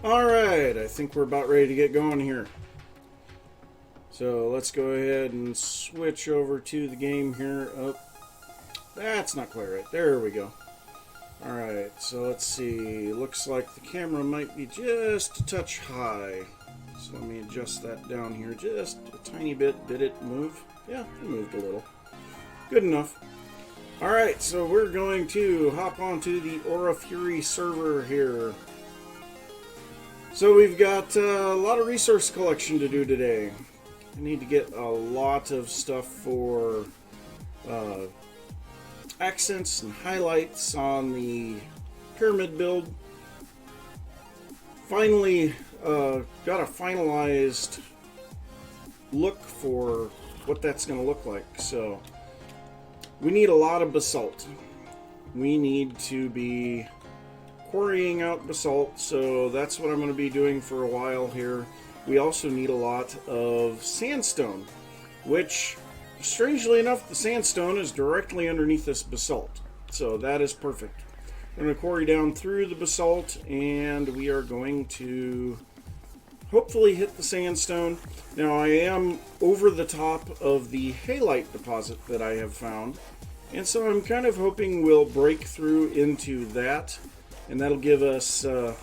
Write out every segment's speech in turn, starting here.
Alright, I think we're about ready to get going here. So let's go ahead and switch over to the game here. Oh, that's not quite right. There we go. Alright, so let's see. Looks like the camera might be just a touch high. So let me adjust that down here just a tiny bit. Did it move? Yeah, it moved a little. Good enough. Alright, so we're going to hop onto the Aura Fury server here. So we've got a lot of resource collection to do today. I need to get a lot of stuff for accents and highlights on the pyramid build. Finally got a finalized look for what that's going to look like. So we need a lot of basalt. We need to be quarrying out basalt, so that's what I'm going to be doing for a while here. We also need a lot of sandstone, which, strangely enough, the sandstone is directly underneath this basalt. So that is perfect. I'm going to quarry down through the basalt, and we are going to hopefully hit the sandstone. Now, I am over the top of the halite deposit that I have found, and so I'm kind of hoping we'll break through into that, and that'll give us a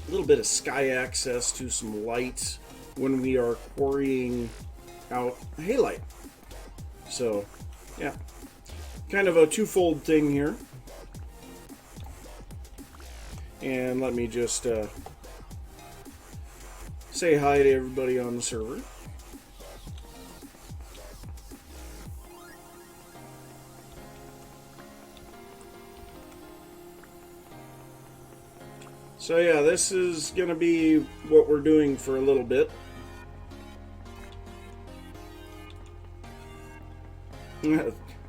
little bit of sky access to some light when we are quarrying out halite. So, yeah, kind of a twofold thing here. And let me just say hi to everybody on the server. So yeah, this is going to be what we're doing for a little bit.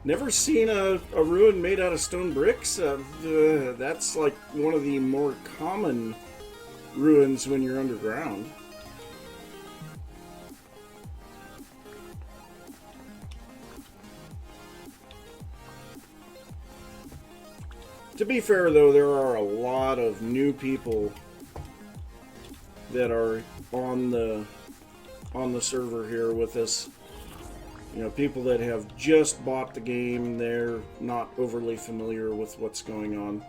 Never seen a ruin made out of stone bricks. That's like one of the more common ruins when you're underground. To be fair, though, there are a lot of new people that are on the server here with us. You know, people that have just bought the game, they're not overly familiar with what's going on.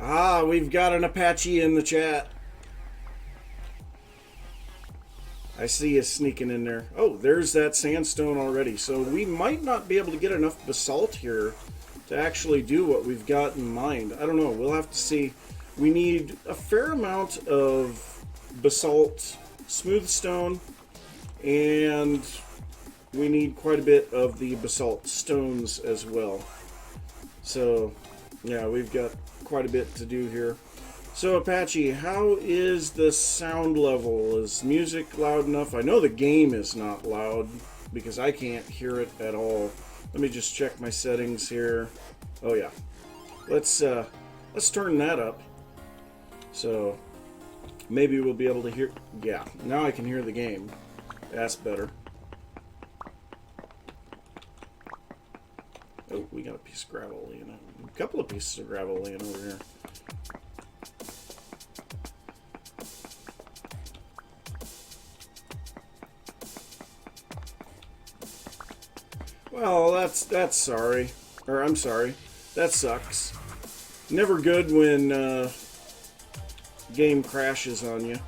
Ah, we've got an Apache in the chat. I see you sneaking in there. Oh, there's that sandstone already. So we might not be able to get enough basalt here to actually do what we've got in mind. I don't know. We'll have to see. We need a fair amount of basalt, smooth stone, and we need quite a bit of the basalt stones as well. So, yeah, we've got quite a bit to do here. So, Apache, how is the sound level? Is music loud enough? I know the game is not loud because I can't hear it at all. Let me just check my settings here. Oh yeah, let's turn that up. So maybe we'll be able to hear. Yeah, now I can hear the game. That's better. Oh, we got a piece of gravel laying out. A couple of pieces of gravel laying over here. Well, that's sorry. Or I'm sorry. That sucks. Never good when game crashes on you.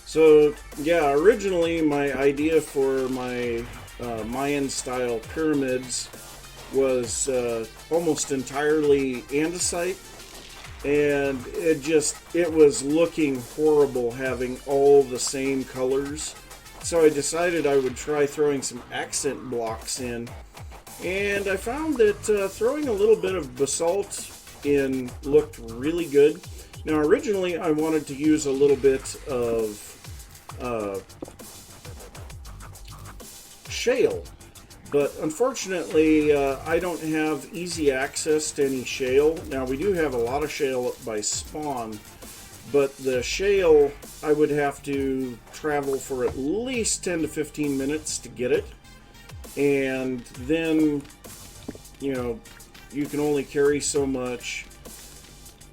So, yeah, originally my idea for my Mayan-style pyramids was almost entirely andesite. And it was looking horrible having all the same colors. So I decided I would try throwing some accent blocks in. And I found that throwing a little bit of basalt in looked really good. Now originally I wanted to use a little bit of shale. But unfortunately, I don't have easy access to any shale. Now, we do have a lot of shale by spawn, But the shale, I would have to travel for at least 10 to 15 minutes to get it. And then, you know, you can only carry so much.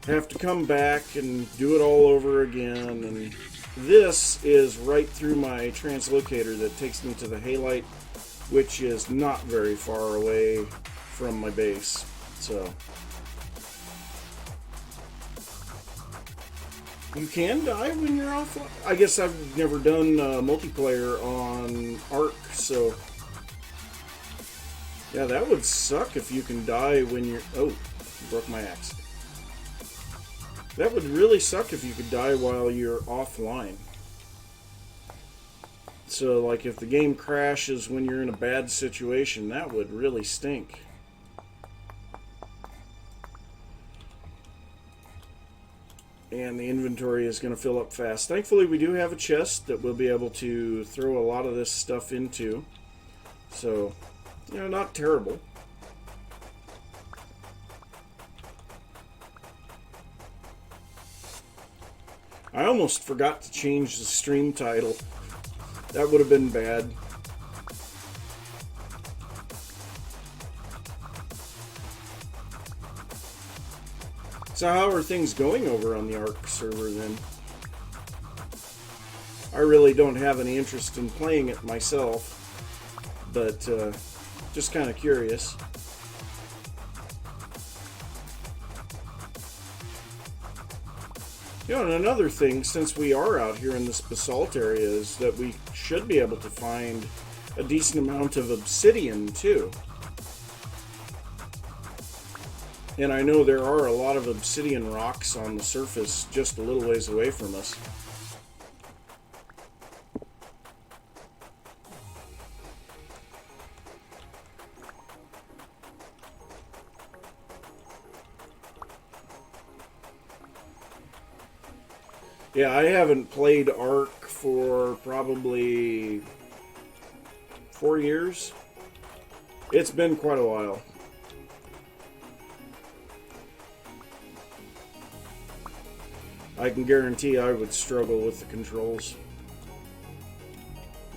Have to come back and do it all over again. And this is right through my translocator that takes me to the halite, which is not very far away from my base. So you can die when you're offline. I guess I've never done multiplayer on Ark, so yeah, that would suck if you can die when you're... Oh, broke my axe. That would really suck if you could die while you're offline. So, like, if the game crashes when you're in a bad situation, that would really stink. And the inventory is going to fill up fast. Thankfully, we do have a chest that we'll be able to throw a lot of this stuff into. So, you know, not terrible. I almost forgot to change the stream title. That would have been bad. So how are things going over on the Ark server then? I really don't have any interest in playing it myself, but just kind of curious. You know, and another thing, since we are out here in this basalt area, is that we should be able to find a decent amount of obsidian too. And I know there are a lot of obsidian rocks on the surface just a little ways away from us. Yeah, I haven't played Ark for probably 4 years. It's been quite a while. I can guarantee I would struggle with the controls.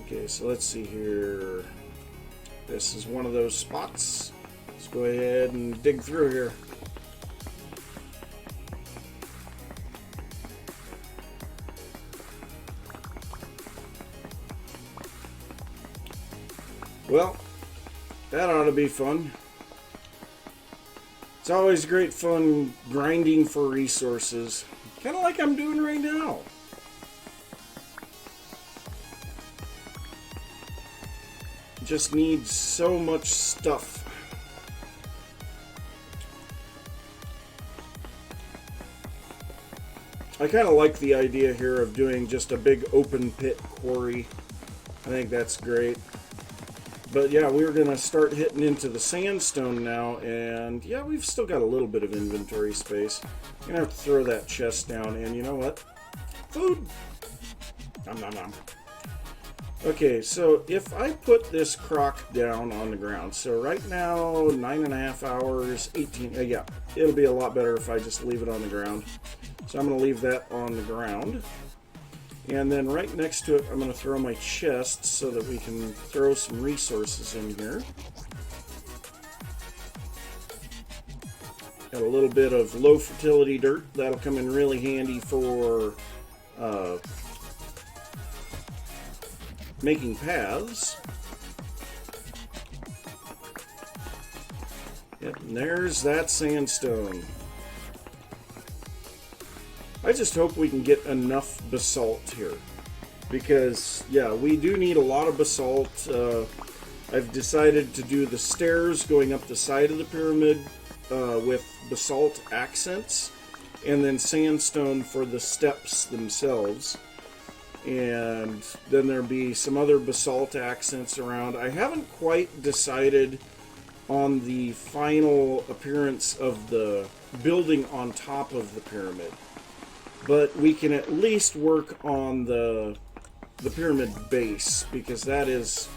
Okay, so let's see here. This is one of those spots. Let's go ahead and dig through here. Well, that ought to be fun. It's always great fun grinding for resources. Kind of like I'm doing right now. Just need so much stuff. I kind of like the idea here of doing just a big open pit quarry. I think that's great. But yeah, we're going to start hitting into the sandstone now, and yeah, we've still got a little bit of inventory space. I'm going to have to throw that chest down, and you know what? Food! Nom nom nom. Okay, so if I put this crock down on the ground, so right now, 9.5 hours, 18, yeah, it'll be a lot better if I just leave it on the ground. So I'm going to leave that on the ground. And then right next to it, I'm going to throw my chest so that we can throw some resources in here. Got a little bit of low fertility dirt. That'll come in really handy for making paths. Yep, and there's that sandstone. I just hope we can get enough basalt here, because yeah, we do need a lot of basalt. I've decided to do the stairs going up the side of the pyramid with basalt accents, and then sandstone for the steps themselves, and then there'll be some other basalt accents around. I haven't quite decided on the final appearance of the building on top of the pyramid. But we can at least work on the pyramid base, because that is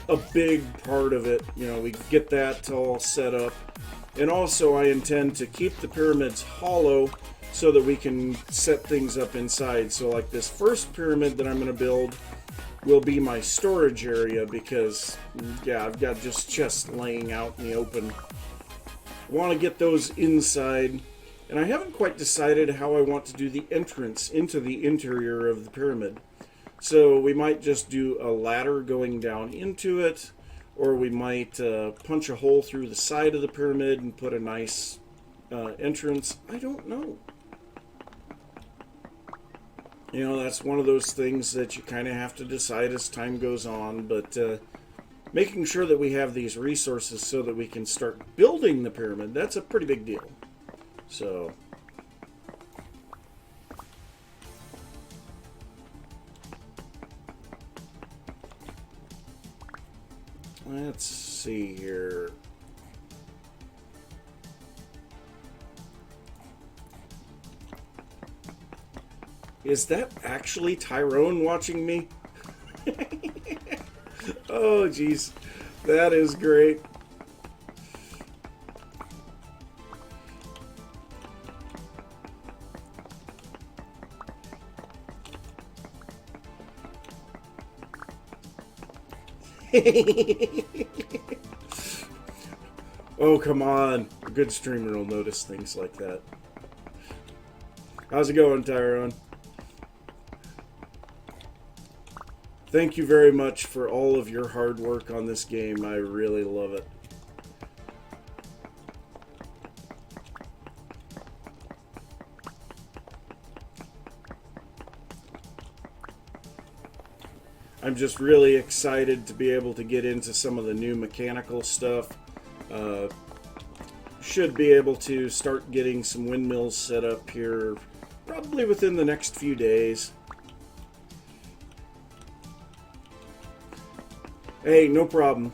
a big part of it. You know, we get that all set up. And also I intend to keep the pyramids hollow so that we can set things up inside. So like this first pyramid that I'm going to build will be my storage area because, yeah, I've got just chests laying out in the open. I want to get those inside, and I haven't quite decided how I want to do the entrance into the interior of the pyramid. So we might just do a ladder going down into it, or we might punch a hole through the side of the pyramid and put a nice entrance. I don't know. You know, that's one of those things that you kind of have to decide as time goes on, but making sure that we have these resources so that we can start building the pyramid, that's a pretty big deal. So let's see here. Is that actually Tyrone watching me? Oh, geez. That is great. Oh, come on. A good streamer will notice things like that. How's it going, Tyrone? Thank you very much for all of your hard work on this game. I really love it. I'm just really excited to be able to get into some of the new mechanical stuff. Should be able to start getting some windmills set up here probably within the next few days. Hey, no problem.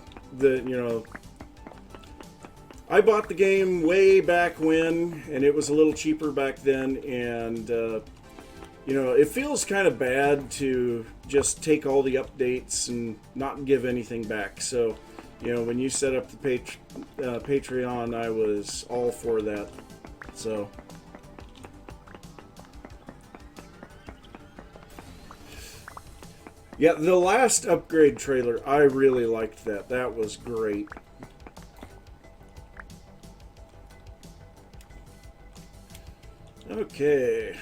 I bought the game way back when, and it was a little cheaper back then, and it feels kind of bad to just take all the updates and not give anything back. So, when you set up the Patreon, I was all for that. So. Yeah, the last upgrade trailer, I really liked that. That was great. Okay.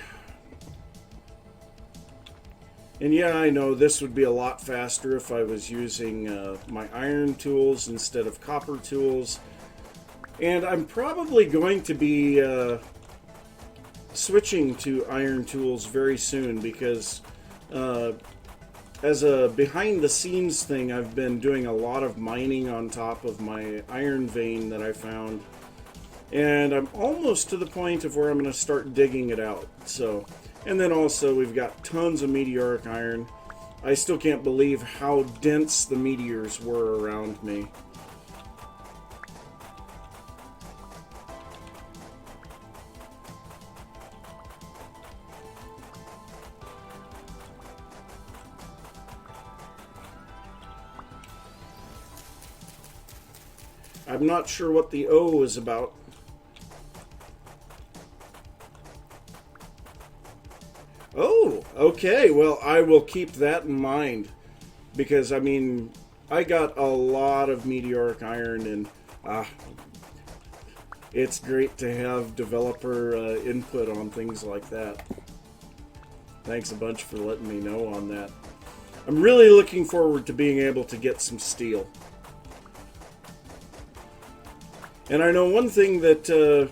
And yeah, I know this would be a lot faster if I was using my iron tools instead of copper tools. And I'm probably going to be switching to iron tools very soon because as a behind-the-scenes thing, I've been doing a lot of mining on top of my iron vein that I found. And I'm almost to the point of where I'm going to start digging it out. So, and then also we've got tons of meteoric iron. I still can't believe how dense the meteors were around me. I'm not sure what the O is about. Oh, okay. Well, I will keep that in mind. Because, I mean, I got a lot of meteoric iron, and it's great to have developer input on things like that. Thanks a bunch for letting me know on that. I'm really looking forward to being able to get some steel. And I know one thing that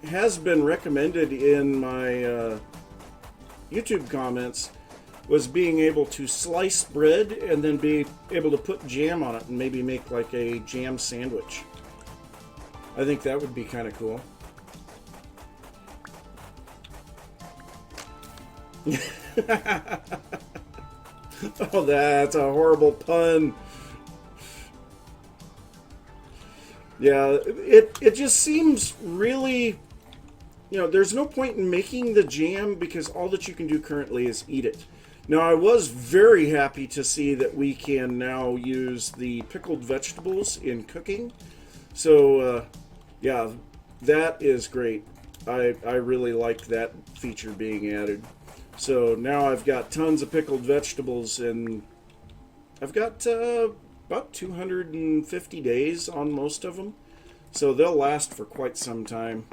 has been recommended in my YouTube comments was being able to slice bread and then be able to put jam on it and maybe make like a jam sandwich. I think that would be kind of cool. Oh, that's a horrible pun. Yeah, it just seems really, there's no point in making the jam because all that you can do currently is eat it. Now, I was very happy to see that we can now use the pickled vegetables in cooking. So, yeah, that is great. I really like that feature being added. So now I've got tons of pickled vegetables, and I've got about 250 days on most of them. So they'll last for quite some time.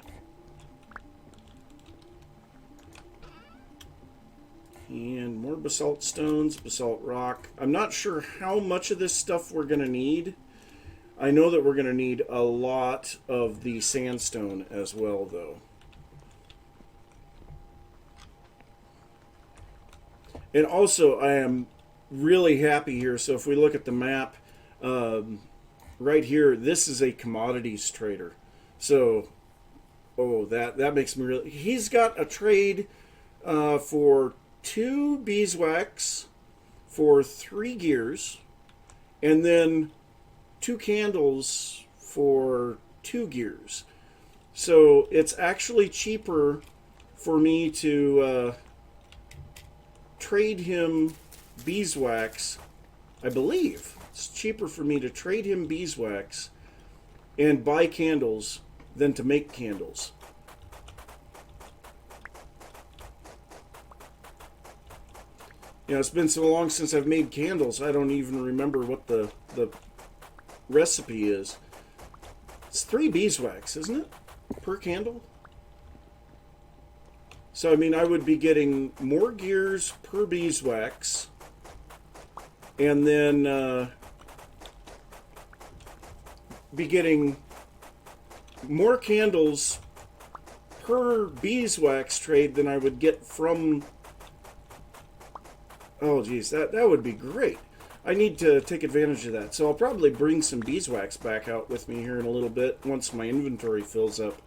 And more basalt stones, basalt rock. I'm not sure how much of this stuff we're going to need. I know that we're going to need a lot of the sandstone as well, though. And also, I am really happy here. So if we look at the map, right here, this is a commodities trader. So, oh, that makes me really... He's got a trade for 2 beeswax, for 3 gears, and then 2 candles for 2 gears. So it's actually cheaper for me to trade him beeswax. I believe it's cheaper for me to trade him beeswax and buy candles than to make candles. You know, it's been so long since I've made candles, I don't even remember what the recipe is. It's 3 beeswax, isn't it? Per candle? So, I mean, I would be getting more gears per beeswax, and then be getting more candles per beeswax trade than I would get from... Oh, geez, that would be great. I need to take advantage of that. So I'll probably bring some beeswax back out with me here in a little bit once my inventory fills up.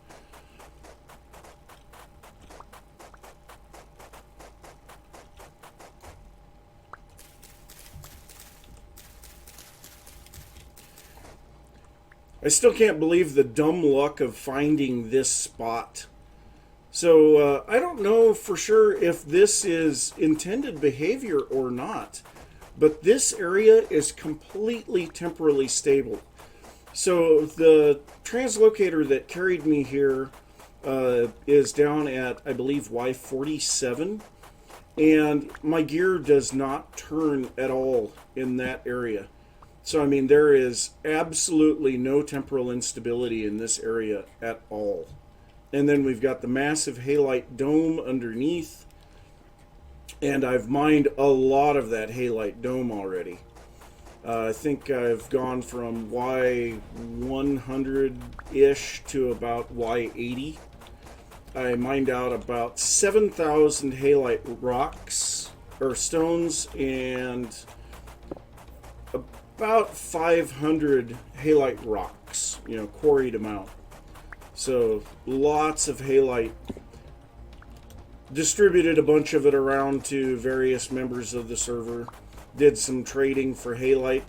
I still can't believe the dumb luck of finding this spot. So I don't know for sure if this is intended behavior or not, but this area is completely temporally stable. So the translocator that carried me here is down at, I believe, Y47, and my gear does not turn at all in that area. So, I mean, there is absolutely no temporal instability in this area at all. And then we've got the massive halite dome underneath. And I've mined a lot of that halite dome already. I think I've gone from Y100-ish to about Y80. I mined out about 7,000 halite rocks, or stones, and about 500 halite rocks, you know, quarried them out. So lots of halite. Distributed a bunch of it around to various members of the server. Did some trading for halite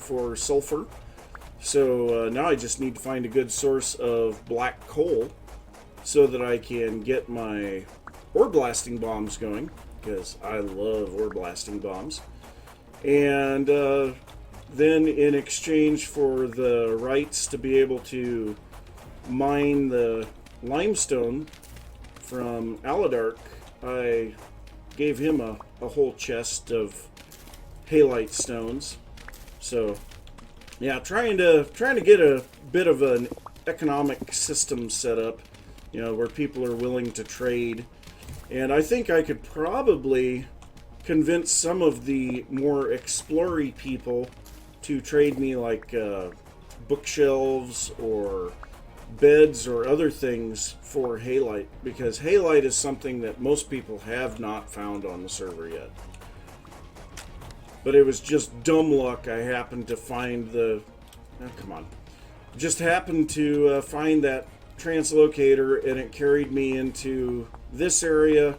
for sulfur. So now I just need to find a good source of black coal so that I can get my ore blasting bombs going, because I love ore blasting bombs. And then in exchange for the rights to be able to mine the limestone from Aladark, I gave him a whole chest of halite stones. So yeah, trying to get a bit of an economic system set up, you know, where people are willing to trade. And I think I could probably convince some of the more explory people to trade me like bookshelves or beds or other things for halite, because halite is something that most people have not found on the server yet. But it was just dumb luck. I happened to find just happened to find that translocator, and it carried me into this area.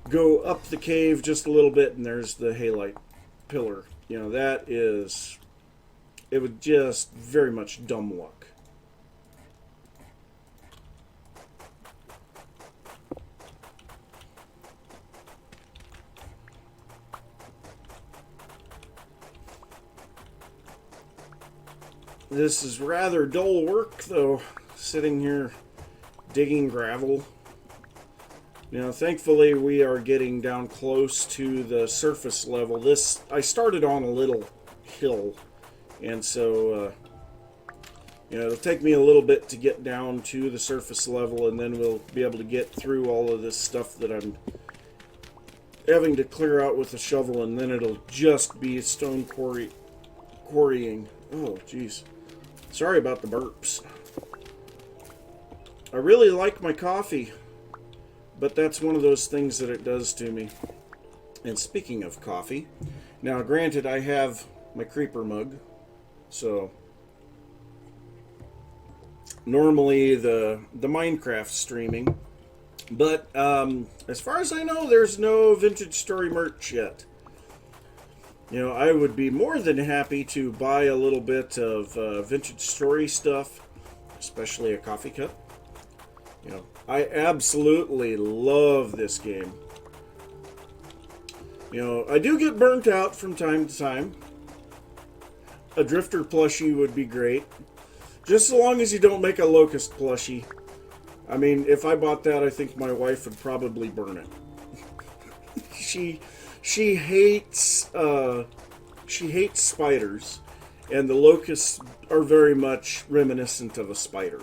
Go up the cave just a little bit, and there's the halite pillar. You know, it was just very much dumb luck. This is rather dull work, though, sitting here digging gravel. You know, thankfully we are getting down close to the surface level. I started on a little hill, and so you know, it'll take me a little bit to get down to the surface level, and then we'll be able to get through all of this stuff that I'm having to clear out with the shovel, and then it'll just be stone quarrying. Oh, jeez. Sorry about the burps. I really like my coffee, but that's one of those things that it does to me. And speaking of coffee, now granted I have my creeper mug, so normally the Minecraft streaming, but as far as I know, there's no Vintage Story merch yet. You know, I would be more than happy to buy a little bit of Vintage Story stuff, especially a coffee cup. You know, I absolutely love this game. You know, I do get burnt out from time to time. A drifter plushie would be great. Just so long as you don't make a locust plushie. I mean, if I bought that, I think my wife would probably burn it. She hates spiders, and the locusts are very much reminiscent of a spider.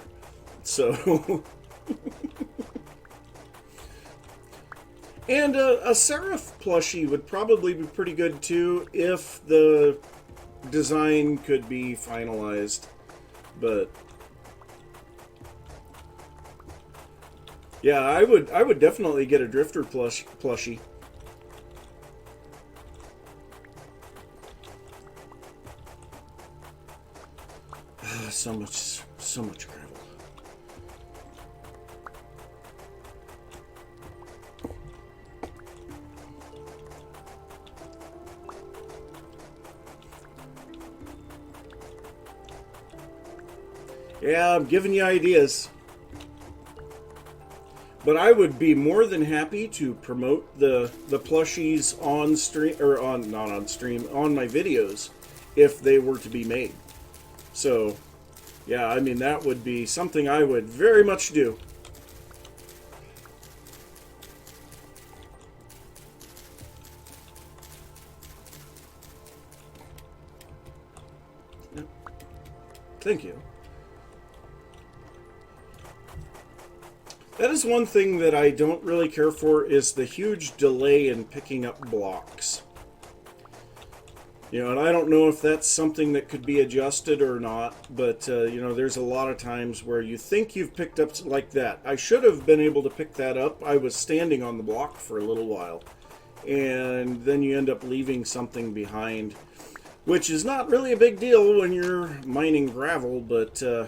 So, and a seraph plushie would probably be pretty good too if the design could be finalized. But yeah, I would definitely get a drifter plushie. So much gravel. Yeah, I'm giving you ideas. But I would be more than happy to promote the plushies on stream, or not on stream, on my videos if they were to be made. So, yeah, I mean, that would be something I would very much do. Thank you. That is one thing that I don't really care for, is the huge delay in picking up blocks. You know, and I don't know if that's something that could be adjusted or not, but, you know, there's a lot of times where you think you've picked up like that. I should have been able to pick that up. I was standing on the block for a little while, and then you end up leaving something behind, which is not really a big deal when you're mining gravel, but, you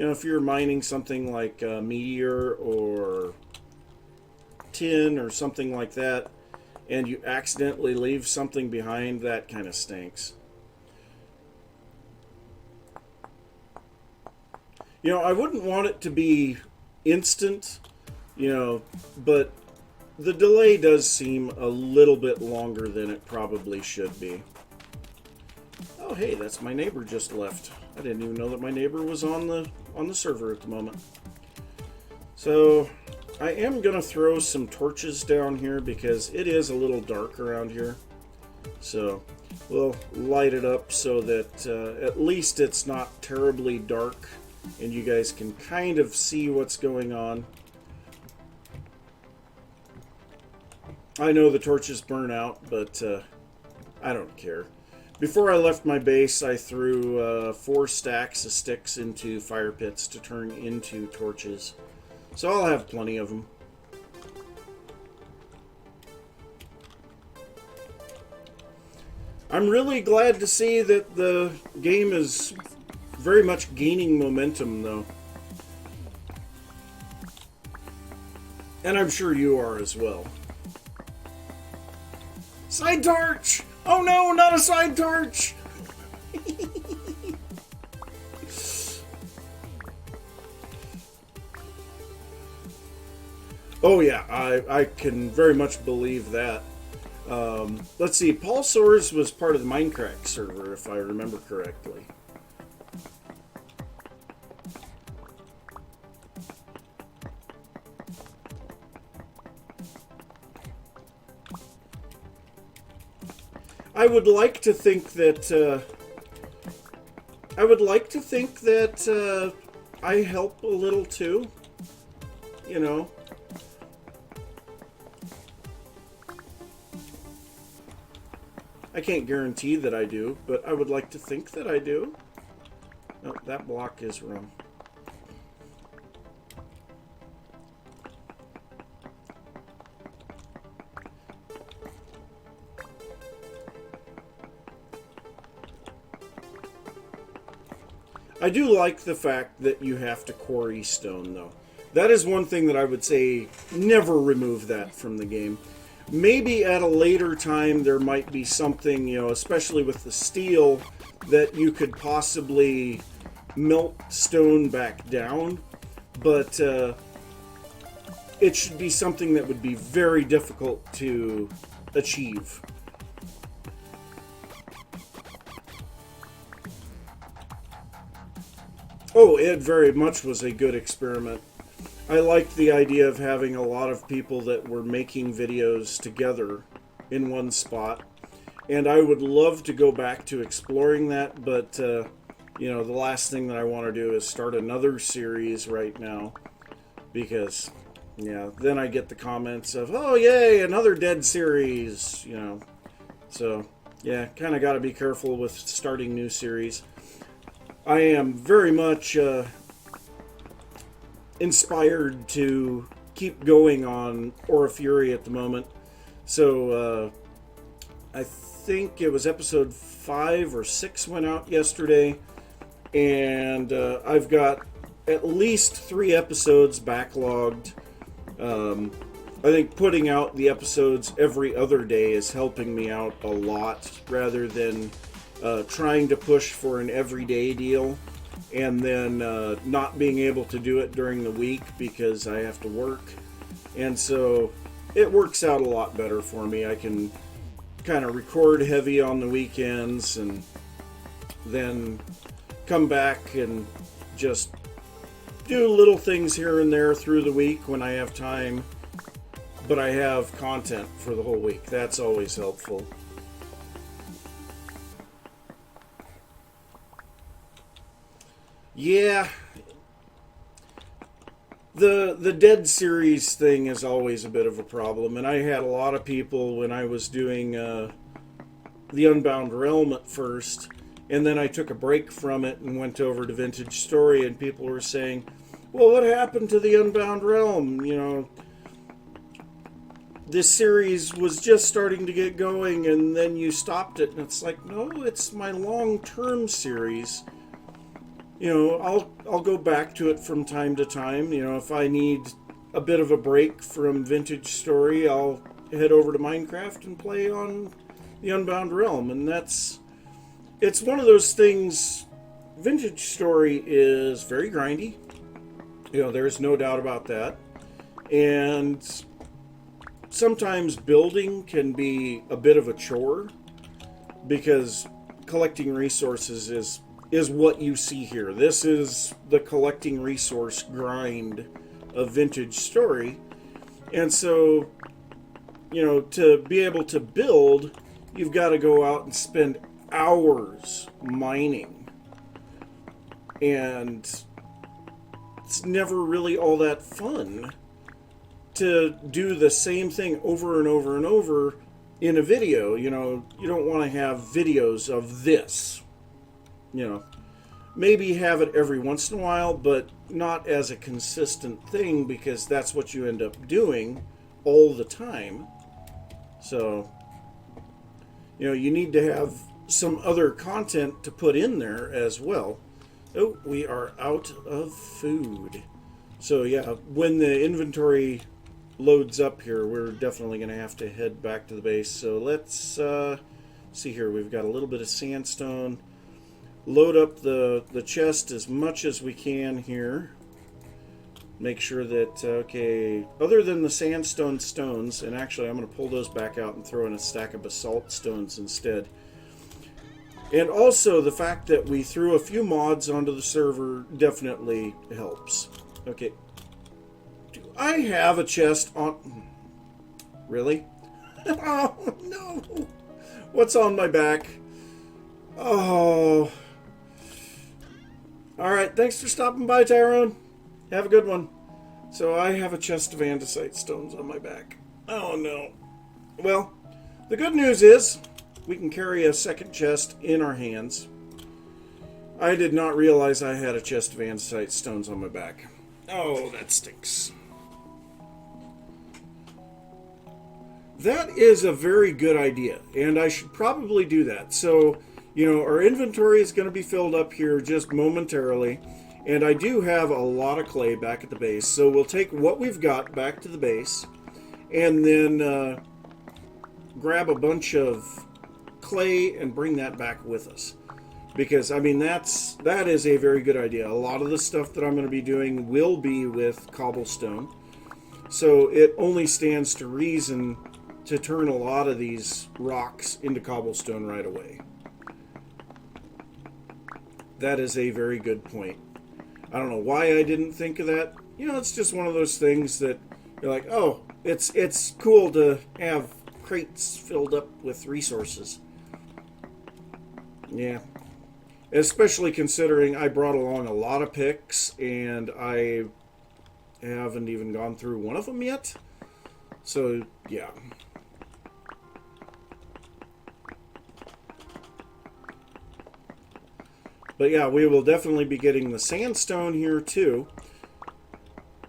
know, if you're mining something like meteor or tin or something like that, and you accidentally leave something behind, that kind of stinks. You know, I wouldn't want it to be instant, you know, but the delay does seem a little bit longer than it probably should be. Oh, hey, that's my neighbor just left. I didn't even know that my neighbor was on the server at the moment. So I am going to throw some torches down here because it is a little dark around here. So we'll light it up so that at least it's not terribly dark and you guys can kind of see what's going on. I know the torches burn out, but I don't care. Before I left my base, I threw 4 stacks of sticks into fire pits to turn into torches. So I'll have plenty of them. I'm really glad to see that the game is very much gaining momentum, though. And I'm sure you are as well. Side torch! Oh no, not a side torch! Oh yeah, I can very much believe that. Let's see, Paul Soares was part of the Minecraft server, if I remember correctly. I would like to think that I help a little too, you know. I can't guarantee that I do, but I would like to think that I do. No, that block is wrong. I do like the fact that you have to quarry stone, though. That is one thing that I would say, never remove that from the game. Maybe at a later time there might be something, you know, especially with the steel, that you could possibly melt stone back down. But it should be something that would be very difficult to achieve. Oh, it very much was a good experiment. I liked the idea of having a lot of people that were making videos together in one spot. And I would love to go back to exploring that, but, you know, the last thing that I want to do is start another series right now. Because, yeah, then I get the comments of, oh, yay, another Dead series, you know. So, yeah, kind of got to be careful with starting new series. I am very much inspired to keep going on Aura Fury at the moment. So I think it was episode 5 or 6 went out yesterday, and I've got at least 3 episodes backlogged. I think putting out the episodes every other day is helping me out a lot, rather than trying to push for an everyday deal and then not being able to do it during the week because I have to work. And so it works out a lot better for me. I can kind of record heavy on the weekends and then come back and just do little things here and there through the week when I have time, but I have content for the whole week. That's always helpful. Yeah, the Dead series thing is always a bit of a problem, and I had a lot of people when I was doing the Unbound Realm at first, and then I took a break from it and went over to Vintage Story, and people were saying, well, what happened to the Unbound Realm? You know, this series was just starting to get going, and then you stopped it, and it's like, no, it's my long-term series. You know, I'll go back to it from time to time. You know, if I need a bit of a break from Vintage Story, I'll head over to Minecraft and play on the Unbound Realm. And it's one of those things. Vintage Story is very grindy. You know, there's no doubt about that. And sometimes building can be a bit of a chore, because collecting resources is what you see here. This is the collecting resource grind of Vintage Story. And so, you know, to be able to build, you've got to go out and spend hours mining. And it's never really all that fun to do the same thing over and over and over in a video. You know, you don't want to have videos of this. You know, maybe have it every once in a while, but not as a consistent thing, because that's what you end up doing all the time. So, you know, you need to have some other content to put in there as well. Oh, we are out of food. So yeah, when the inventory loads up here, we're definitely going to have to head back to the base. So let's see here. We've got a little bit of sandstone. Load up the chest as much as we can here. Make sure that, okay, other than the sandstone stones, and actually I'm going to pull those back out and throw in a stack of basalt stones instead. And also the fact that we threw a few mods onto the server definitely helps. Okay. Do I have a chest on... Really? Oh, no! What's on my back? Oh. Alright, thanks for stopping by, Tyrone. Have a good one. So I have a chest of andesite stones on my back. Oh no. Well, the good news is we can carry a second chest in our hands. I did not realize I had a chest of andesite stones on my back. Oh, that stinks. That is a very good idea, and I should probably do that. So, our inventory is going to be filled up here just momentarily, and I do have a lot of clay back at the base, so we'll take what we've got back to the base, and then grab a bunch of clay and bring that back with us. Because, I mean, that is a very good idea. A lot of the stuff that I'm going to be doing will be with cobblestone, so it only stands to reason to turn a lot of these rocks into cobblestone right away. That is a very good point. I don't know why I didn't think of that. It's just one of those things that you're like, oh, it's cool to have crates filled up with resources. Yeah. Especially considering I brought along a lot of picks and I haven't even gone through one of them yet. So, yeah. But yeah, we will definitely be getting the sandstone here too.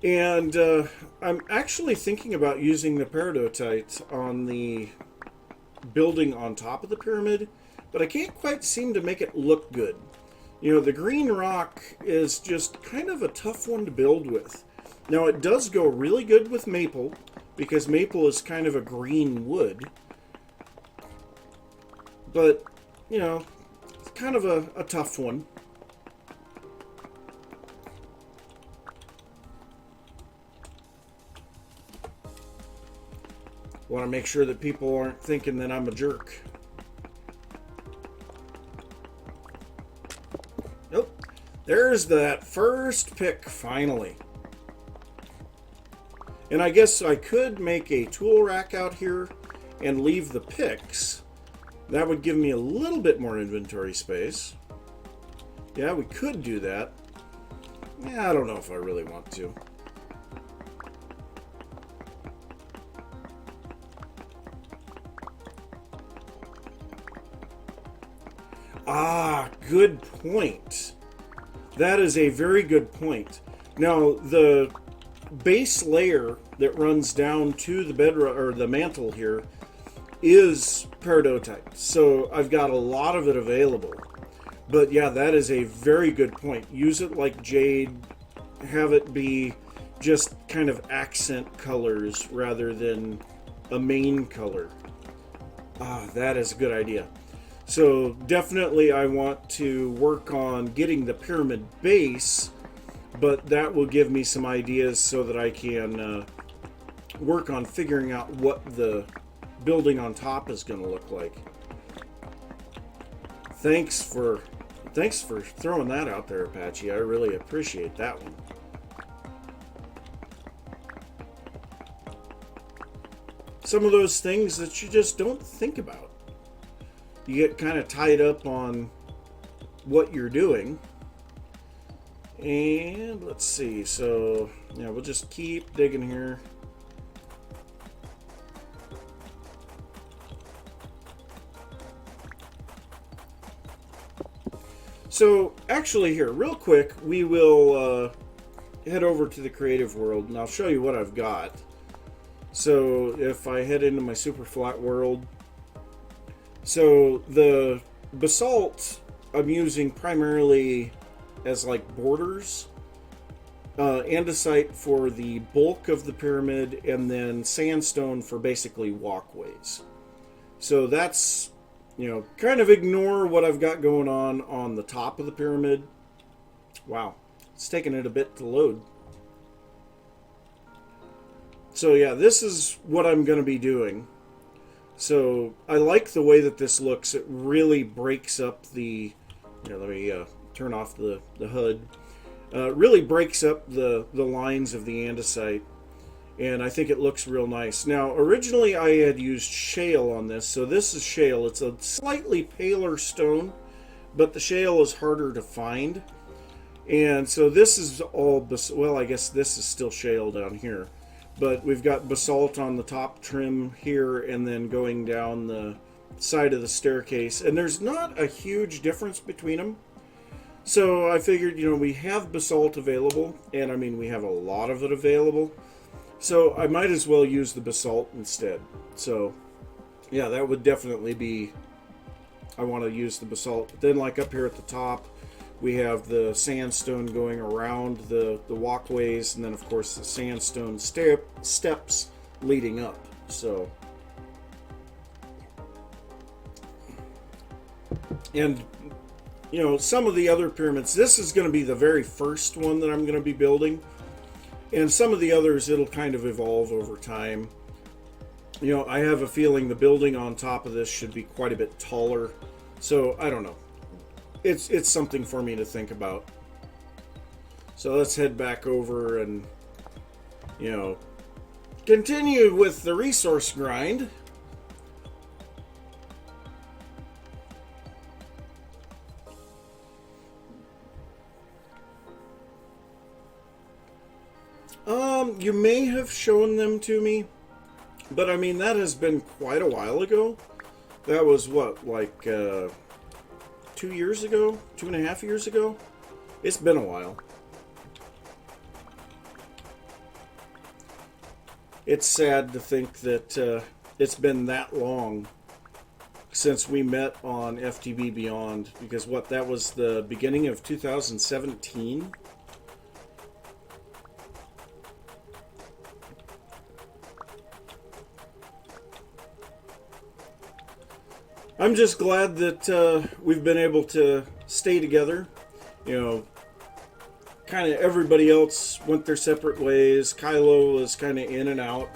And I'm actually thinking about using the peridotite on the building on top of the pyramid, but I can't quite seem to make it look good. The green rock is just kind of a tough one to build with. Now, it does go really good with maple, because maple is kind of a green wood. But, it's kind of a tough one. Want to make sure that people aren't thinking that I'm a jerk. Nope. There's that first pick, finally. And I guess I could make a tool rack out here and leave the picks. That would give me a little bit more inventory space. Yeah, we could do that. Yeah, I don't know if I really want to. Ah, good point. That is a very good point. Now, the base layer that runs down to the bedrock or the mantle here is peridotite, so I've got a lot of it available. But yeah, that is a very good point. Use it like jade, have it be just kind of accent colors rather than a main color. Ah, that is a good idea. So definitely I want to work on getting the pyramid base, but that will give me some ideas so that I can work on figuring out what the building on top is going to look like. Thanks for throwing that out there, Apache. I really appreciate that one. Some of those things that you just don't think about. You get kind of tied up on what you're doing. And let's see. So, yeah, we'll just keep digging here. So, actually here, real quick, we will head over to the creative world, and I'll show you what I've got. So, if I head into my super flat world, so the basalt I'm using primarily as like borders, andesite for the bulk of the pyramid, and then sandstone for basically walkways. So that's, kind of ignore what I've got going on the top of the pyramid. Wow, it's taking it a bit to load. So yeah, this is what I'm going to be doing. So I like the way that this looks. It really breaks up the, let me turn off the HUD. Really breaks up the lines of the andesite. and I think it looks real nice. Now, originally I had used shale on this, so this is shale. It's a slightly paler stone, but the shale is harder to find. And so this is all, well, I guess this is still shale down here. But we've got basalt on the top trim here, and then going down the side of the staircase. And there's not a huge difference between them. So I figured, you know, we have basalt available, and I mean, we have a lot of it available. So I might as well use the basalt instead. So, yeah, that would definitely be, I want to use the basalt. But then, like up here at the top, we have the sandstone going around the walkways, and then of course the sandstone steps leading up. So, and you know, some of the other pyramids, this is going to be the very first one that I'm going to be building, and some of the others it'll kind of evolve over time. You know, I have a feeling the building on top of this should be quite a bit taller, so I don't know. It's something for me to think about. So let's head back over and, you know, continue with the resource grind. You may have shown them to me, but I mean, that has been quite a while ago. That was what, like, 2 years ago? 2.5 years ago? It's been a while. It's sad to think that it's been that long since we met on FTB Beyond, because what, that was the beginning of 2017? I'm just glad that we've been able to stay together. You know, kind of everybody else went their separate ways. Kylo was kind of in and out.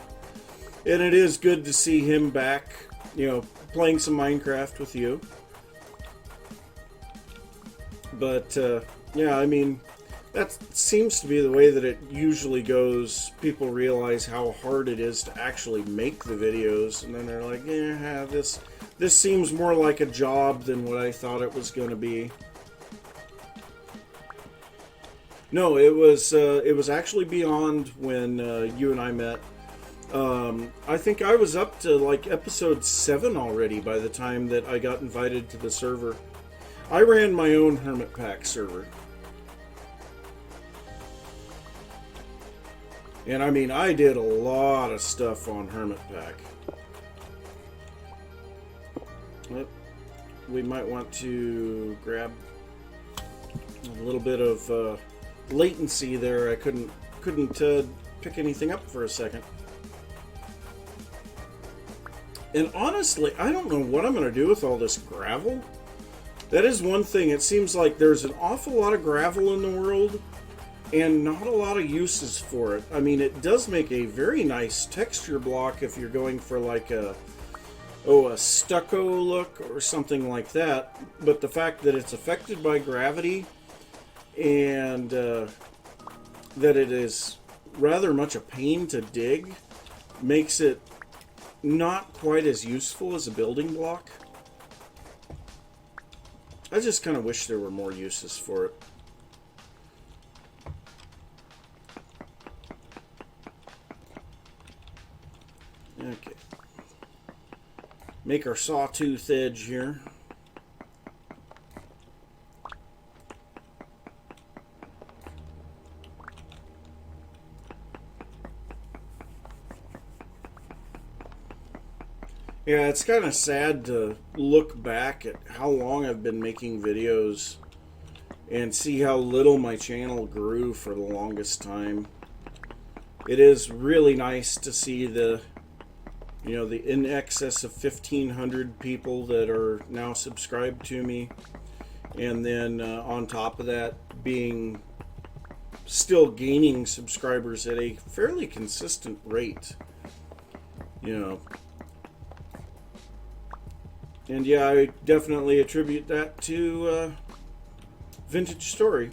And it is good to see him back, you know, playing some Minecraft with you. But, yeah, I mean, that seems to be the way that it usually goes. People realize how hard it is to actually make the videos. And then they're like, yeah, this seems more like a job than what I thought it was going to be. No, it was actually Beyond when you and I met. I think I was up to like episode 7 already by the time that I got invited to the server. I ran my own Hermit Pack server. And I mean, I did a lot of stuff on Hermit Pack. We might want to grab a little bit of latency there. I couldn't pick anything up for a second. And honestly, I don't know what I'm going to do with all this gravel. That is one thing. It seems like there's an awful lot of gravel in the world and not a lot of uses for it. I mean, it does make a very nice texture block if you're going for like a stucco look or something like that, but the fact that it's affected by gravity and that it is rather much a pain to dig makes it not quite as useful as a building block. I just kind of wish there were more uses for it. Okay. Make our sawtooth edge here. Yeah, it's kind of sad to look back at how long I've been making videos and see how little my channel grew for the longest time. It is really nice to see the in excess of 1,500 people that are now subscribed to me, and then on top of that, being still gaining subscribers at a fairly consistent rate, you know. And yeah, I definitely attribute that to Vintage Story.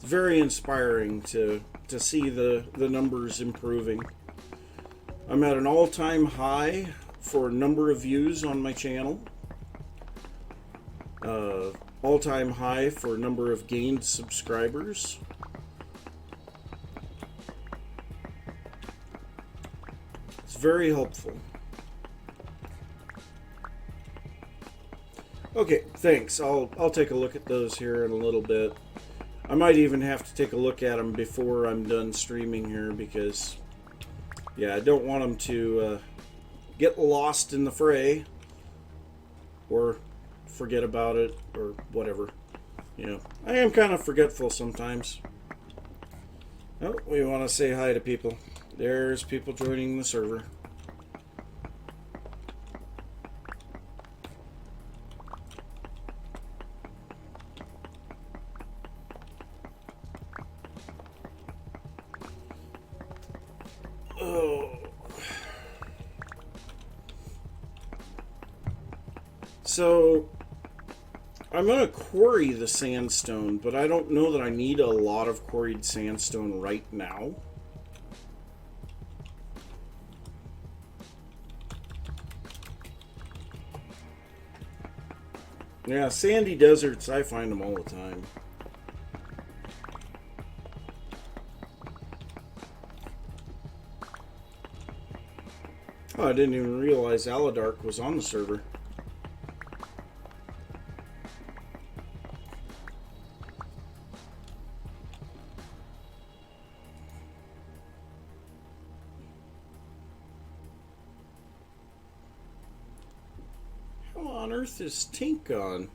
very inspiring to see the numbers improving. I'm at an all-time high for number of views on my channel. All-time high for number of gained subscribers. It's very helpful. Okay, thanks. I'll take a look at those here in a little bit. I might even have to take a look at them before I'm done streaming here because, yeah, I don't want them to get lost in the fray or forget about it or whatever. You know, I am kind of forgetful sometimes. Oh, we want to say hi to people. There's people joining the server. So, I'm going to quarry the sandstone, but I don't know that I need a lot of quarried sandstone right now. Yeah, sandy deserts, I find them all the time. Oh, I didn't even realize Aladark was on the server. How on earth is Tink on?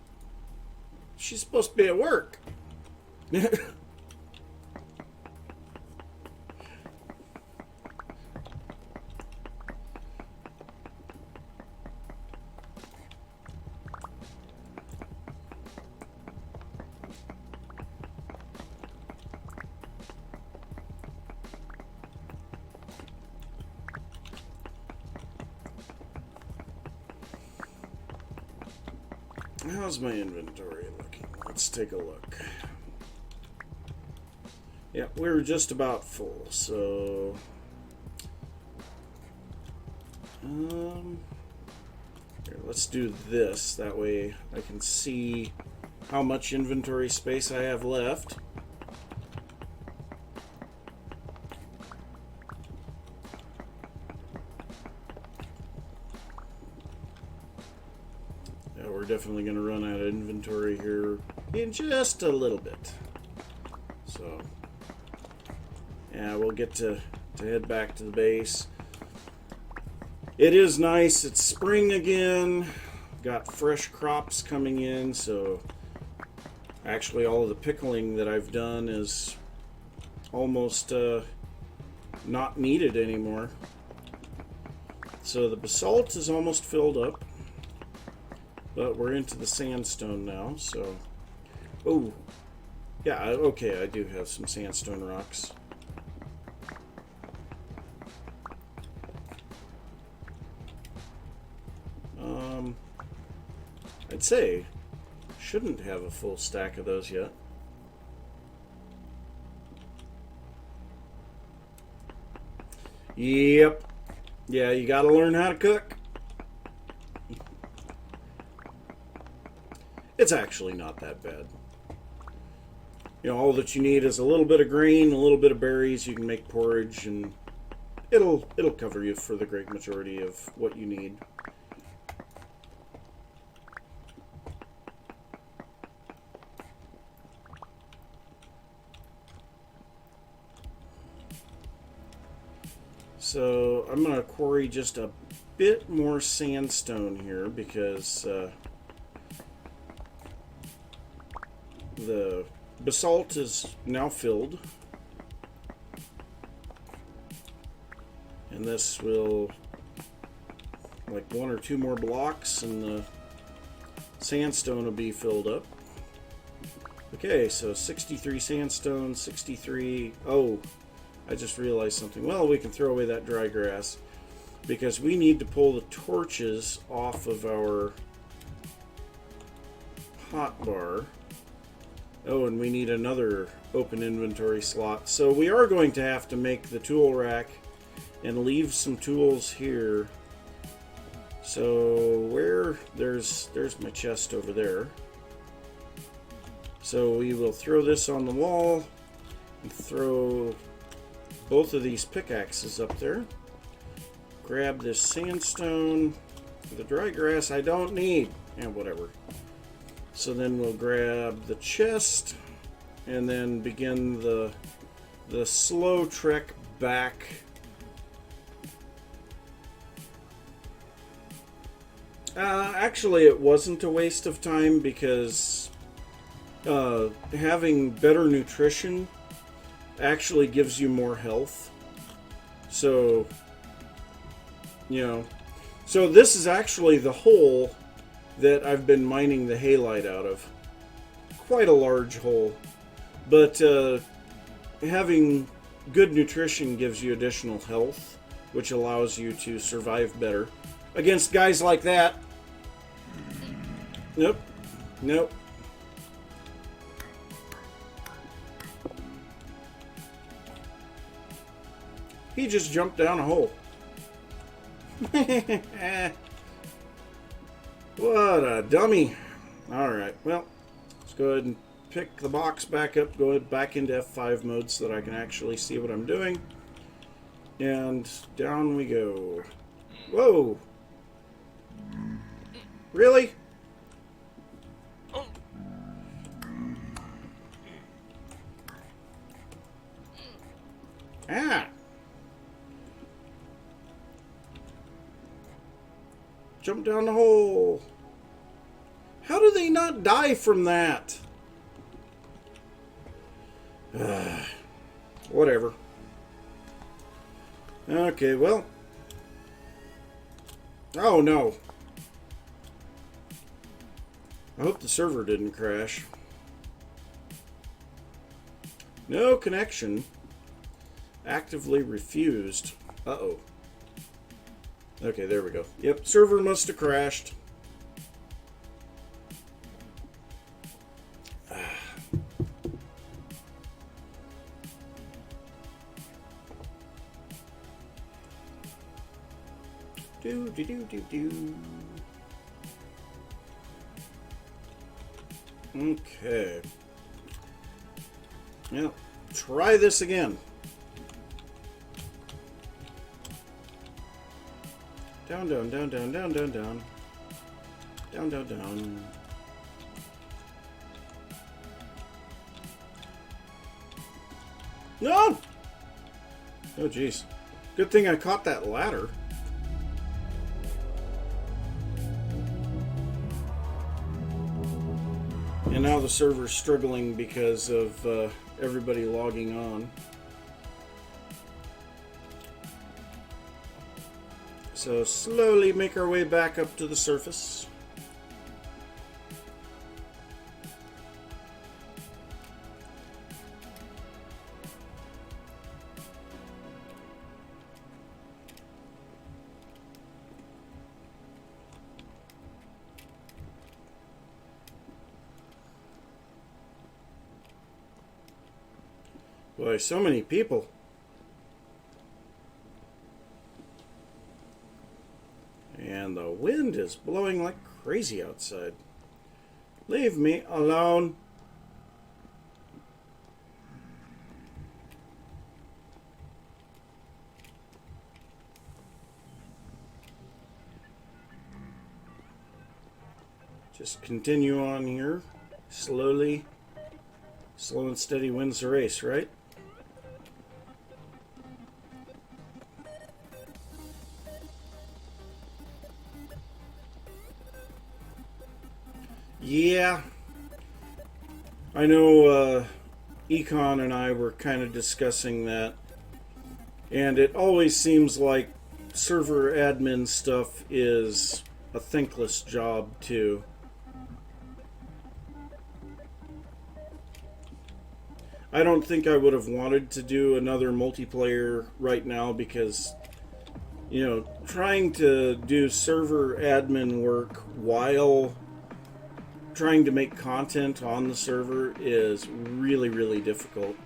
She's supposed to be at work. How's my inventory looking? Let's take a look. Yeah, we're just about full, so here, let's do this. That way I can see how much inventory space I have left. We're definitely going to run out of inventory here in just a little bit. So, yeah, we'll get to head back to the base. It is nice. It's spring again. Got fresh crops coming in, so actually all of the pickling that I've done is almost not needed anymore. So the basalt is almost filled up. But we're into the sandstone now, so... Oh, yeah, okay, I do have some sandstone rocks. I'd say shouldn't have a full stack of those yet. Yep. Yeah, you gotta learn how to cook. It's actually not that bad. You know, all that you need is a little bit of grain, a little bit of berries. You can make porridge, and it'll cover you for the great majority of what you need. So I'm going to quarry just a bit more sandstone here because the basalt is now filled, and this will, like, 1 or 2 more blocks and the sandstone will be filled up. Okay, so 63 sandstone, 63. Oh, I just realized something. Well, we can throw away that dry grass because we need to pull the torches off of our hot bar. Oh, and we need another open inventory slot. So we are going to have to make the tool rack and leave some tools here. So there's my chest over there. So we will throw this on the wall and throw both of these pickaxes up there. Grab this sandstone. The dry grass I don't need. And whatever. So then we'll grab the chest and then begin the slow trek back. Actually, it wasn't a waste of time because having better nutrition actually gives you more health. So, you know, so this is actually the hole that I've been mining the halite out of. Quite a large hole. But having good nutrition gives you additional health, which allows you to survive better against guys like that. Nope. Nope. He just jumped down a hole. What a dummy. Alright, well, let's go ahead and pick the box back up, go back into F5 mode so that I can actually see what I'm doing. And down we go. Whoa! Really? Ah! Jump down the hole. How do they not die from that? Whatever. Okay, well. Oh no. I hope the server didn't crash. No connection. Actively refused. Uh-oh. Okay, there we go. Yep, server must have crashed. Do. Okay. Now, try this again. Down, down, down, down, down, down, down. Down, down, down. No! Oh, jeez. Good thing I caught that ladder. And now the server's struggling because of everybody logging on. So slowly make our way back up to the surface. Boy, so many people. And the wind is blowing like crazy outside. Leave me alone. Just continue on here. Slowly. Slow and steady wins the race, right? Yeah, I know Econ and I were kind of discussing that, and it always seems like server admin stuff is a thankless job too. I don't think I would have wanted to do another multiplayer right now because, you know, trying to do server admin work while trying to make content on the server is really, really difficult.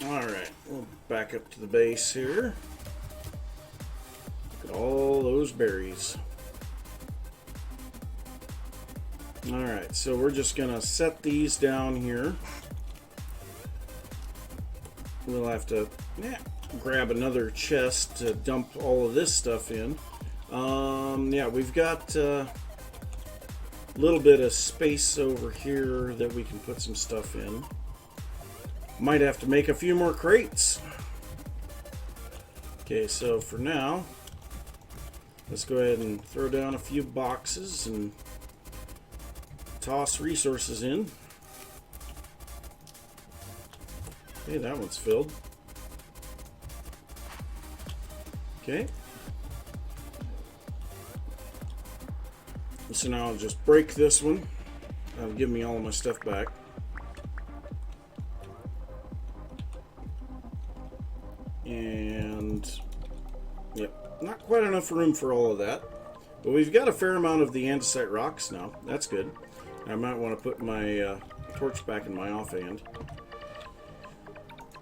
Alright, we'll back up to the base here. Look at all those berries. Alright, so we're just going to set these down here. We'll have to grab another chest to dump all of this stuff in. Yeah, we've got a little bit of space over here that we can put some stuff in. Might have to make a few more crates. Okay, so for now, let's go ahead and throw down a few boxes and toss resources in. Okay, that one's filled. Okay. So now I'll just break this one. That'll give me all of my stuff back. And yep, not quite enough room for all of that. But we've got a fair amount of the andesite rocks now. That's good. I might want to put my torch back in my offhand.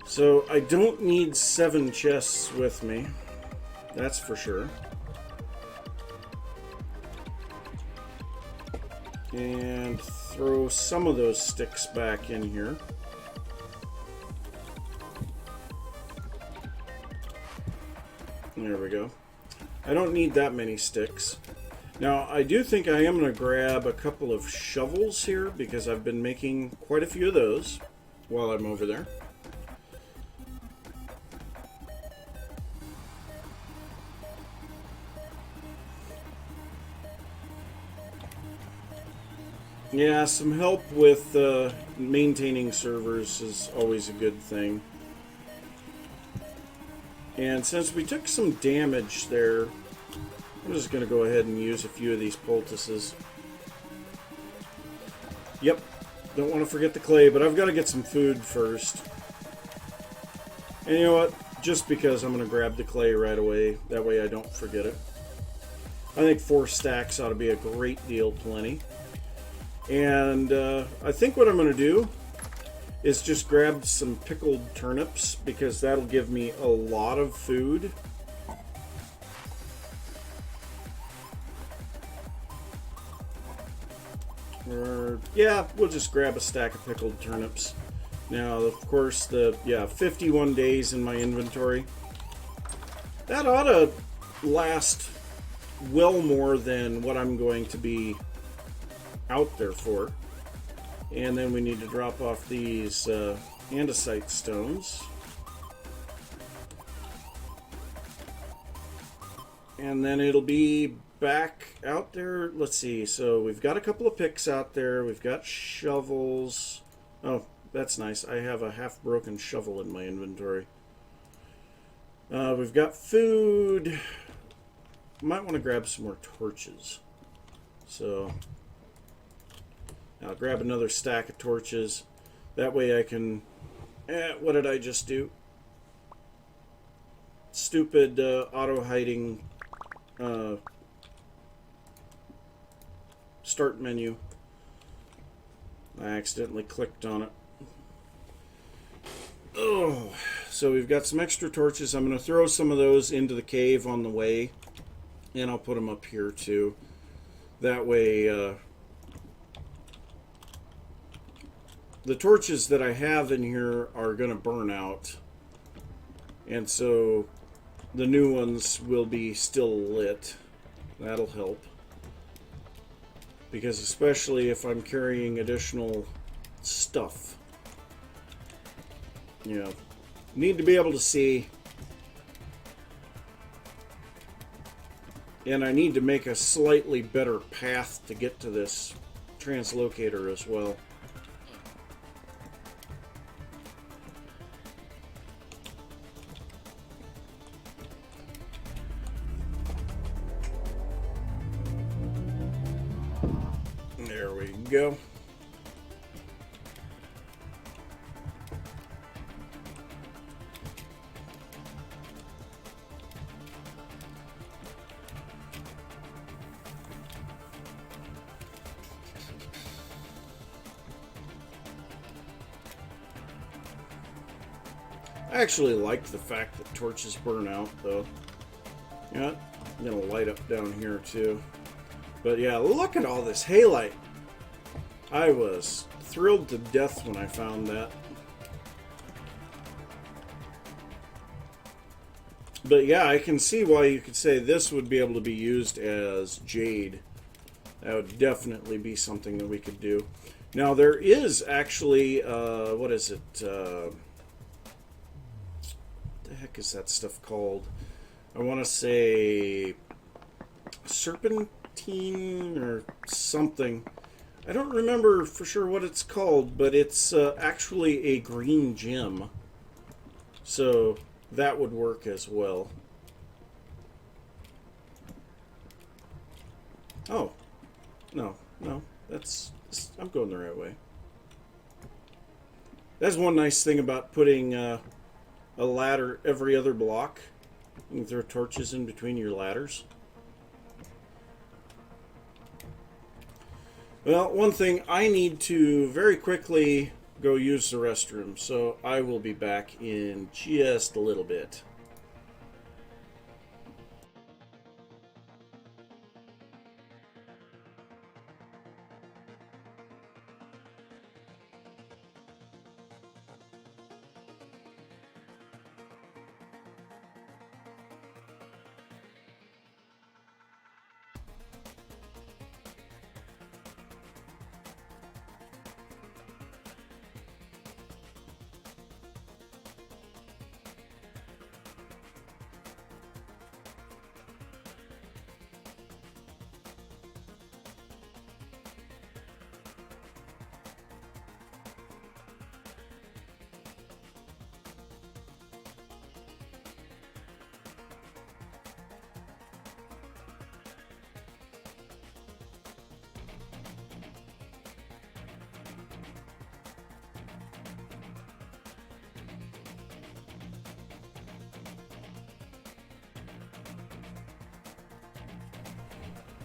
So I don't need 7 chests with me. That's for sure. And throw some of those sticks back in here. There we go. I don't need that many sticks. Now, I do think I am going to grab a couple of shovels here because I've been making quite a few of those while I'm over there. Yeah, some help with maintaining servers is always a good thing. And since we took some damage there, I'm just going to go ahead and use a few of these poultices. Yep, don't want to forget the clay, but I've got to get some food first. And you know what? Just because I'm going to grab the clay right away, that way I don't forget it. I think 4 stacks ought to be a great deal plenty. And I think what I'm going to do is just grab some pickled turnips because that'll give me a lot of food. Or, yeah, we'll just grab a stack of pickled turnips. Now, of course, 51 days in my inventory. That ought to last well more than what I'm going to be out there for. And then we need to drop off these andesite stones. And then it'll be back out there. Let's see. So we've got a couple of picks out there. We've got shovels. Oh, that's nice. I have a half-broken shovel in my inventory. We've got food. Might want to grab some more torches. So I'll grab another stack of torches. That way I can... what did I just do? Stupid auto-hiding start menu. I accidentally clicked on it. Oh, so we've got some extra torches. I'm going to throw some of those into the cave on the way. And I'll put them up here too. That way... the torches that I have in here are going to burn out. And so the new ones will be still lit. That'll help. Because especially if I'm carrying additional stuff. You know, need to be able to see. And I need to make a slightly better path to get to this translocator as well. There we go. I actually like the fact that torches burn out, though. Yeah, I'm gonna light up down here too. But yeah, look at all this halite. I was thrilled to death when I found that. But yeah, I can see why you could say this would be able to be used as jade. That would definitely be something that we could do. Now there is actually, what is it? What the heck is that stuff called? I want to say serpentine or something. I don't remember for sure what it's called, but it's actually a green gem. So that would work as well. Oh, no, I'm going the right way. That's one nice thing about putting a ladder every other block. You can throw torches in between your ladders. Well, one thing, I need to very quickly go use the restroom, so I will be back in just a little bit.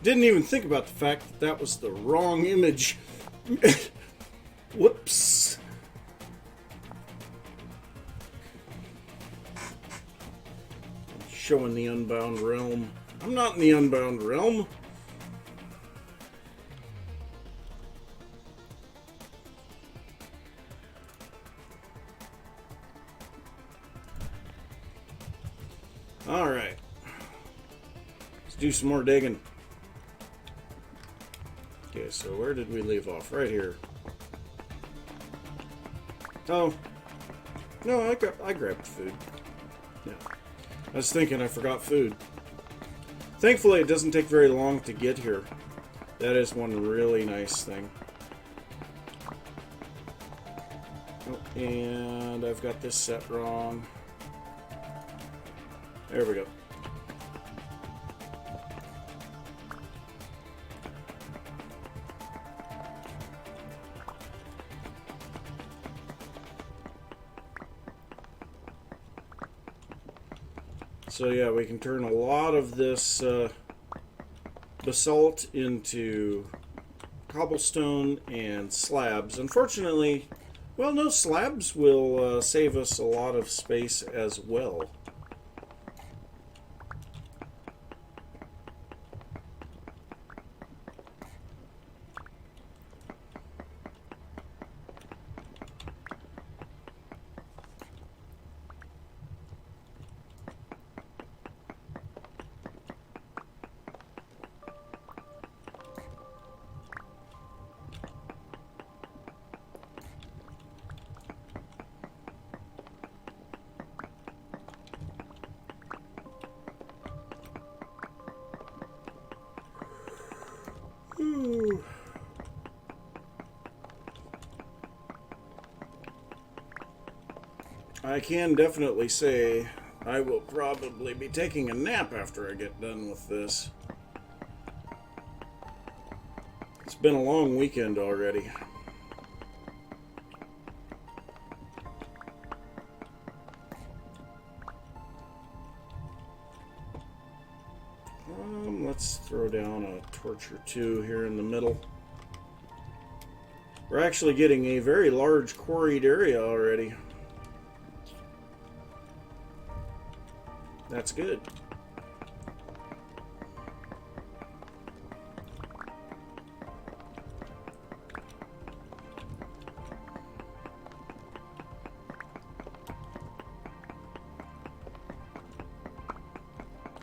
Didn't even think about the fact that that was the wrong image. Whoops. Showing the Unbound Realm. I'm not in the Unbound Realm. Alright. Let's do some more digging. Okay, so where did we leave off? Right here. Oh. No, I grabbed food. Yeah. I was thinking I forgot food. Thankfully, it doesn't take very long to get here. That is one really nice thing. Oh, and I've got this set wrong. There we go. So yeah, we can turn a lot of this basalt into cobblestone and slabs. Unfortunately, well, no, slabs will save us a lot of space as well. I can definitely say I will probably be taking a nap after I get done with this. It's been a long weekend already. Let's throw down a torch or two here in the middle. We're actually getting a very large quarried area already. That's good.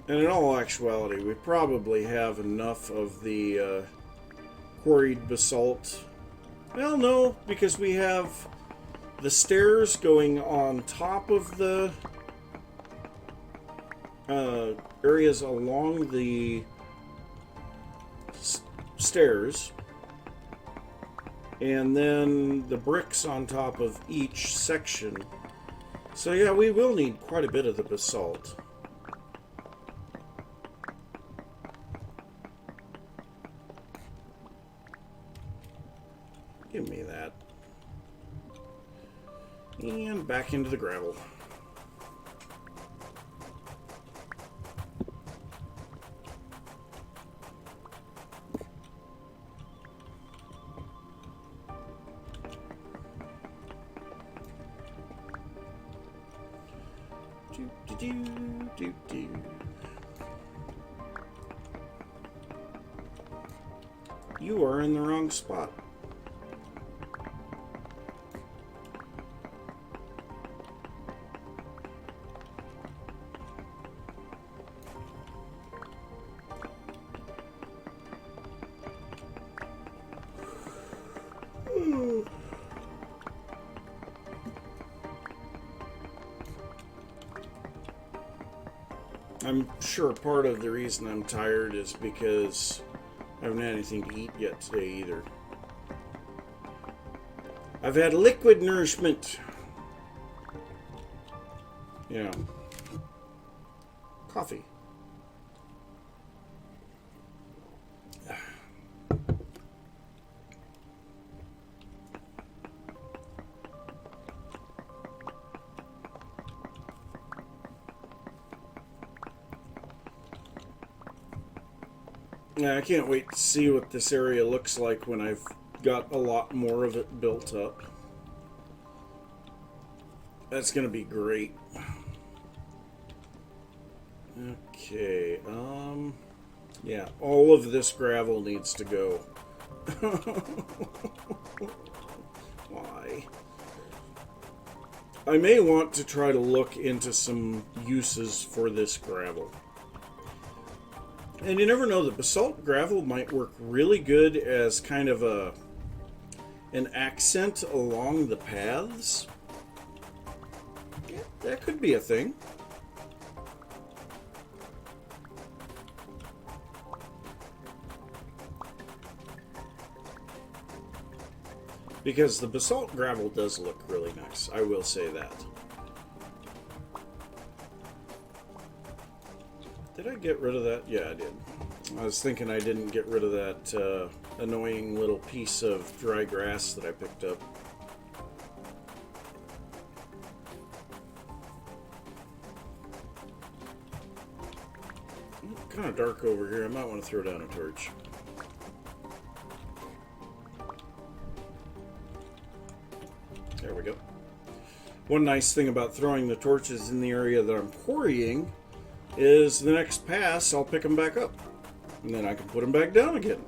And in all actuality, we probably have enough of the quarried basalt. Well, no, because we have the stairs going on top of the areas along the stairs, and then the bricks on top of each section. So yeah, we will need quite a bit of the basalt. Give me that. And back into the gravel. You are in the wrong spot. I'm sure part of the reason I'm tired is because I haven't had anything to eat yet today either. I've had liquid nourishment. Yeah. Coffee. Yeah, I can't wait to see what this area looks like when I've got a lot more of it built up. That's gonna be great. Okay, yeah, all of this gravel needs to go. Why? I may want to try to look into some uses for this gravel. And you never know, the basalt gravel might work really good as kind of an accent along the paths. Yeah, that could be a thing. Because the basalt gravel does look really nice, I will say that. Did I get rid of that? Yeah, I did. I was thinking I didn't get rid of that annoying little piece of dry grass that I picked up. Kind of dark over here. I might want to throw down a torch. There we go. One nice thing about throwing the torches in the area that I'm quarrying is the next pass I'll pick them back up, and then I can put them back down again.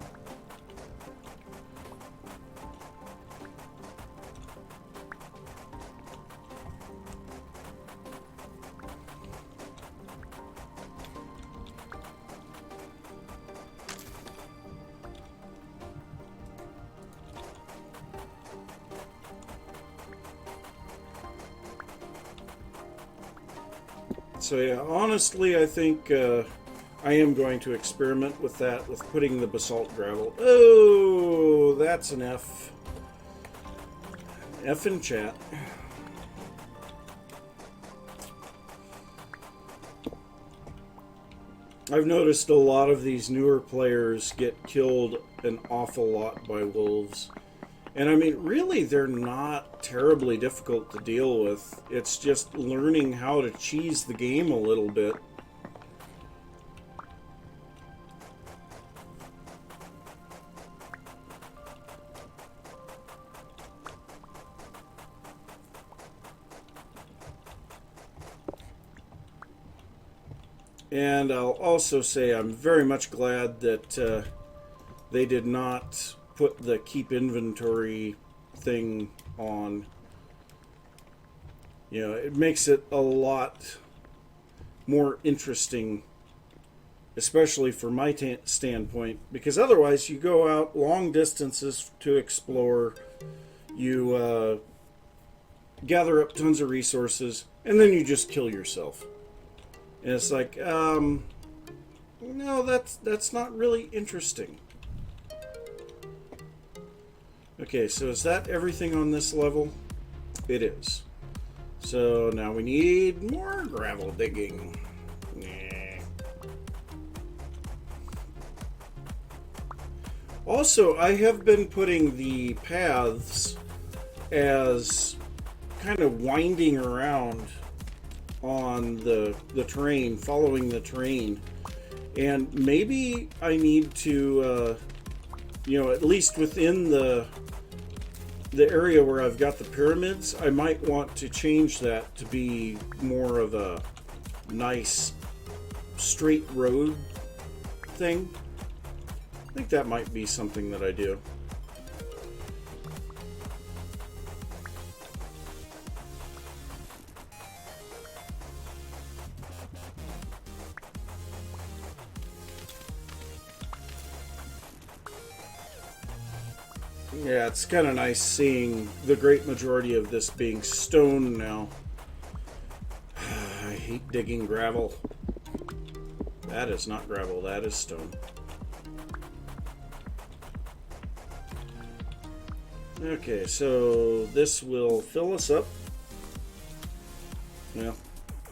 So yeah, honestly, I think I am going to experiment with that, with putting the basalt gravel. Oh, that's an F. F in chat. I've noticed a lot of these newer players get killed an awful lot by wolves. And I mean, really, they're not terribly difficult to deal with. It's just learning how to cheese the game a little bit. And I'll also say I'm very much glad that they did not put the keep inventory thing on. You know, it makes it a lot more interesting, especially from my standpoint, because otherwise you go out long distances to explore, you gather up tons of resources, and then you just kill yourself. And it's like, no, that's not really interesting. Okay, so is that everything on this level? It is. So now we need more gravel digging. Nah. Also, I have been putting the paths as kind of winding around on the terrain, following the terrain. And maybe I need to, at least within the area where I've got the pyramids, I might want to change that to be more of a nice straight road thing. I think that might be something that I do. Yeah, it's kind of nice seeing the great majority of this being stone now. I hate digging gravel. That is not gravel, that is stone. Okay, so this will fill us up. Well,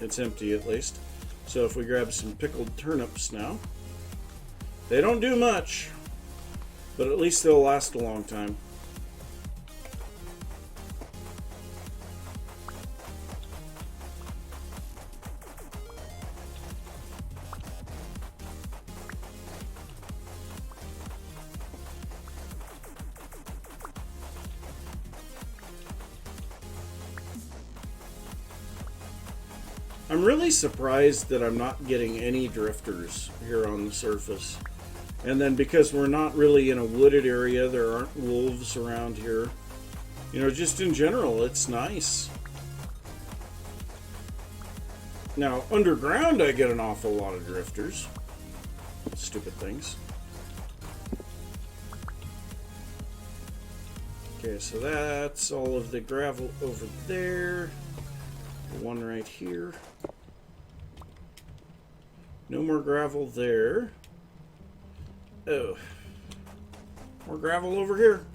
it's empty at least. So if we grab some pickled turnips now. They don't do much, but at least they'll last a long time. I'm really surprised that I'm not getting any drifters here on the surface. And then because we're not really in a wooded area, there aren't wolves around here. You know, just in general, it's nice. Now, underground I get an awful lot of drifters. Stupid things. Okay, so that's all of the gravel over there. The one right here. No more gravel there. Oh. More gravel over here.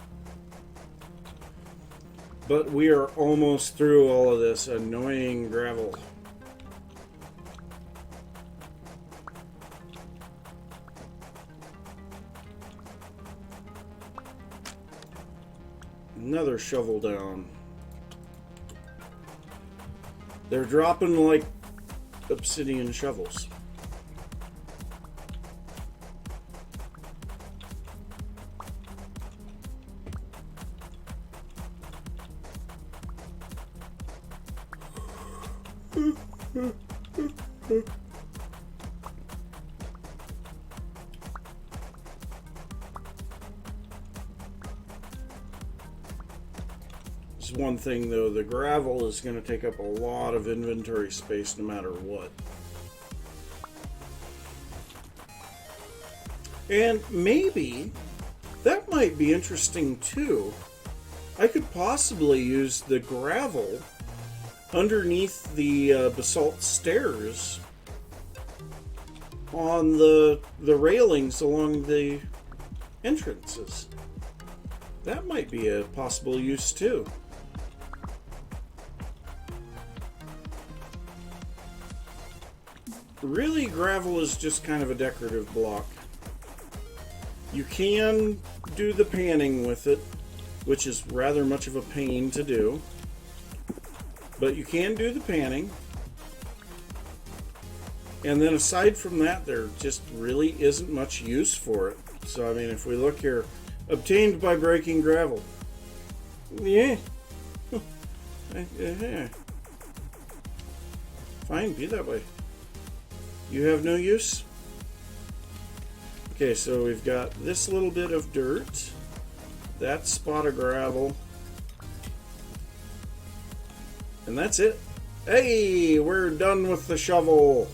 But we are almost through all of this annoying gravel. Another shovel down. They're dropping like obsidian shovels. There's one thing though, the gravel is going to take up a lot of inventory space no matter what. And maybe that might be interesting too. I could possibly use the gravel underneath the basalt stairs on the railings along the entrances. That might be a possible use too. Really, gravel is just kind of a decorative block. You can do the panning with it, which is rather much of a pain to do. But you can do the panning. And then aside from that, there just really isn't much use for it. So, I mean, if we look here, obtained by breaking gravel. Yeah. Fine, be that way. You have no use? Okay, so we've got this little bit of dirt, that spot of gravel, and that's it. Hey, we're done with the shovel.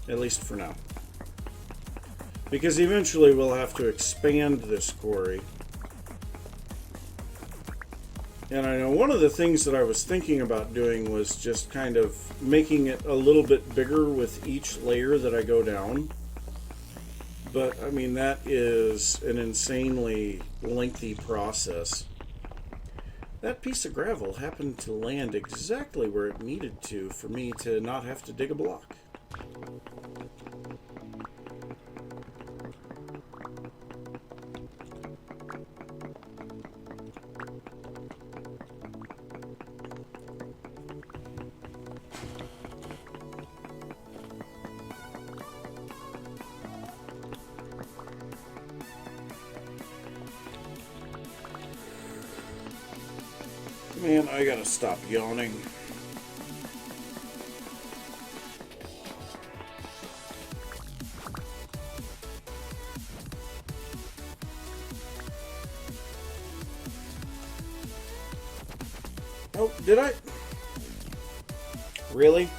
At least for now. Because eventually we'll have to expand this quarry. And I know one of the things that I was thinking about doing was just kind of making it a little bit bigger with each layer that I go down. But, I mean, that is an insanely lengthy process. That piece of gravel happened to land exactly where it needed to for me to not have to dig a block. Man, I gotta stop yawning. Oh, did I? Really?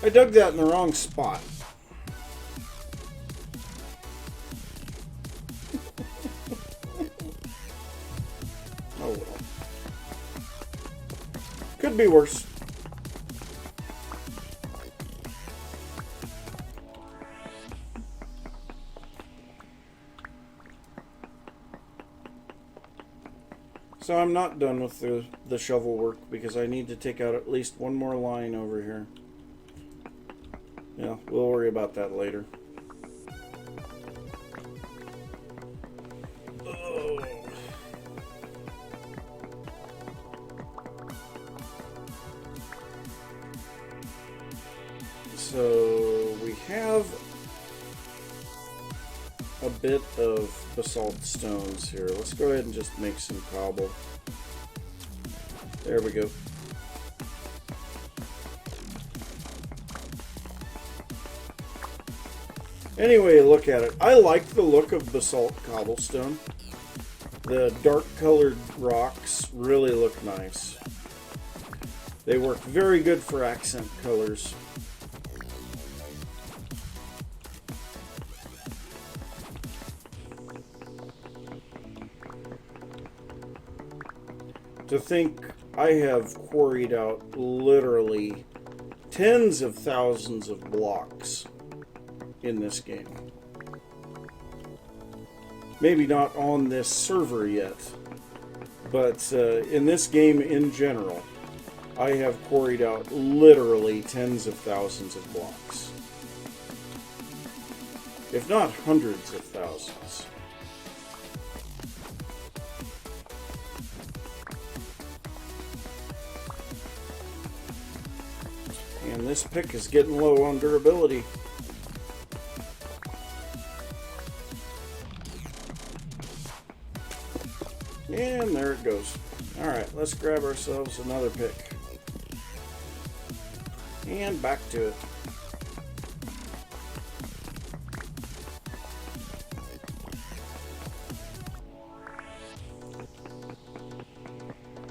I dug that in the wrong spot. Oh well. Could be worse. So I'm not done with the shovel work because I need to take out at least one more line over here. Yeah, we'll worry about that later. Oh. So we have a bit of basalt stones here. Let's go ahead and just make some cobble. There we go. Anyway, look at it. I like the look of basalt cobblestone. The dark colored rocks really look nice. They work very good for accent colors. To think I have quarried out literally tens of thousands of blocks in this game. Maybe not on this server yet, but in this game in general, I have quarried out literally tens of thousands of blocks. If not hundreds of thousands. And this pick is getting low on durability. And there it goes. Alright, let's grab ourselves another pick. And back to it.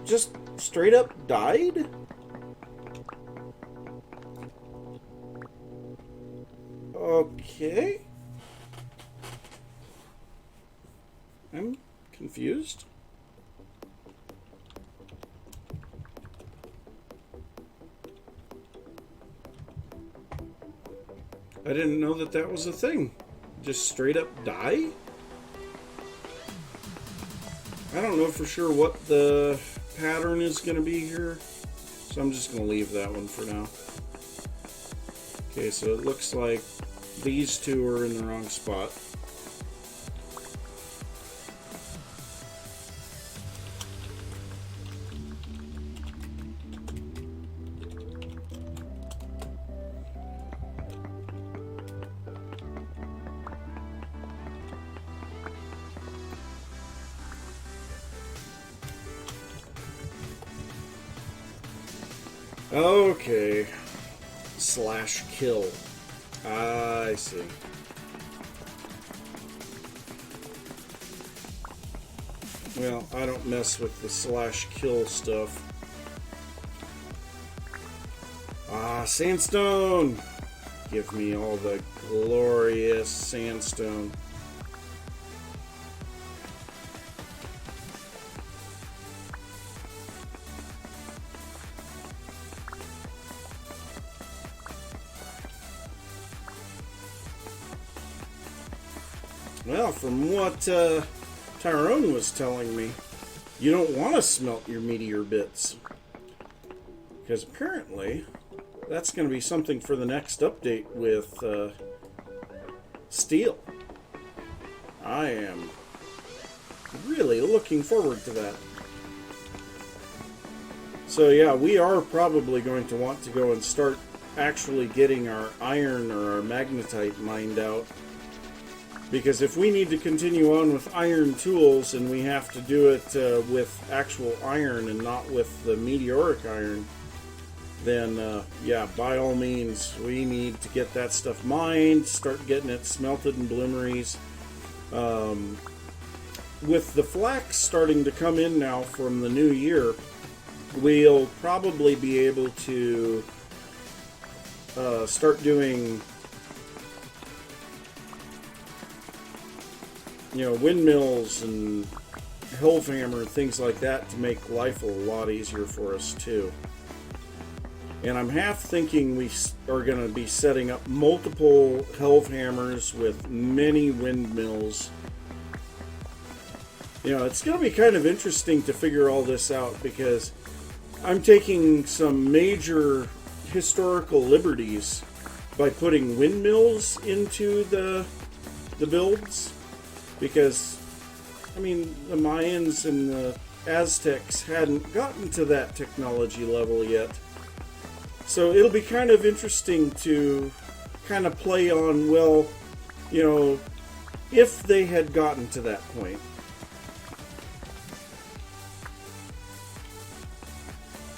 Just straight up died? Okay. I'm confused. I didn't know that that was a thing. Just straight up die? I don't know for sure what the pattern is going to be here, so I'm just going to leave that one for now. Okay, so it looks like these two are in the wrong spot. Okay, /kill. I see. Well, I don't mess with the /kill stuff. Sandstone! Give me all the glorious sandstone. Well, from what Tyrone was telling me, you don't want to smelt your meteor bits. Because apparently, that's going to be something for the next update with steel. I am really looking forward to that. So yeah, we are probably going to want to go and start actually getting our iron or our magnetite mined out. Because if we need to continue on with iron tools and we have to do it with actual iron and not with the meteoric iron, then yeah, by all means, we need to get that stuff mined, start getting it smelted in bloomeries. With the flax starting to come in now from the new year, we'll probably be able to start doing, you know, windmills and Hellhammer and things like that to make life a lot easier for us too. And I'm half thinking we are going to be setting up multiple Hellhammers with many windmills. You know, it's going to be kind of interesting to figure all this out because I'm taking some major historical liberties by putting windmills into the builds. Because, I mean, the Mayans and the Aztecs hadn't gotten to that technology level yet. So it'll be kind of interesting to kind of play on, well, you know, if they had gotten to that point.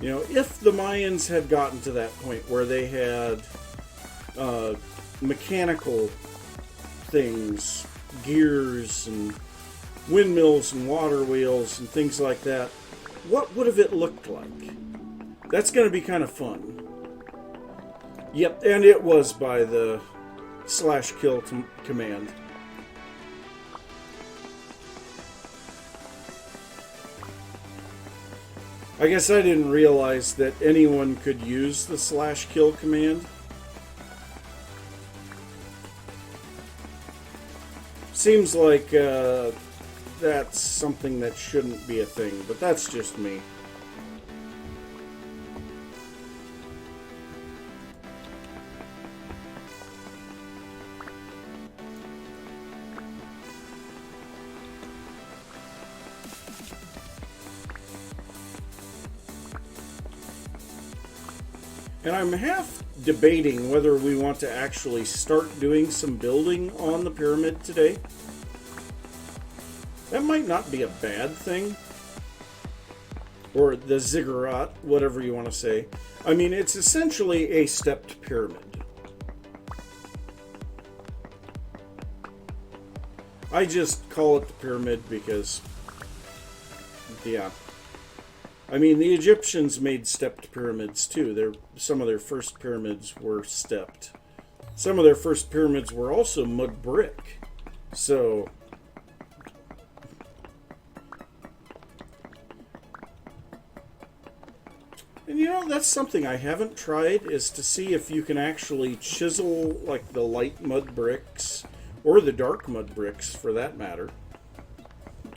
You know, if the Mayans had gotten to that point where they had mechanical things, gears and windmills and water wheels and things like that, what would have it looked like? That's going to be kind of fun. Yep, and it was by the /kill command. I guess I didn't realize that anyone could use the /kill command. Seems like that's something that shouldn't be a thing, but that's just me. And I'm half debating whether we want to actually start doing some building on the pyramid today. That might not be a bad thing. Or the ziggurat, whatever you want to say. I mean, it's essentially a stepped pyramid. I just call it the pyramid because, yeah. I mean, the Egyptians made stepped pyramids too. Some of their first pyramids were stepped. Some of their first pyramids were also mud brick. So, and you know, that's something I haven't tried, is to see if you can actually chisel like the light mud bricks, or the dark mud bricks for that matter.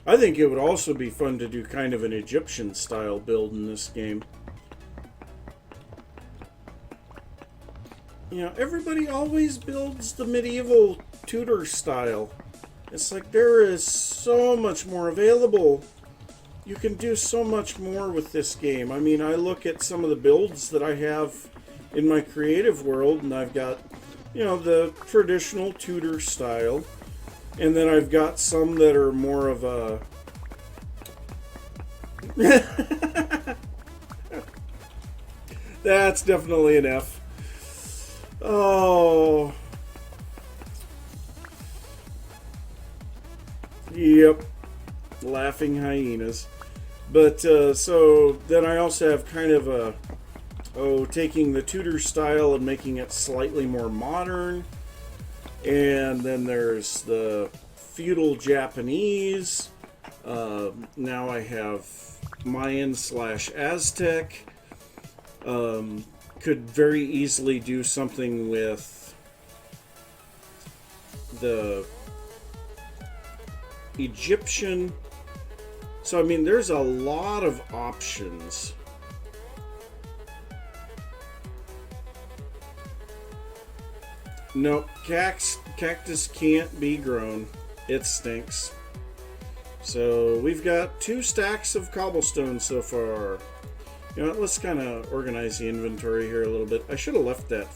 I think it would also be fun to do kind of an Egyptian style build in this game. You know, everybody always builds the medieval Tudor style. It's like there is so much more available. You can do so much more with this game. I mean, I look at some of the builds that I have in my creative world, and I've got, you know, the traditional Tudor style. And then I've got some that are more of a... That's definitely an F. Oh. Yep. Laughing hyenas. But, so then I also have kind of a, taking the Tudor style and making it slightly more modern. And then there's the feudal Japanese. Now I have Mayan/Aztec. Could very easily do something with the Egyptian. So, I mean, there's a lot of options. Nope, cactus can't be grown. It stinks. So, we've got 2 stacks of cobblestone so far. You know what, let's kind of organize the inventory here a little bit. I should have left that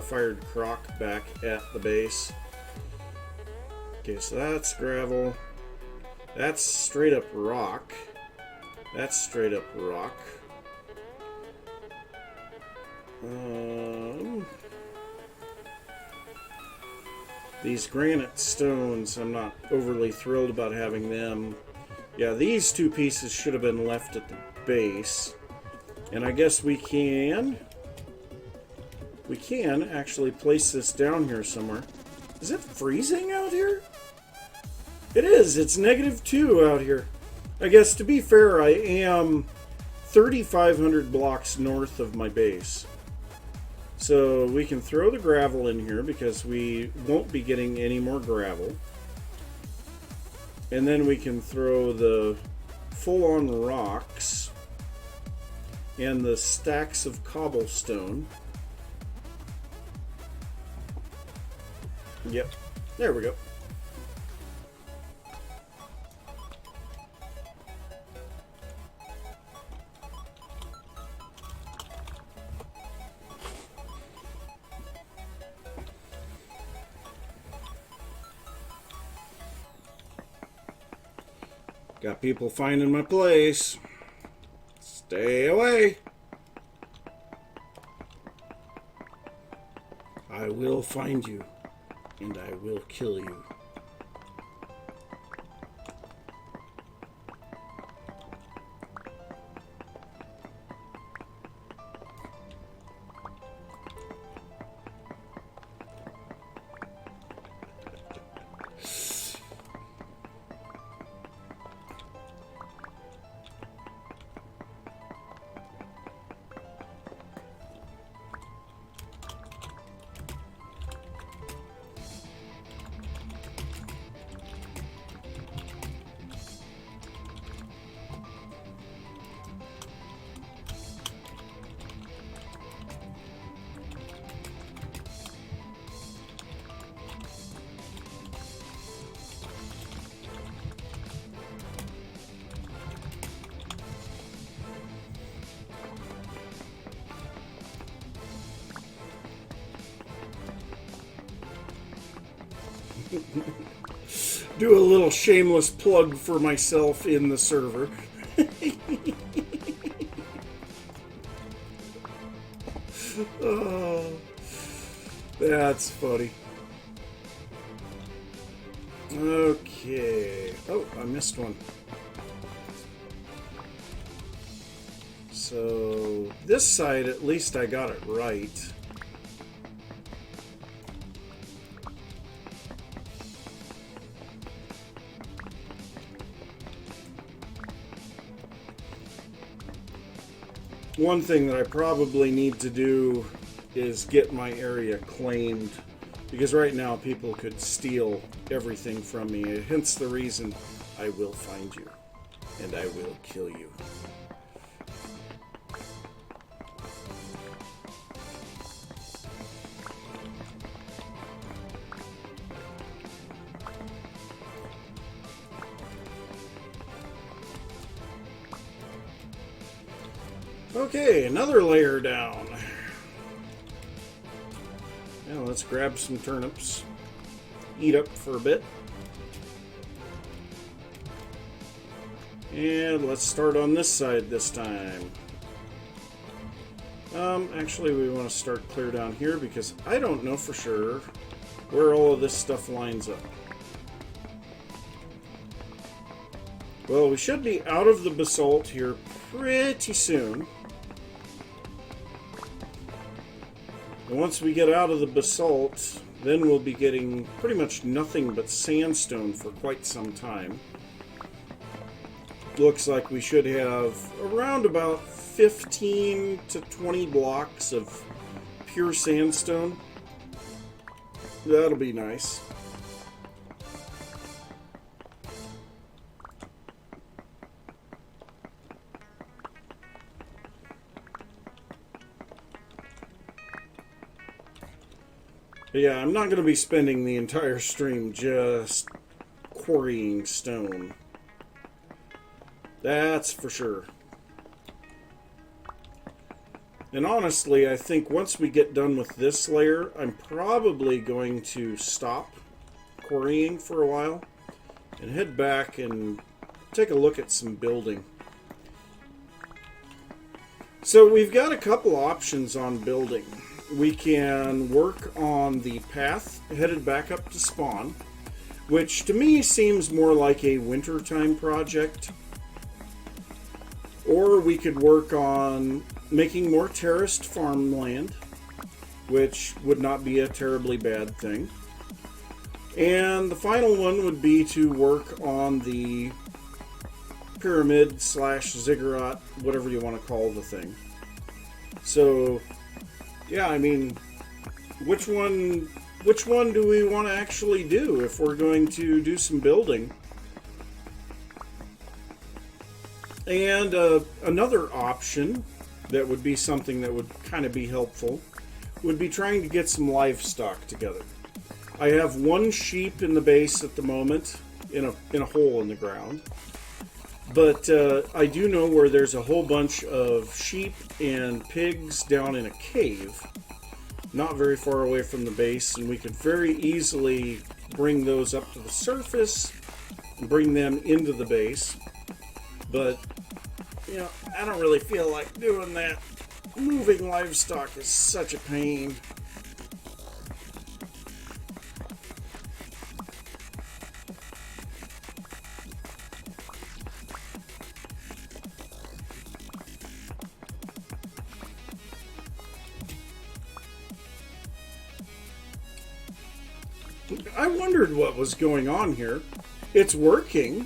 fired crock back at the base. Okay, so that's gravel. That's straight up rock. That's straight up rock. These granite stones, I'm not overly thrilled about having them. Yeah, these 2 pieces should have been left at the base. And I guess we can actually place this down here somewhere. Is it freezing out here? It is. It's -2 out here. I guess, to be fair, I am 3,500 blocks north of my base. So we can throw the gravel in here because we won't be getting any more gravel. And then we can throw the full-on rocks and the stacks of cobblestone. Yep, there we go. Got people finding my place. Stay away. I will find you, and I will kill you. Do a little shameless plug for myself in the server. Oh, that's funny. Okay. Oh, I missed one. So this side, at least I got it right. One thing that I probably need to do is get my area claimed, because right now people could steal everything from me, hence the reason I will find you and I will kill you. Okay, another layer down. Now let's grab some turnips. Eat up for a bit. And let's start on this side this time. Actually, we want to start clear down here because I don't know for sure where all of this stuff lines up. Well, we should be out of the basalt here pretty soon. And once we get out of the basalt, then we'll be getting pretty much nothing but sandstone for quite some time. Looks like we should have around about 15 to 20 blocks of pure sandstone. That'll be nice. But yeah, I'm not going to be spending the entire stream just quarrying stone. That's for sure. And honestly, I think once we get done with this layer, I'm probably going to stop quarrying for a while and head back and take a look at some building. So we've got a couple options on building. We can work on the path headed back up to spawn, which to me seems more like a wintertime project. Or we could work on making more terraced farmland, which would not be a terribly bad thing. And the final one would be to work on the pyramid slash ziggurat, whatever you want to call the thing. So, yeah, I mean, which one do we want to actually do if we're going to do some building? And another option that would be something that would kind of be helpful would be trying to get some livestock together. I have one sheep in the base at the moment in a hole in the ground, but I do know where there's a whole bunch of sheep and pigs down in a cave not very far away from the base, and we could very easily bring those up to the surface and bring them into the base. But, you know, I don't really feel like doing that. Moving livestock is such a pain. I wondered what was going on here. It's working.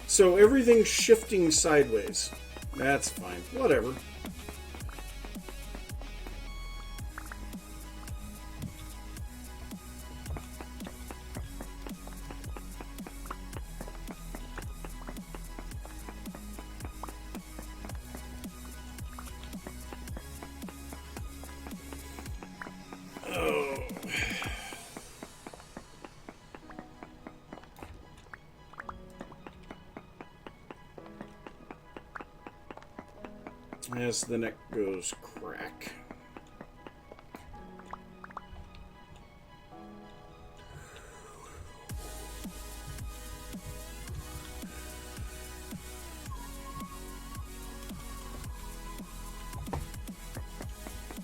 So everything's shifting sideways. That's fine. Whatever. As the neck goes crack.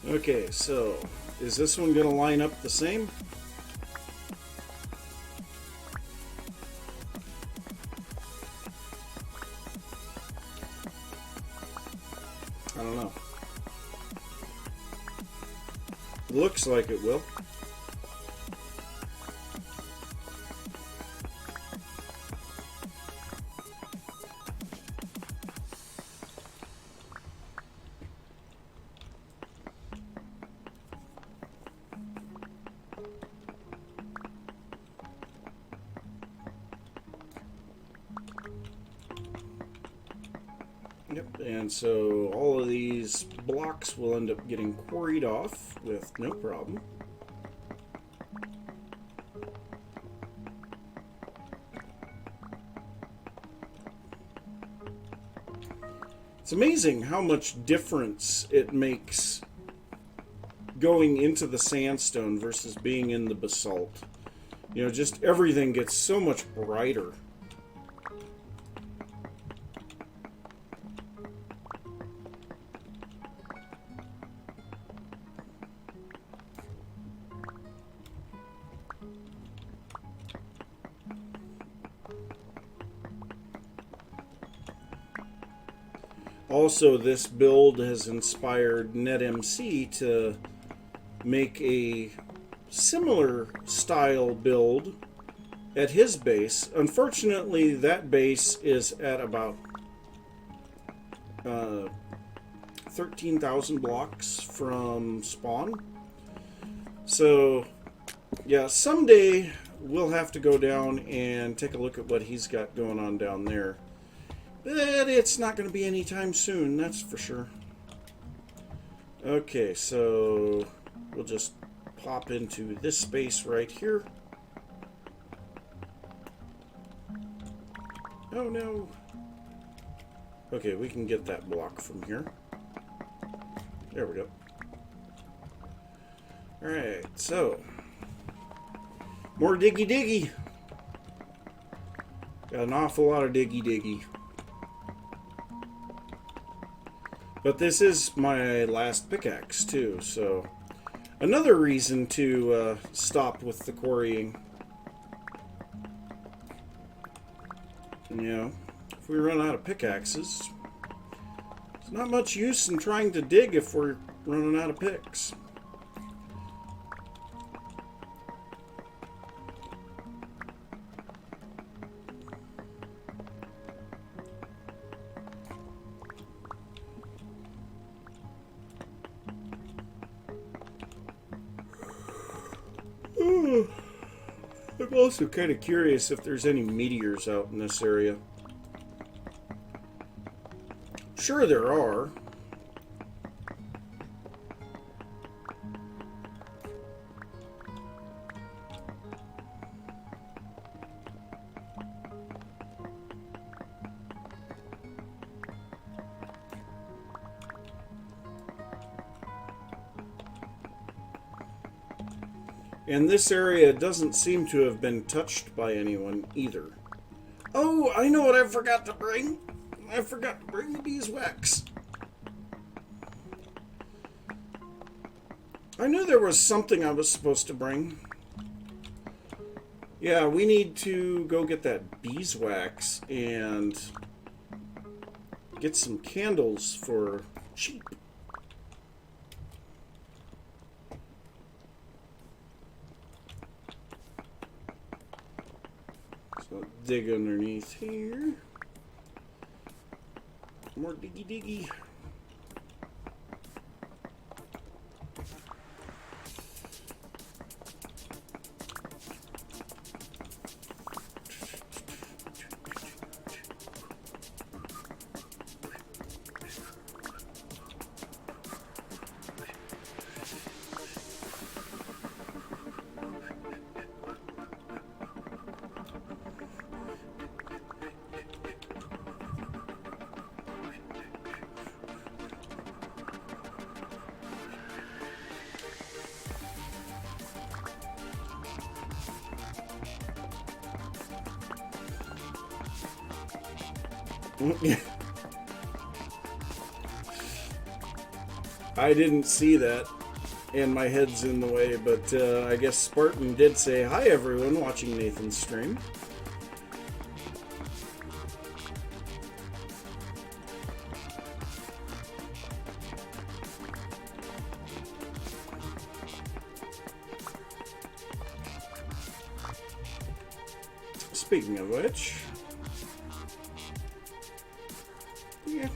Okay, so is this one going to line up the same? I don't know. Looks like it will. Yep, and so all of these blocks will end up getting quarried off with no problem. It's amazing how much difference it makes going into the sandstone versus being in the basalt. You know, just everything gets so much brighter. Also, this build has inspired NetMC to make a similar style build at his base. Unfortunately, that base is at about 13,000 blocks from spawn. So, yeah, someday we'll have to go down and take a look at what he's got going on down there. But it's not going to be anytime soon, that's for sure. Okay, so we'll just pop into this space right here. Oh no. Okay, we can get that block from here. There we go. Alright, so more diggy diggy. Got an awful lot of diggy diggy. But this is my last pickaxe too, so another reason to stop with the quarrying. You know, if we run out of pickaxes, there's not much use in trying to dig if we're running out of picks. I'm also kind of curious if there's any meteors out in this area. Sure there are. And this area doesn't seem to have been touched by anyone either. Oh, I know what I forgot to bring. I forgot to bring the beeswax. I knew there was something I was supposed to bring. Yeah, we need to go get that beeswax and get some candles for cheap. So dig underneath here. More diggy diggy. I didn't see that, and my head's in the way, but I guess Spartan did say, "Hi everyone watching Nathan's stream." Speaking of which, yeah.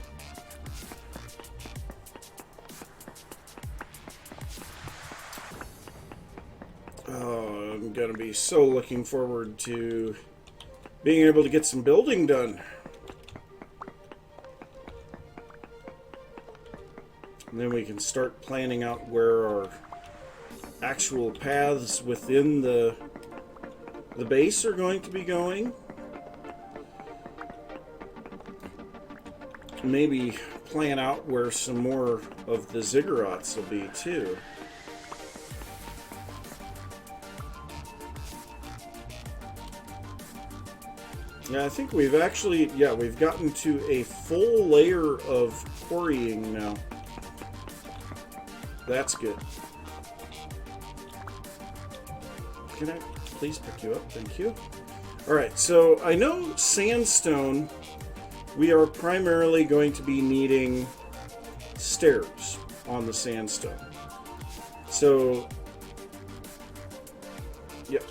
Oh, I'm gonna be so looking forward to being able to get some building done. And then we can start planning out where our actual paths within the base are going to be going. Maybe plan out where some more of the ziggurats will be too. Yeah, I think we've actually, we've gotten to a full layer of quarrying now. That's good. Can I please pick you up? Thank you. Alright, so I know sandstone we are primarily going to be needing stairs on the sandstone. So, yep,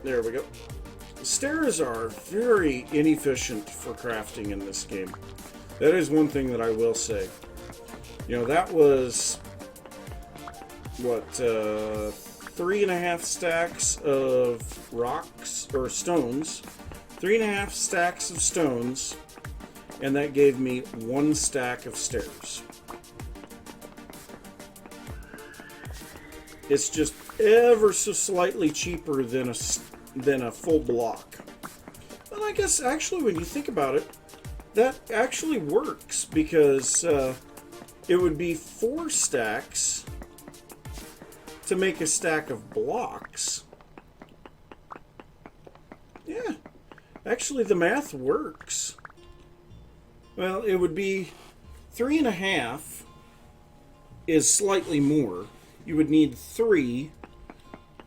there we go. Stairs are very inefficient for crafting in this game. That is one thing that I will say. You know, that was, what, 3.5 stacks of rocks, or stones. 3.5 stacks of stones, and that gave me 1 stack of stairs. It's just ever so slightly cheaper than a full block. But I guess actually when you think about it, that actually works, because it would be 4 stacks to make a stack of blocks. Yeah, actually the math works. Well, it would be 3.5 is slightly more. You would need 3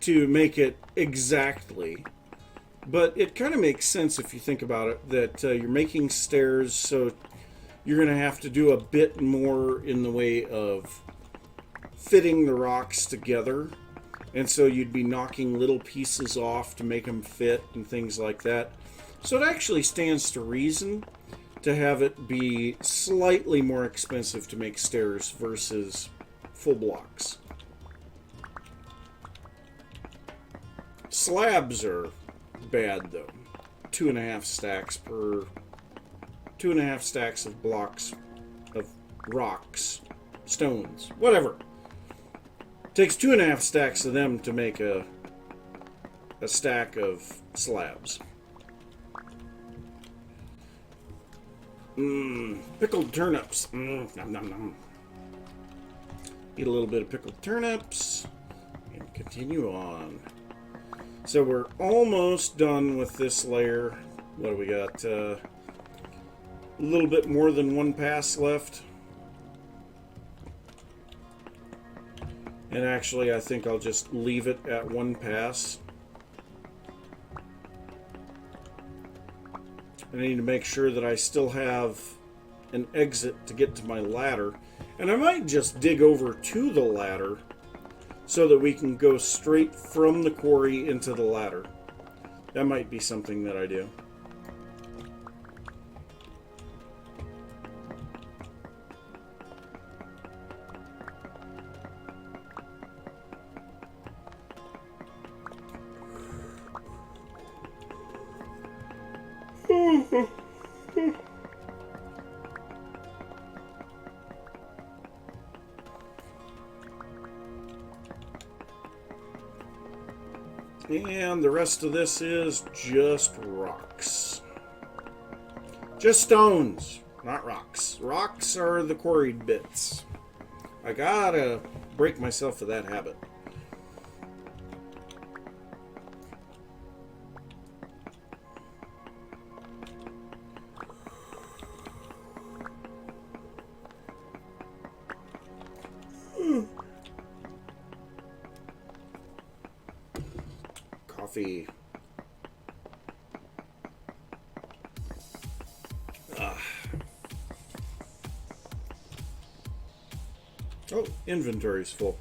to make it exactly. But it kind of makes sense if you think about it, that you're making stairs, so you're going to have to do a bit more in the way of fitting the rocks together. And so you'd be knocking little pieces off to make them fit and things like that. So it actually stands to reason to have it be slightly more expensive to make stairs versus full blocks. Slabs are bad though. 2.5 stacks per 2.5 stacks of blocks of rocks, stones, whatever. Takes 2.5 stacks of them to make a stack of slabs. Pickled turnips. Nom nom nom. Eat a little bit of pickled turnips and continue on. So we're almost done with this layer. What do we got? A little bit more than 1 pass left. And actually, I think I'll just leave it at 1 pass. I need to make sure that I still have an exit to get to my ladder. And I might just dig over to the ladder so that we can go straight from the quarry into the ladder. That might be something that I do. And the rest of this is just rocks. Just stones, not rocks. Rocks are the quarried bits. I gotta break myself of that habit. Coffee. Oh, inventory's full.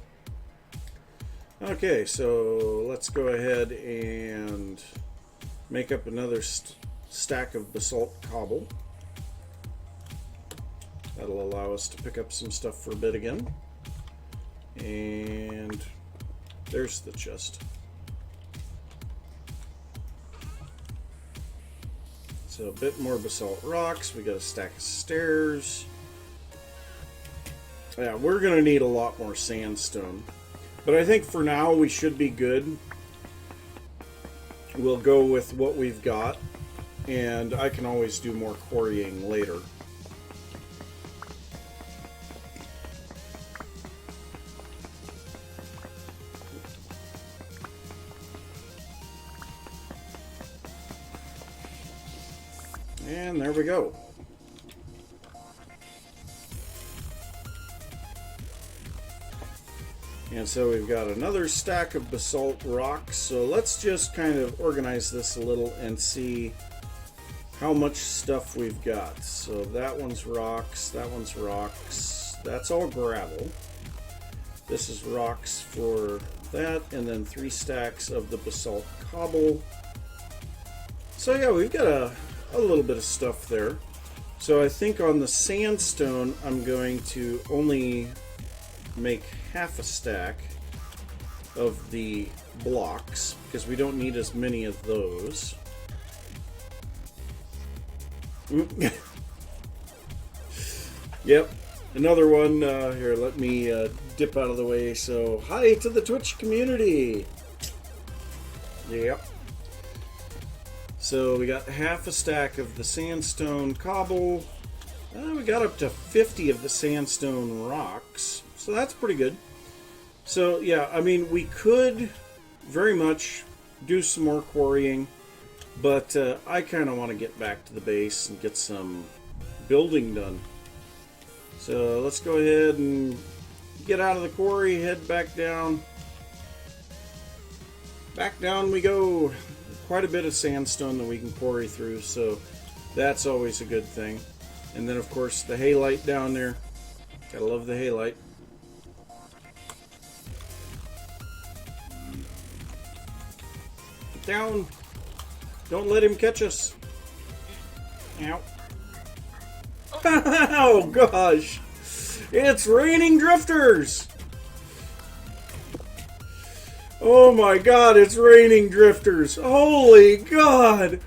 Okay, so let's go ahead and make up another stack of basalt cobble. That'll allow us to pick up some stuff for a bit again. And there's the chest. So a bit more basalt rocks. We got a stack of stairs. Yeah, we're going to need a lot more sandstone. But I think for now we should be good. We'll go with what we've got. And I can always do more quarrying later. And there we go. And so we've got another stack of basalt rocks. So let's just kind of organize this a little and see how much stuff we've got. So that one's rocks, that one's rocks. That's all gravel. This is rocks for that, and then 3 stacks of the basalt cobble. So yeah, we've got a little bit of stuff there. So I think on the sandstone, I'm going to only make half a stack of the blocks, because we don't need as many of those. Yep, another one. Here, let me dip out of the way. So, hi to the Twitch community. Yep. So we got half a stack of the sandstone cobble. We got up to 50 of the sandstone rocks. So that's pretty good. So yeah, I mean, we could very much do some more quarrying, but I kind of want to get back to the base and get some building done. So let's go ahead and get out of the quarry, head back down. Back down we go. Quite a bit of sandstone that we can quarry through, so that's always a good thing. And then of course the halite down there. Gotta love the halite. Get down. Don't let him catch us. Ow. Oh gosh. It's raining drifters. Oh my god, it's raining drifters. Holy god.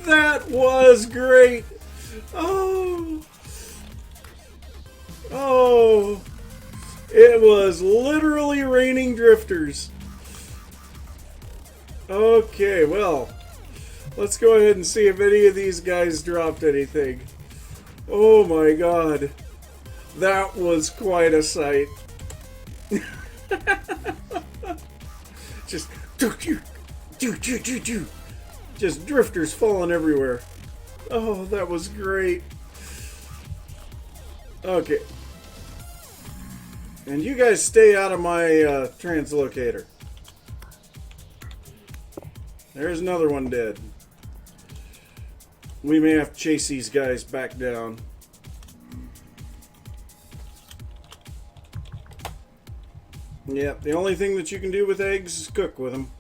That was great. Oh. Oh. It was literally raining drifters. Okay, well, let's go ahead and see if any of these guys dropped anything. Oh my god. That was quite a sight. Just just drifters falling everywhere. Oh, that was great. Okay. And you guys stay out of my translocator. There's another one dead. We may have to chase these guys back down. Yeah, the only thing that you can do with eggs is cook with them.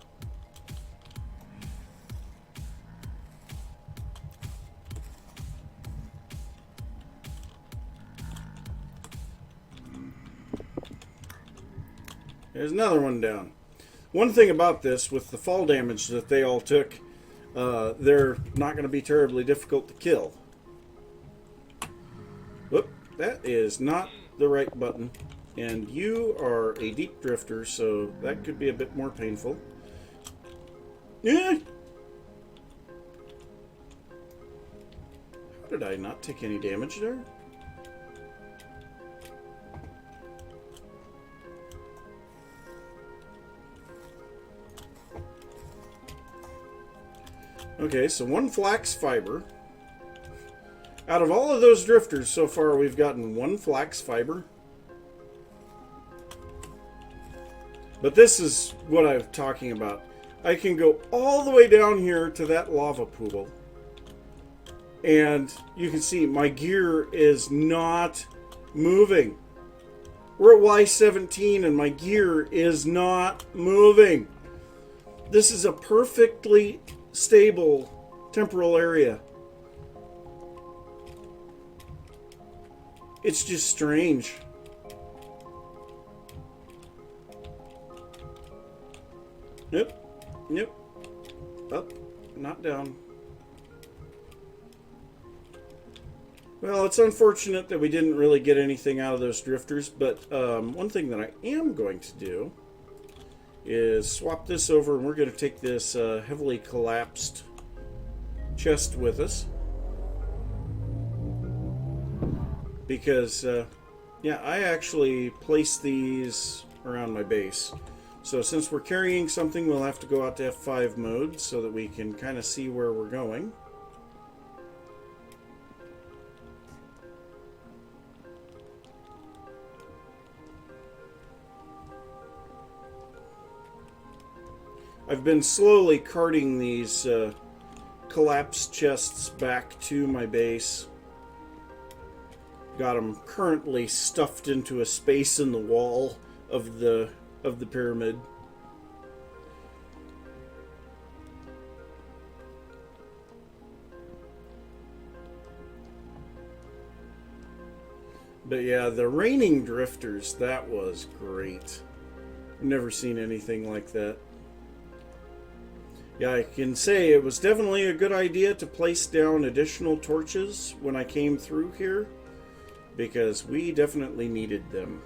There's another one down. One thing about this, with the fall damage that they all took, they're not going to be terribly difficult to kill. Whoop, that is not the right button. And you are a deep drifter, so that could be a bit more painful. Yeah. How did I not take any damage there? Okay, so 1 flax fiber. Out of all of those drifters so far, we've gotten 1 flax fiber. But this is what I'm talking about. I can go all the way down here to that lava pool. And you can see my gear is not moving. We're at Y17 and my gear is not moving. This is a perfectly stable temporal area. It's just strange. Yep. Up, not down. Well, it's unfortunate that we didn't really get anything out of those drifters, but one thing that I am going to do is swap this over, and we're going to take this heavily collapsed chest with us. Because, yeah, I actually placed these around my base. So since we're carrying something, we'll have to go out to F5 mode so that we can kind of see where we're going. I've been slowly carting these collapsed chests back to my base. Got them currently stuffed into a space in the wall of the pyramid. But yeah, the raining drifters, that was great. Never seen anything like that. Yeah, I can say it was definitely a good idea to place down additional torches when I came through here, because we definitely needed them.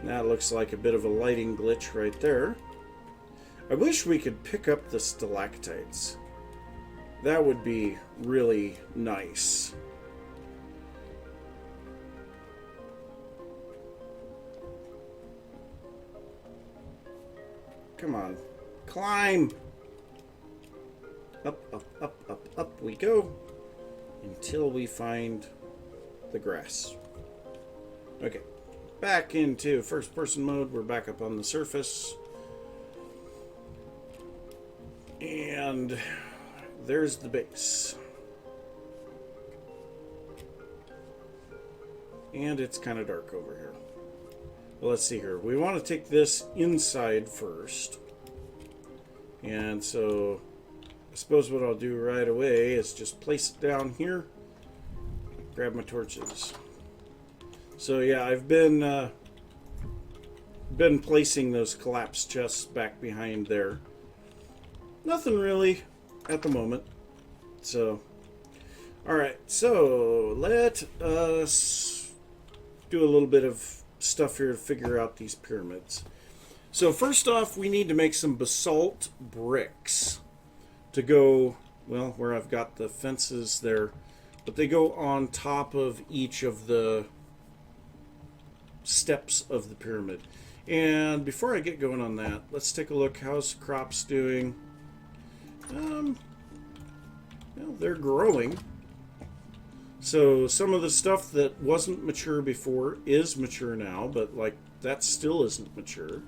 That looks like a bit of a lighting glitch right there. I wish we could pick up the stalactites. That would be really nice. Come on. Climb! Up, up, up, up, up we go. Until we find the grass. Okay. Back into first person mode. We're back up on the surface. And there's the base. And it's kind of dark over here. Well, let's see here. We want to take this inside first. And so I suppose what I'll do right away is just place it down here. Grab my torches. So yeah, I've been placing those collapsed chests back behind there. Nothing really at the moment. So, alright, so let us do a little bit of stuff here to figure out these pyramids. So first off, we need to make some basalt bricks to go, well, where I've got the fences there, but they go on top of each of the steps of the pyramid. And before I get going on that, let's take a look. How's the crops doing? Well, they're growing. So some of the stuff that wasn't mature before is mature now, but like that still isn't mature.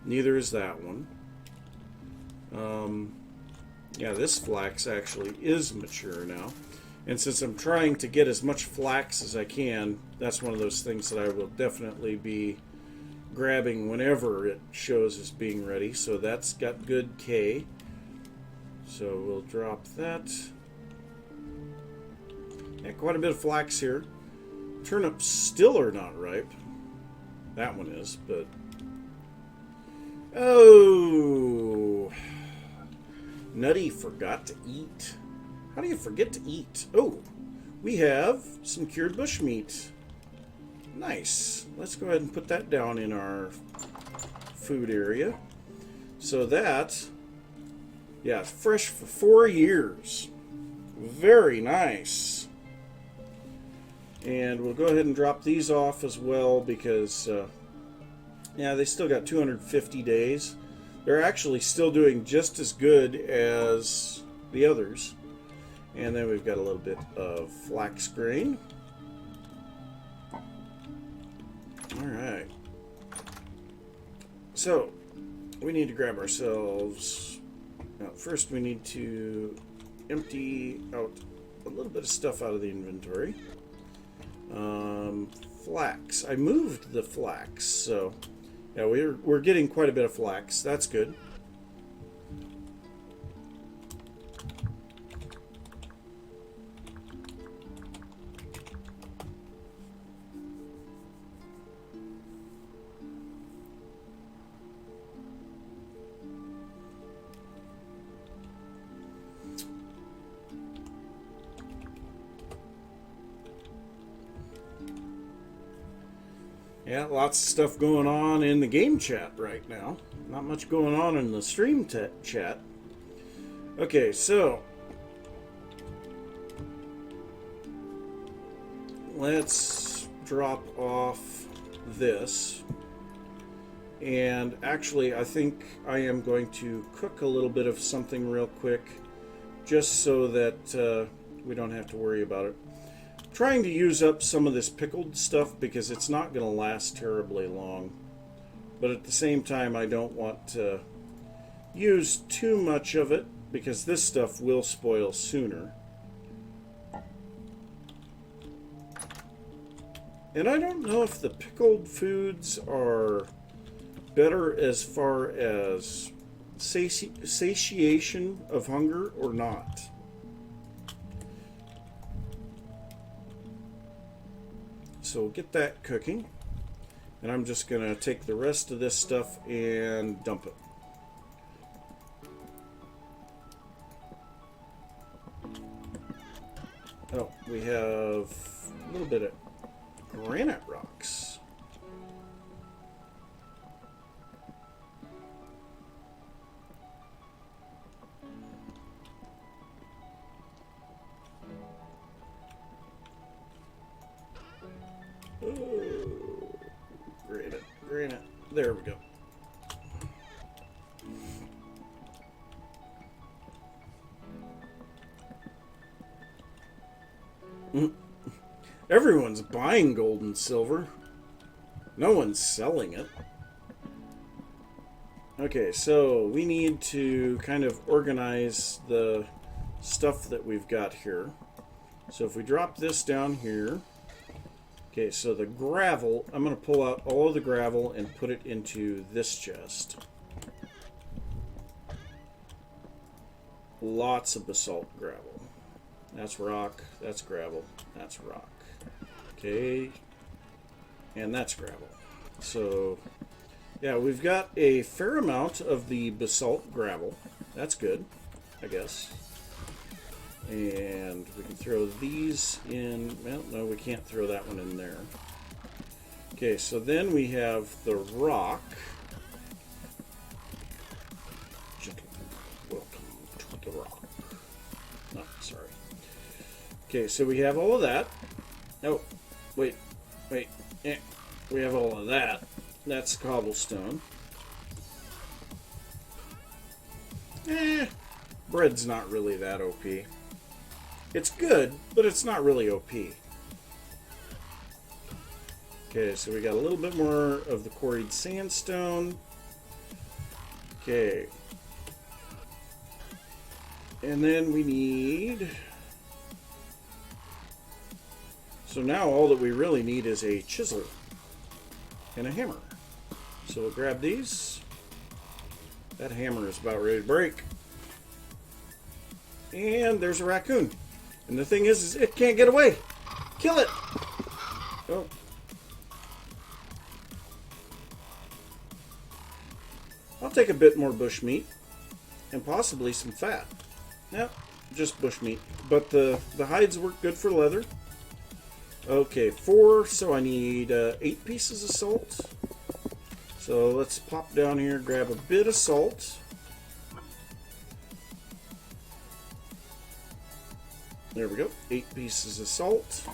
Neither is that one. Yeah, this flax actually is mature now. And since I'm trying to get as much flax as I can, that's one of those things that I will definitely be grabbing whenever it shows as being ready. So that's got good K. So we'll drop that. Yeah, quite a bit of flax here. Turnips still are not ripe. That one is, but... Oh! Nutty forgot to eat. How do you forget to eat? Oh, we have some cured bushmeat. Nice. Let's go ahead and put that down in our food area. So that, yeah, it's fresh for 4 years. Very nice. And we'll go ahead and drop these off as well because, yeah, they still got 250 days. They're actually still doing just as good as the others. And then we've got a little bit of flax grain. Alright. So, we need to grab ourselves... Now, first we need to empty out a little bit of stuff out of the inventory. Flax. I moved the flax, so... Yeah, we're getting quite a bit of flax. That's good. Yeah, lots of stuff going on in the game chat right now. Not much going on in the stream chat. Okay, so let's drop off this. And actually, I think I am going to cook a little bit of something real quick, just so that we don't have to worry about it. Trying to use up some of this pickled stuff because it's not going to last terribly long. but at the same time I don't want to use too much of it because this stuff will spoil sooner. And I don't know if the pickled foods are better as far as satiation of hunger or not. So we'll get that cooking. And I'm just going to take the rest of this stuff and dump it. Oh, we have a little bit of granite rocks. Oh, granite. There we go. Everyone's buying gold and silver. No one's selling it. Okay, so we need to kind of organize the stuff that we've got here. So if we drop this down here. Okay, so the gravel, I'm going to pull out all of the gravel and put it into this chest. Lots of basalt gravel. That's rock, that's gravel, that's rock. Okay, and that's gravel. So, yeah, we've got a fair amount of the basalt gravel. That's good, I guess. And we can throw these in. Well, no, we can't throw that one in there. Okay, so then we have the rock. Gentlemen, welcome to the rock. Oh, sorry. Okay, so we have all of that. Oh, wait. We have all of that. That's cobblestone. Bread's not really that OP. It's good, but it's not really OP. Okay, so we got a little bit more of the quarried sandstone. Okay. And then we need... So now all that we really need is a chisel and a hammer. So we'll grab these. That hammer is about ready to break. And there's a raccoon. And the thing is it can't get away. Kill it! Oh. I'll take a bit more bush meat. And possibly some fat. Yep, just bush meat. But the hides work good for leather. Okay, 4, so I need 8 pieces of salt. So let's pop down here, grab a bit of salt. There we go, 8 pieces of salt.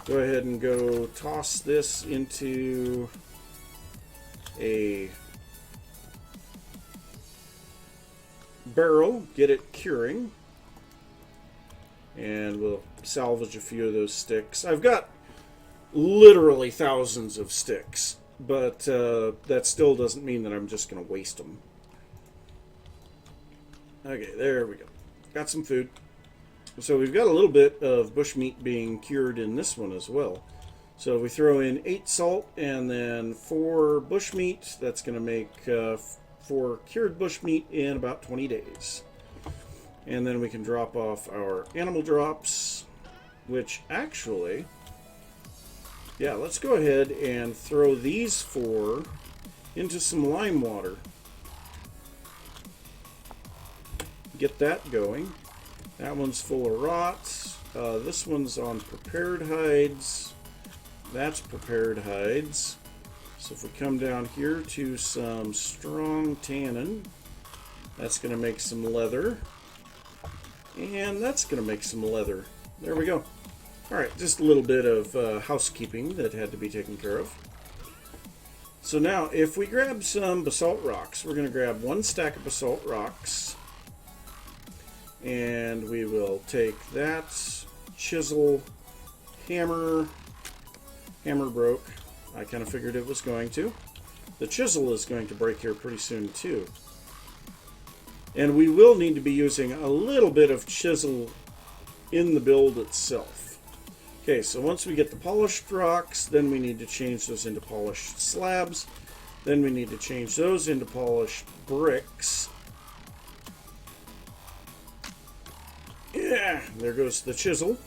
Go ahead and go toss this into a barrel, get it curing. And we'll salvage a few of those sticks. I've got literally thousands of sticks, but that still doesn't mean that I'm just going to waste them. Okay, there we go. Got some food. So we've got a little bit of bushmeat being cured in this one as well. So if we throw in 8 salt and then 4 bushmeat, that's going to make 4 cured bushmeat in about 20 days. And then we can drop off our animal drops, which actually, yeah, let's go ahead and throw these 4 into some lime water. Get that going. That one's full of rot. This one's on prepared hides. That's prepared hides. So if we come down here to some strong tannin, that's going to make some leather. And that's going to make some leather. There we go. Alright, just a little bit of housekeeping that had to be taken care of. So now, if we grab some basalt rocks, we're going to grab 1 stack of basalt rocks. And we will take that, chisel, hammer. Hammer broke. I kind of figured it was going to. The chisel is going to break here pretty soon too. And we will need to be using a little bit of chisel in the build itself. Okay, so once we get the polished rocks, then we need to change those into polished slabs. Then we need to change those into polished bricks. Yeah, there goes the chisel.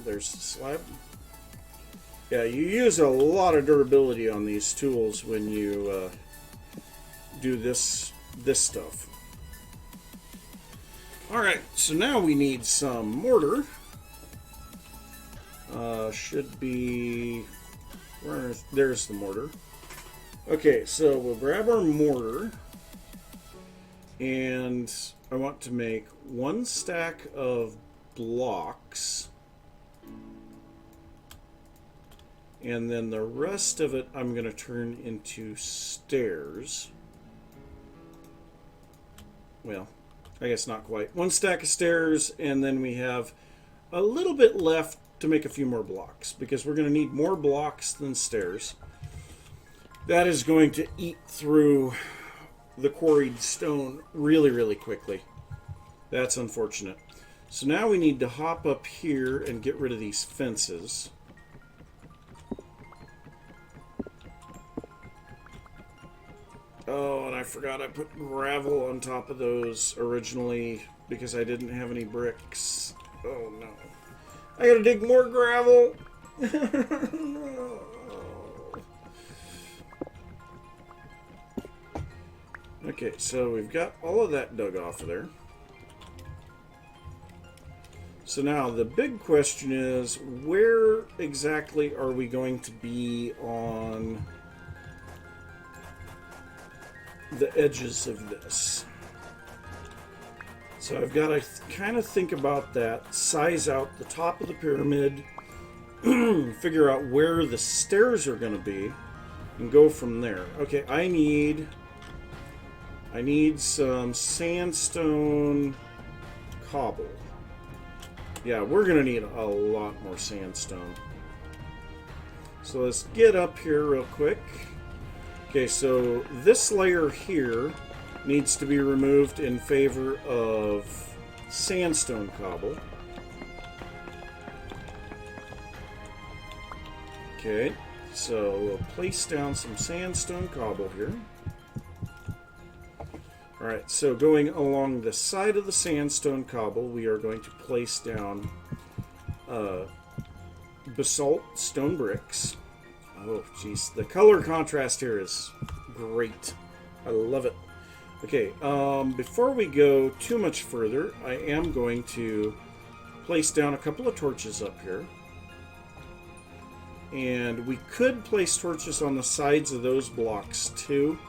There's the slab. Yeah, you use a lot of durability on these tools when you do this stuff. Alright, so now we need some mortar. Should be... there's the mortar. Okay, so we'll grab our mortar. And I want to make 1 stack of blocks. And then the rest of it I'm going to turn into stairs. Well, I guess not quite. 1 stack of stairs, and then we have a little bit left to make a few more blocks, because we're going to need more blocks than stairs. That is going to eat through the quarried stone really, really quickly. That's unfortunate. So now we need to hop up here and get rid of these fences. Oh, and I forgot I put gravel on top of those originally because I didn't have any bricks. Oh no. I gotta dig more gravel! Okay, so we've got all of that dug off of there. So now the big question is, where exactly are we going to be on the edges of this? So I've got to kind of think about that, size out the top of the pyramid, figure out where the stairs are going to be, and go from there. Okay, I need some sandstone cobble. Yeah, we're going to need a lot more sandstone. So let's get up here real quick. Okay, so this layer here needs to be removed in favor of sandstone cobble. Okay, so we'll place down some sandstone cobble here. Alright, so going along the side of the sandstone cobble, we are going to place down basalt stone bricks. Oh, jeez. The color contrast here is great. I love it. Okay, before we go too much further, I am going to place down a couple of torches up here. And we could place torches on the sides of those blocks too.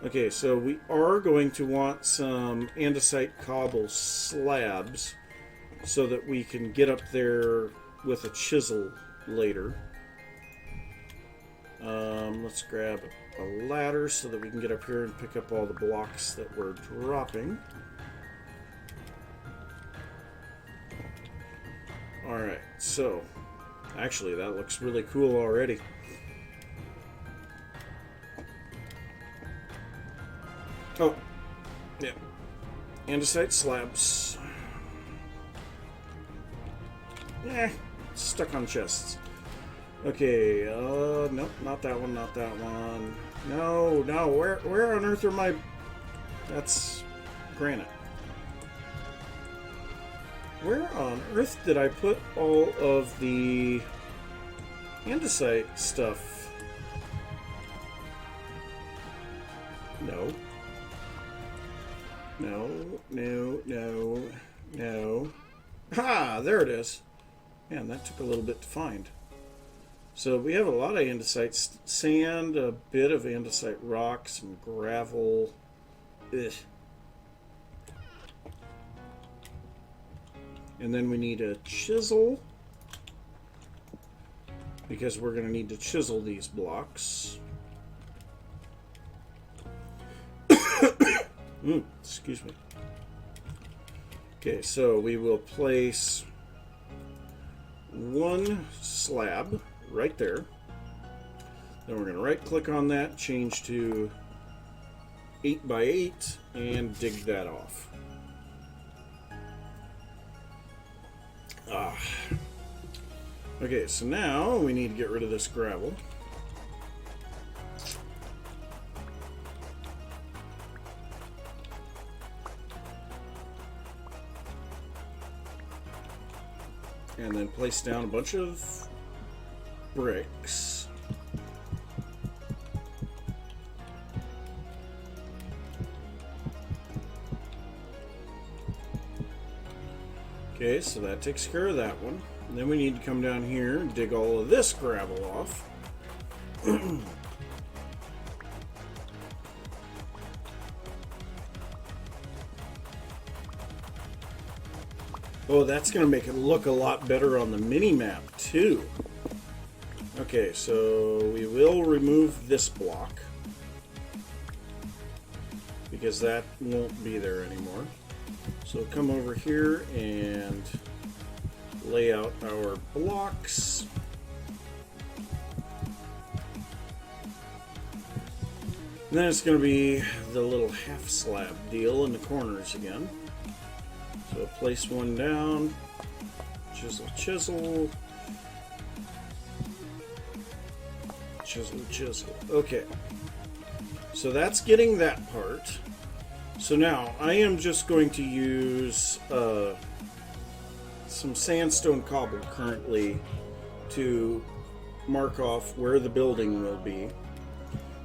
Okay, so we are going to want some andesite cobble slabs so that we can get up there with a chisel later. Let's grab a ladder so that we can get up here and pick up all the blocks that we're dropping. Alright, so actually that looks really cool already. Oh, yeah. Andesite slabs. Stuck on chests. Okay, nope, not that one, not that one. No, where on earth are my... That's granite. Where on earth did I put all of the andesite stuff? No. No. Ha! There it is. Man, that took a little bit to find. So we have a lot of andesite sand, a bit of andesite rock, some gravel. Ugh. And then we need a chisel, because we're going to need to chisel these blocks. Excuse me. Okay, so we will place one slab right there. Then we're going to right click on that, change to 8 by 8, and dig that off. Okay, so now we need to get rid of this gravel. And then place down a bunch of bricks. Okay, so that takes care of that one. And then we need to come down here and dig all of this gravel off. Oh, that's going to make it look a lot better on the mini-map, too. Okay, so we will remove this block, because that won't be there anymore. So come over here and lay out our blocks. And then it's going to be the little half slab deal in the corners again. So place one down, chisel, chisel, chisel, chisel. Okay, so that's getting that part. So now I am just going to use some sandstone cobble currently to mark off where the building will be.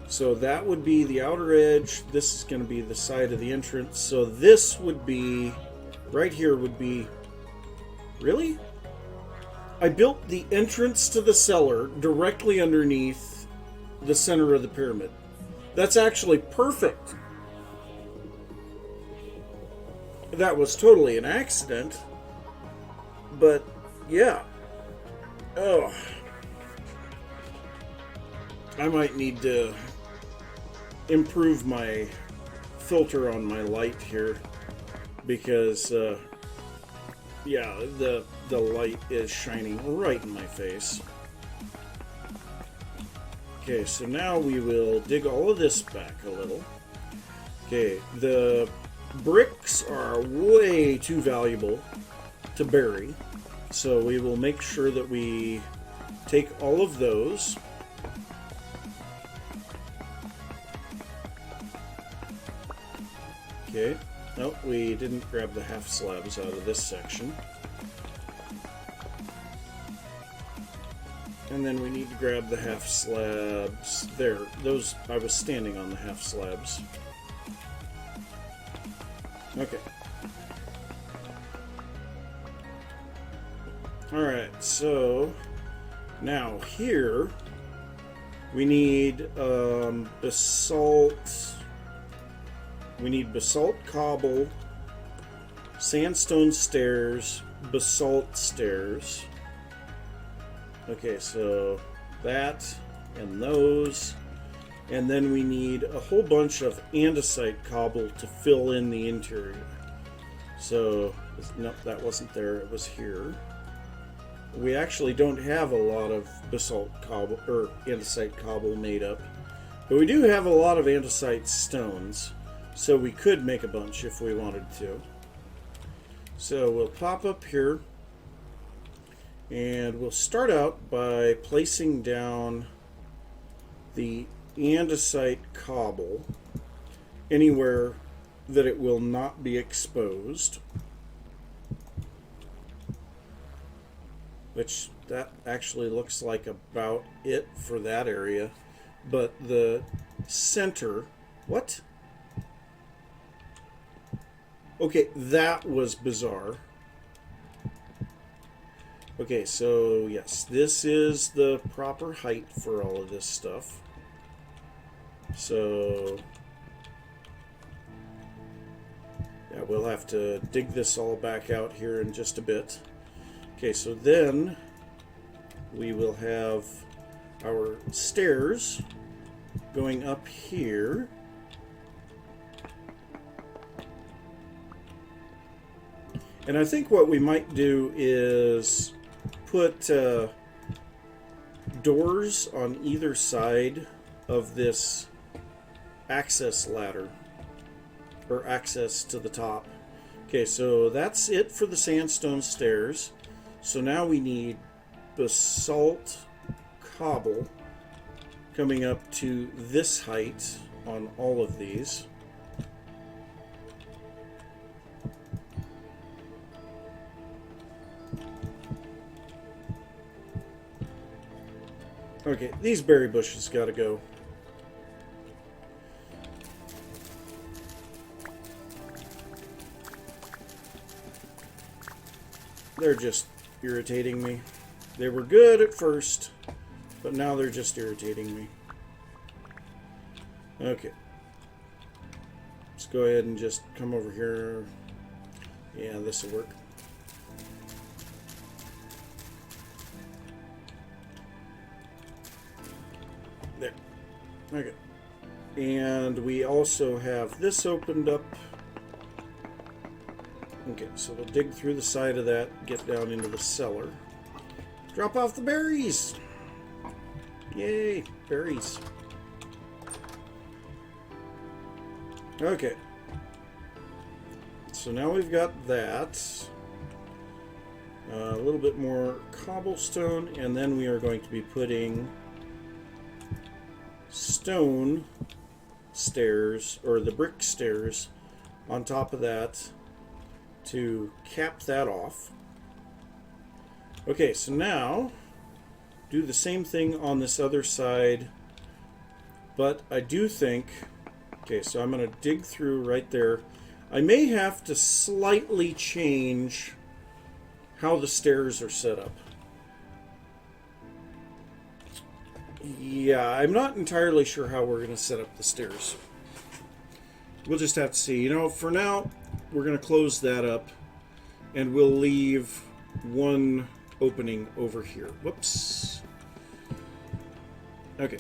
So that would be the outer edge. This is going to be the side of the entrance. So this would be, right here would be, really? I built the entrance to the cellar directly underneath the center of the pyramid. That's actually perfect. That was totally an accident. But, yeah. Oh. I might need to improve my filter on my light here, because yeah, the light is shining right in my face. Okay, so now we will dig all of this back a little. Okay, the bricks are way too valuable to bury, so we will make sure that we take all of those. Okay, nope, we didn't grab the half slabs out of this section. And then we need to grab the half slabs there. Those, I was standing on the half slabs. Okay. Alright, so now here we need basalt. We need basalt cobble, sandstone stairs, basalt stairs. Okay, so that and those. And then we need a whole bunch of andesite cobble to fill in the interior. So, nope, that wasn't there, it was here. We actually don't have a lot of basalt cobble, or andesite cobble made up. But we do have a lot of andesite stones. So we could make a bunch if we wanted to. So we'll pop up here, and we'll start out by placing down the andesite cobble anywhere that it will not be exposed. Which, that actually looks like about it for that area. But the center... What? Okay, that was bizarre. Okay, so yes, this is the proper height for all of this stuff. So, yeah, we'll have to dig this all back out here in just a bit. Okay, so then we will have our stairs going up here. And I think what we might do is put doors on either side of this access ladder, or access to the top. Okay, so that's it for the sandstone stairs. So now we need basalt cobble coming up to this height on all of these. Okay, these berry bushes gotta go. They're just irritating me. They were good at first, but now they're just irritating me. Okay. Let's go ahead and just come over here. Yeah, this will work. There. Okay. And we also have this opened up. Okay, so we'll dig through the side of that, get down into the cellar. Drop off the berries! Yay, berries. Okay. So now we've got that. A little bit more cobblestone, and then we are going to be putting stone stairs, or the brick stairs, on top of that to cap that off. Okay, so now do the same thing on this other side, but I do think, okay, so I'm going to dig through right there. I may have to slightly change how the stairs are set up. Yeah, I'm not entirely sure how we're going to set up the stairs. We'll just have to see. You know, for now, we're going to close that up, and we'll leave one opening over here. Whoops. Okay.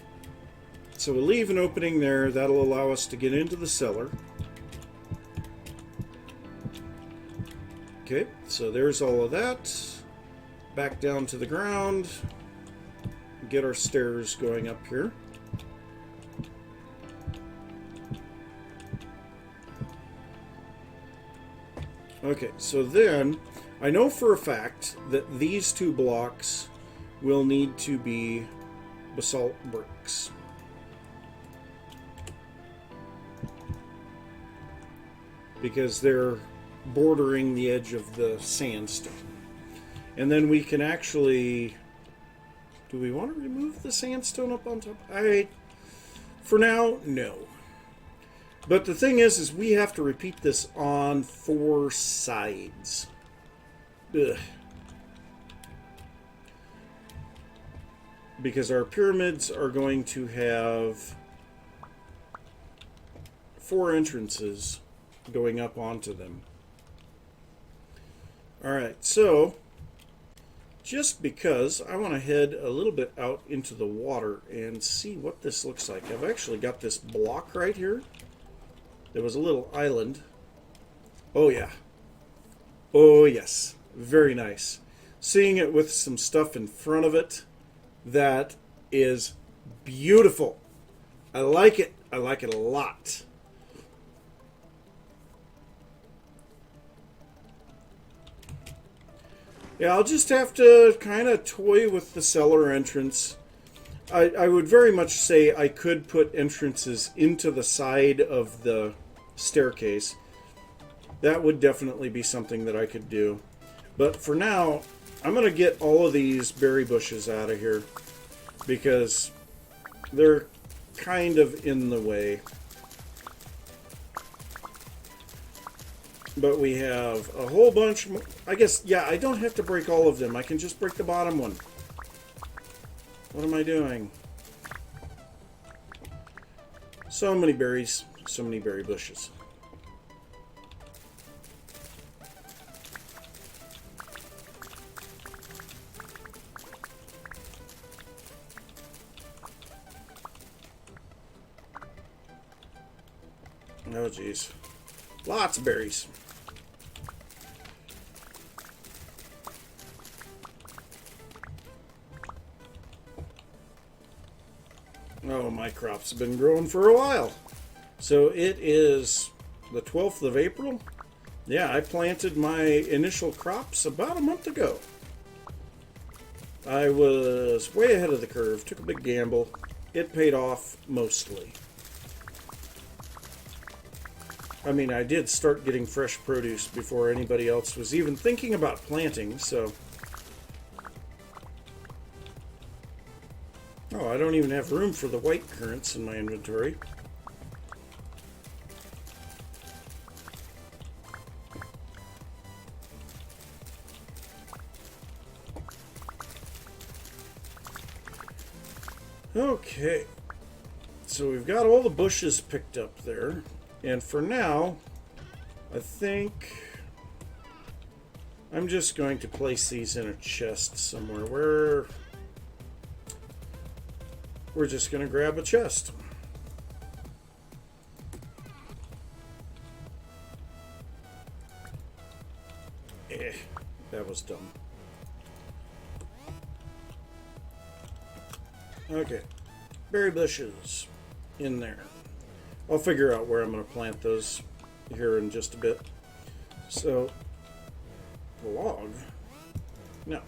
So we'll leave an opening there. That'll allow us to get into the cellar. Okay, so there's all of that. Back down to the ground. Get our stairs going up here. Okay, so then I know for a fact that these two blocks will need to be basalt bricks. Because they're bordering the edge of the sandstone. And then we can actually... Do we want to remove the sandstone up on top? For now, no. But the thing is we have to repeat this on 4 sides. Ugh. Because our pyramids are going to have 4 entrances going up onto them. Alright, so just because I want to head a little bit out into the water and see what this looks like. I've actually got this block right here. There was a little island. Oh yeah. Oh yes. Very nice. Seeing it with some stuff in front of it, that is beautiful. I like it. I like it a lot. Yeah, I'll just have to kind of toy with the cellar entrance. I would very much say I could put entrances into the side of the staircase. That would definitely be something that I could do. But for now, I'm going to get all of these berry bushes out of here because they're kind of in the way. But we have a whole bunch more. I guess, yeah, I don't have to break all of them. I can just break the bottom one. What am I doing? So many berries. So many berry bushes. Oh, geez. Lots of berries. Oh, my crops have been growing for a while. So it is the 12th of April. Yeah, I planted my initial crops about a month ago. I was way ahead of the curve, took a big gamble. It paid off mostly. I mean, I did start getting fresh produce before anybody else was even thinking about planting, so... Oh, I don't even have room for the white currants in my inventory. Okay, so we've got all the bushes picked up there, and for now, I think I'm just going to place these in a chest somewhere where we're just going to grab a chest. That was dumb. Okay, berry bushes in there. I'll figure out where I'm going to plant those here in just a bit. So, log? No.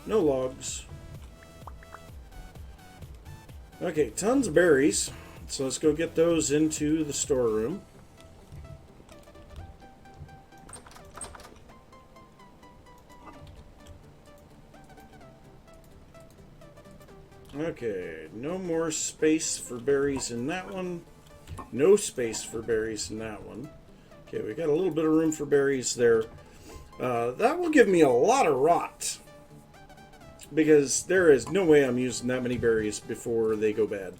No logs. Okay, tons of berries. So let's go get those into the storeroom. Okay, no more space for berries in that one. No space for berries in that one. Okay, we got a little bit of room for berries there. That will give me a lot of rot, because there is no way I'm using that many berries before they go bad.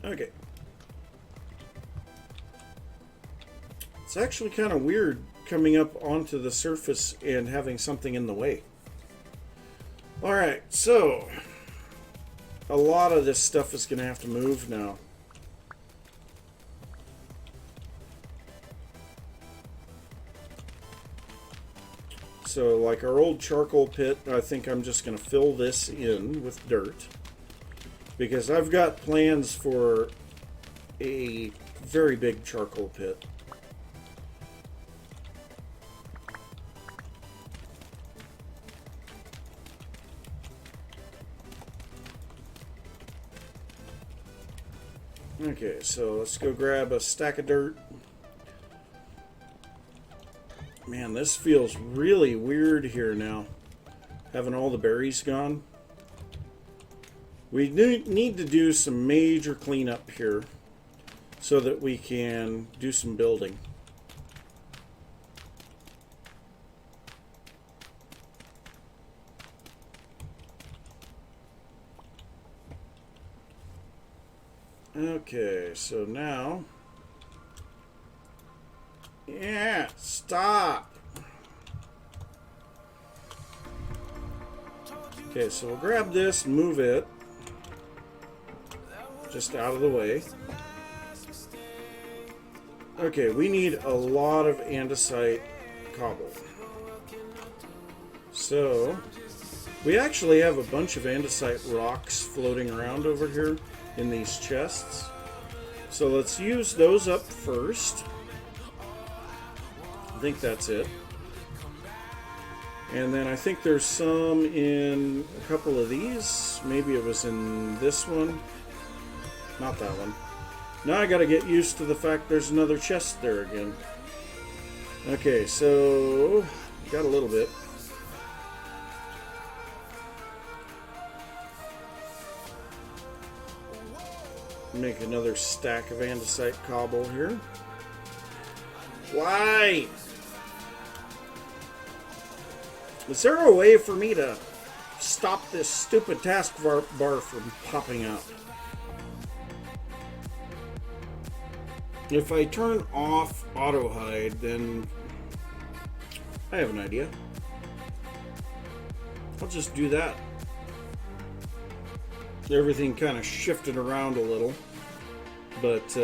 Okay. It's actually kind of weird coming up onto the surface and having something in the way. Alright, so a lot of this stuff is going to have to move now. So like our old charcoal pit, I think I'm just going to fill this in with dirt, because I've got plans for a very big charcoal pit. Okay, so let's go grab a stack of dirt. Man, this feels really weird here now, having all the berries gone. We need to do some major cleanup here so that we can do some building. Okay, so now... Yeah, stop! Okay, so we'll grab this, move it just out of the way. Okay, we need a lot of andesite cobble. So, we actually have a bunch of andesite rocks floating around over here in these chests. So let's use those up first. I think that's it. And then I think there's some in a couple of these. Maybe it was in this one. Not that one. Now I gotta get used to the fact there's another chest there again. Okay, so got a little bit. Make another stack of andesite cobble here. Why? Is there a way for me to stop this stupid taskbar from popping up? If I turn off auto hide, then I have an idea. I'll just do that. Everything kind of shifted around a little, but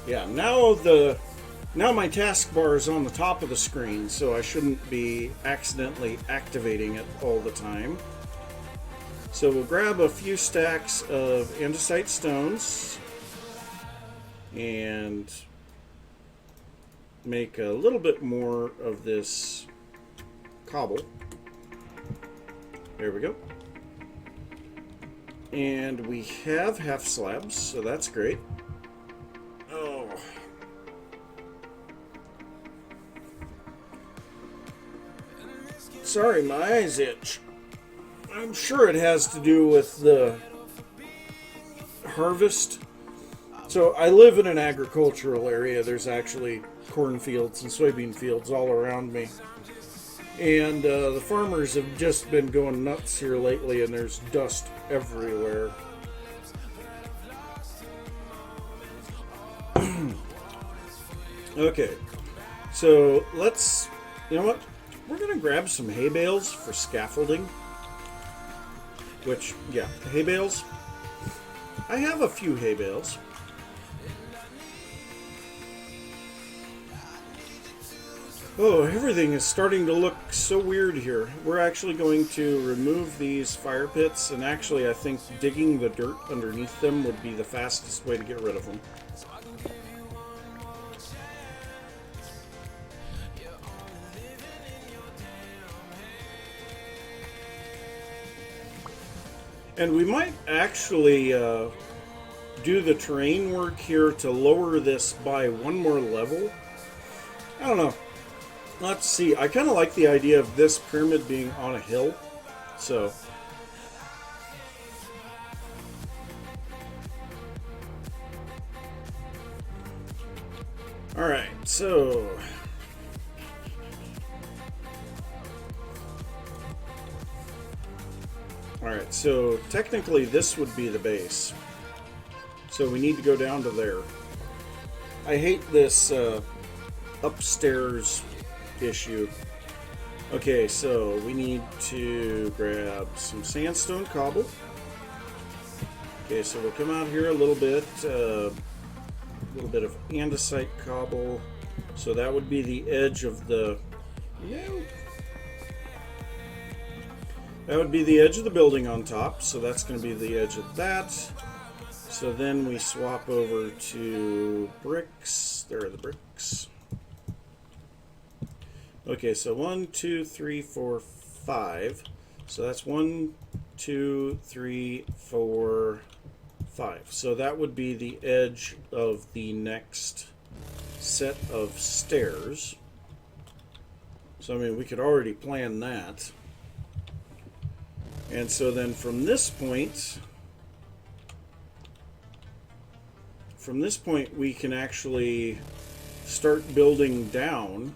yeah, now my taskbar is on the top of the screen, so I shouldn't be accidentally activating it all the time. So we'll grab a few stacks of andesite stones and make a little bit more of this cobble. There we go. And we have half slabs, so that's great. Oh. Sorry, my eyes itch. I'm sure it has to do with the harvest. So I live in an agricultural area. There's actually cornfields and soybean fields all around me. And the farmers have just been going nuts here lately, and there's dust everywhere. Okay, so let's, you know what? We're going to grab some hay bales for scaffolding. Which, yeah, hay bales. I have a few hay bales. Oh, everything is starting to look so weird here. We're actually going to remove these fire pits, and actually I think digging the dirt underneath them would be the fastest way to get rid of them. And we might actually do the terrain work here to lower this by one more level. I don't know. Let's see. I kind of like the idea of this pyramid being on a hill. So. Alright, so. Alright, so technically this would be the base. So we need to go down to there. I hate this upstairs issue. Okay, so we need to grab some sandstone cobble. Okay, so we'll come out here a little bit of andesite cobble. So that would be the edge of the... No. That would be the edge of the building on top, so that's going to be the edge of that. So then we swap over to bricks. There are the bricks. Okay, so 1, 2, 3, 4, 5. So that's 1, 2, 3, 4, 5. So that would be the edge of the next set of stairs. So, I mean, we could already plan that. And so then from this point, we can actually start building down.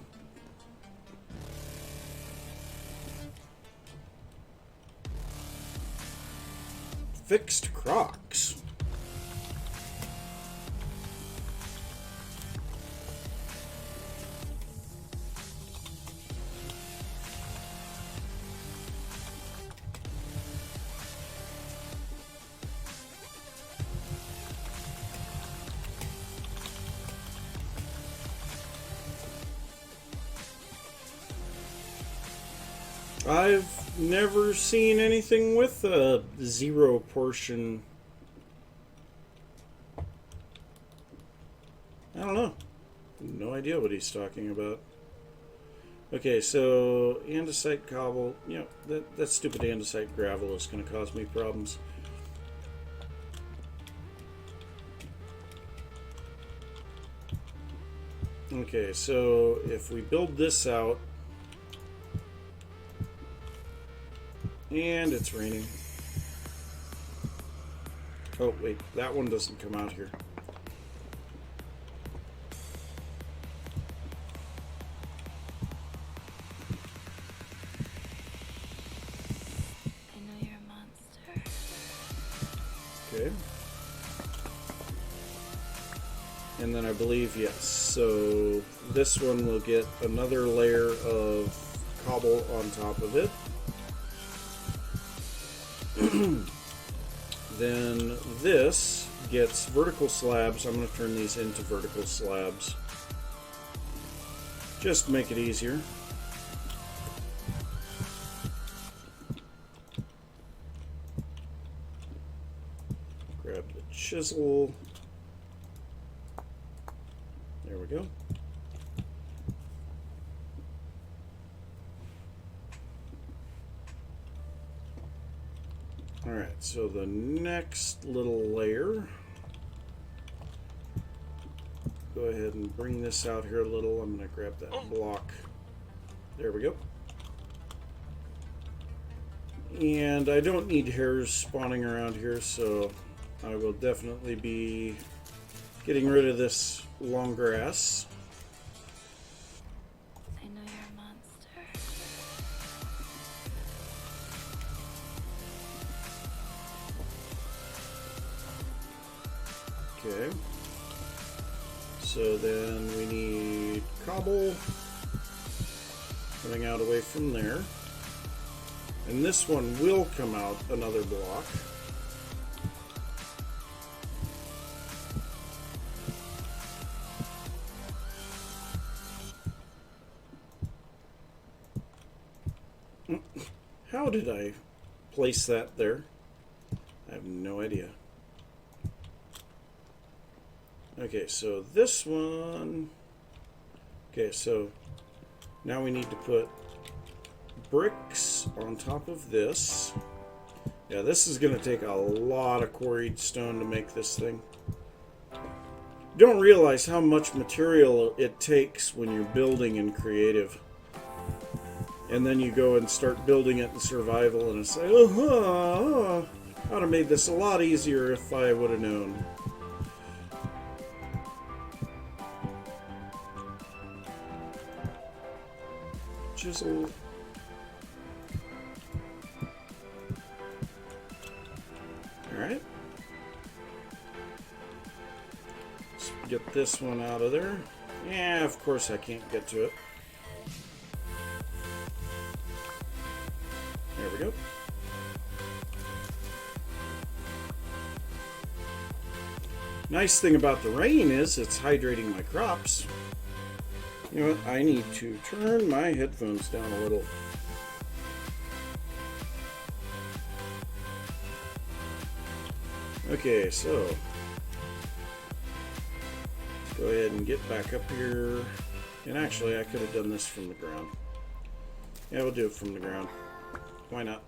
Fixed Crocs. I've never seen anything with a 0 portion. I don't know. No idea what he's talking about. Okay, so andesite cobble. You know, that stupid andesite gravel is going to cause me problems. Okay, so if we build this out, and it's raining. Oh, wait, that one doesn't come out here. I know you're a monster. Okay. And then I believe, yes. So this one will get another layer of cobble on top of it. Then this gets vertical slabs. I'm going to turn these into vertical slabs. Just to make it easier. chisel. There we go. Alright, so the next little layer, go ahead and bring this out here a little. I'm going to grab that block. There we go. And I don't need hairs spawning around here, so I will definitely be getting rid of this long grass. I know you're a monster. Okay. So then we need cobble coming out away from there. And this one will come out another block. How did I place that there? I have no idea. Okay, so this one... Okay, so now we need to put bricks on top of this. Yeah, this is going to take a lot of quarried stone to make this thing. You don't realize how much material it takes when you're building in creative. And then you go and start building it in survival and it's like, oh, I would have made this a lot easier if I would have known. Chisel. Alright. Let's get this one out of there. Yeah, of course I can't get to it. There we go. Nice thing about the rain is it's hydrating my crops. You know what? I need to turn my headphones down a little. Okay, so let's go ahead and get back up here. And actually, I could have done this from the ground. Yeah, we'll do it from the ground. Why not?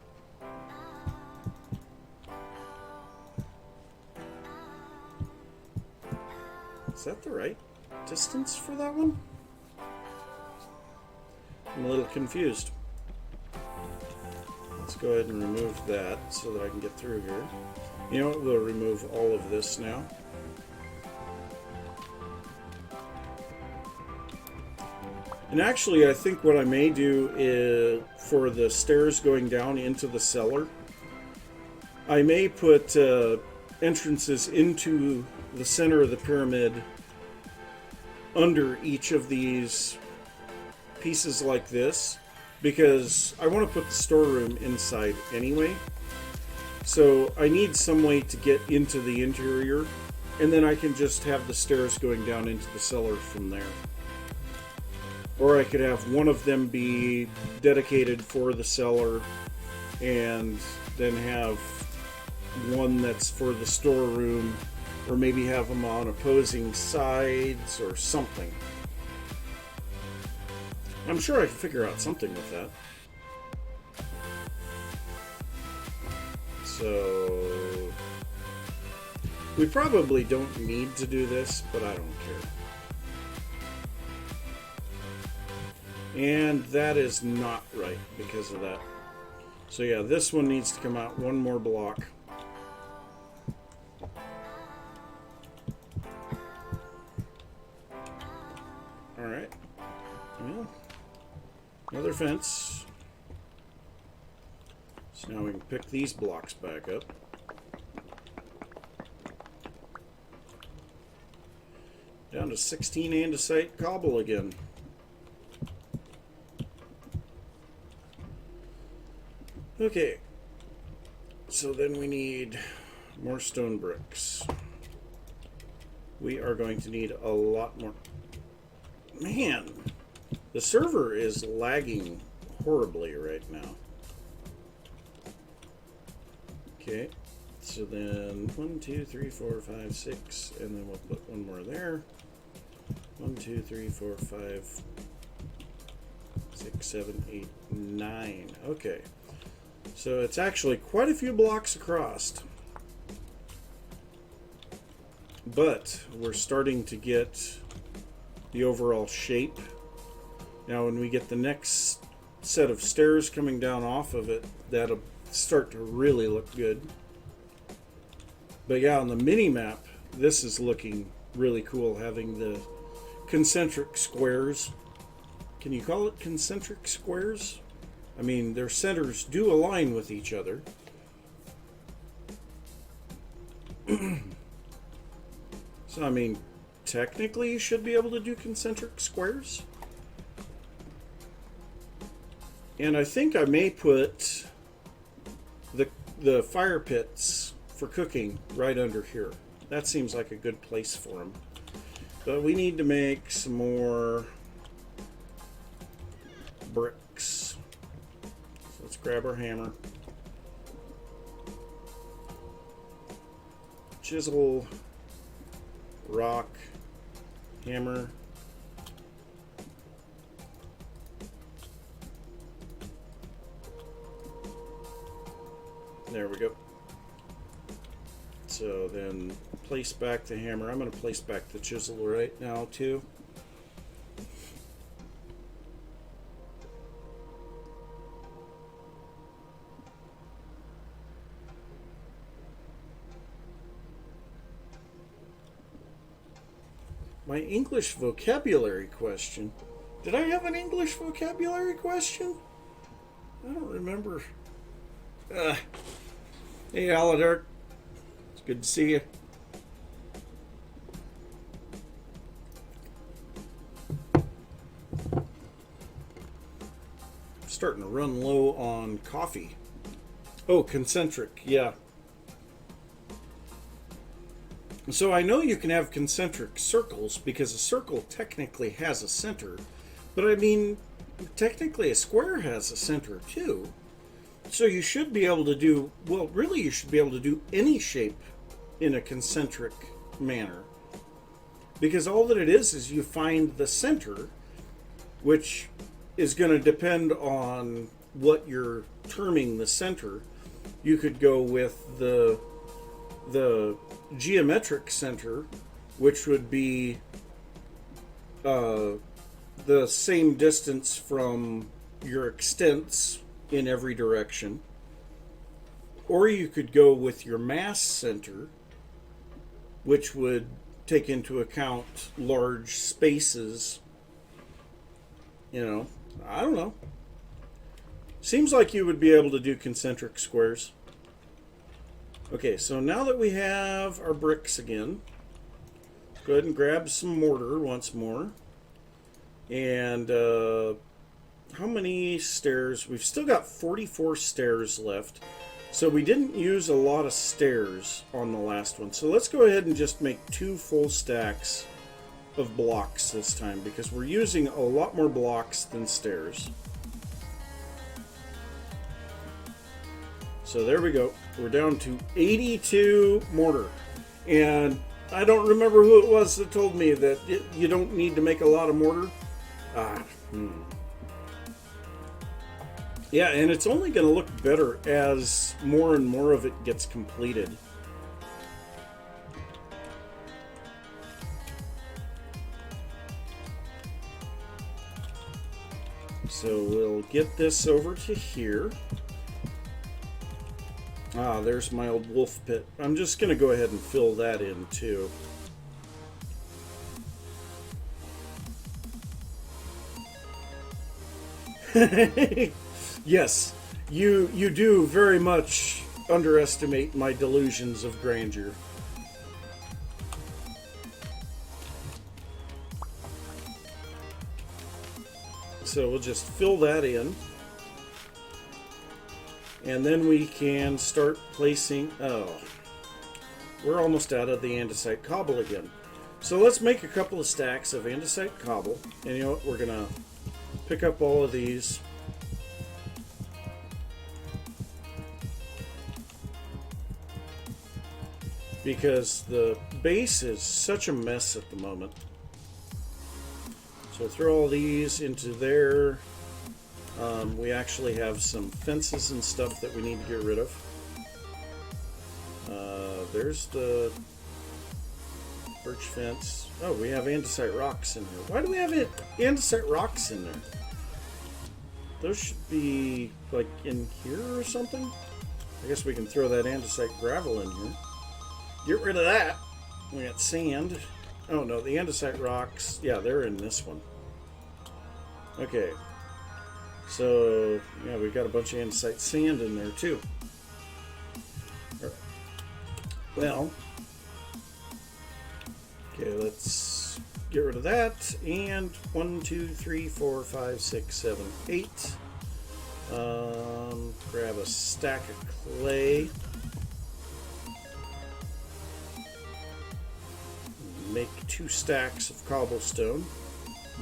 Is that the right distance for that one? I'm a little confused. Let's go ahead and remove that so that I can get through here. You know what? We'll remove all of this now. And actually, I think what I may do is, for the stairs going down into the cellar, I may put entrances into the center of the pyramid under each of these pieces like this, because I want to put the storeroom inside anyway. So I need some way to get into the interior, and then I can just have the stairs going down into the cellar from there. Or I could have one of them be dedicated for the cellar, and then have one that's for the storeroom, or maybe have them on opposing sides or something. I'm sure I can figure out something with that. So we probably don't need to do this, but I don't care. And that is not right because of that. So yeah, this one needs to come out one more block. Alright. Well, another fence. So now we can pick these blocks back up. Down to 16 andesite cobble again. Okay, so then we need more stone bricks. We are going to need a lot more. Man, the server is lagging horribly right now. Okay, So then 1, 2, 3, 4, 5, 6, and then we'll put one more there. 1, 2, 3, 4, 5, 6, 7, 8, 9. Okay. So it's actually quite a few blocks across. But we're starting to get the overall shape. Now when we get the next set of stairs coming down off of it, that'll start to really look good. But yeah, on the mini map, this is looking really cool, having the concentric squares. Can you call it concentric squares? I mean, their centers do align with each other. So, I mean, technically you should be able to do concentric squares. And I think I may put the fire pits for cooking right under here. That seems like a good place for them. But we need to make some more bricks. So let's grab our hammer. Chisel, rock, hammer. There we go. So then place back the hammer. I'm going to place back the chisel right now too. My English vocabulary question. Did I have an English vocabulary question? I don't remember. Hey, Aladar. It's good to see you. Starting to run low on coffee. Oh, concentric, yeah. So I know you can have concentric circles because a circle technically has a center, but I mean, technically a square has a center too. So you should be able to do, well, really you should be able to do any shape in a concentric manner. Because all that it is you find the center, which is going to depend on what you're terming the center. You could go with the geometric center, which would be the same distance from your extents in every direction. Or you could go with your mass center, which would take into account large spaces. You know, I don't know. Seems like you would be able to do concentric squares. Okay, so now that we have our bricks again, go ahead and grab some mortar once more. And how many stairs? We've still got 44 stairs left. So we didn't use a lot of stairs on the last one. So let's go ahead and just make 2 full stacks of blocks this time, because we're using a lot more blocks than stairs. So there we go. We're down to 82 mortar. And I don't remember who it was that told me that you don't need to make a lot of mortar. Yeah, and it's only going to look better as more and more of it gets completed. So we'll get this over to here. Ah, there's my old wolf pit. I'm just going to go ahead and fill that in too. Yes, you do very much underestimate my delusions of grandeur. So we'll just fill that in. And then we can start placing... Oh, we're almost out of the andesite cobble again. So let's make a couple of stacks of andesite cobble. And you know what? We're going to pick up all of these. because the base is such a mess at the moment. So throw all these into there. We actually have some fences and stuff that we need to get rid of. There's the birch fence. Oh, we have andesite rocks in here. Why do we have andesite rocks in there? Those should be like in here or something. I guess we can throw that andesite gravel in here. Get rid of that. We got sand. Oh no, the andesite rocks. Yeah, they're in this one. Okay. So, yeah, we've got a bunch of andesite sand in there too. All right. Well, okay, let's get rid of that. And 1, 2, 3, 4, 5, 6, 7, 8. Grab a stack of clay. Make 2 stacks of cobblestone.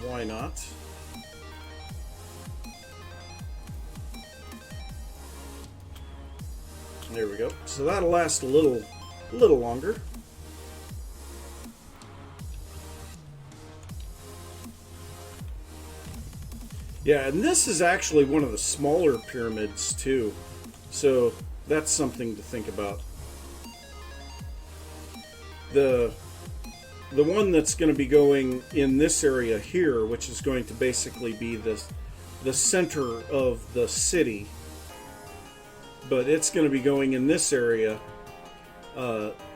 Why not? There we go. So that'll last a little longer. Yeah, and this is actually one of the smaller pyramids too. So that's something to think about. The one that's going to be going in this area here, which is going to basically be the center of the city, but it's going to be going in this area.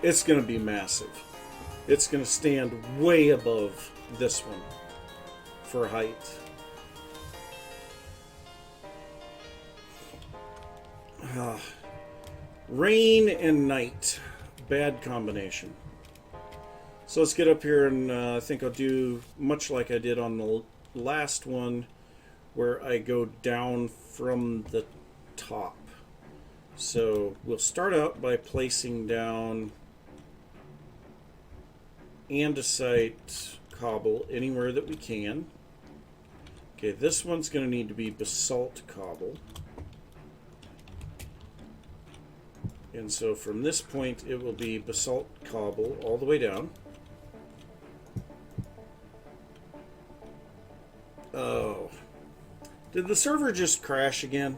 It's going to be massive. It's going to stand way above this one for height. Rain and night. Bad combination. So let's get up here, and I think I'll do much like I did on the last one, where I go down from the top. So we'll start out by placing down andesite cobble anywhere that we can. Okay, this one's going to need to be basalt cobble. And so from this point, it will be basalt cobble all the way down. Oh. Did the server just crash again?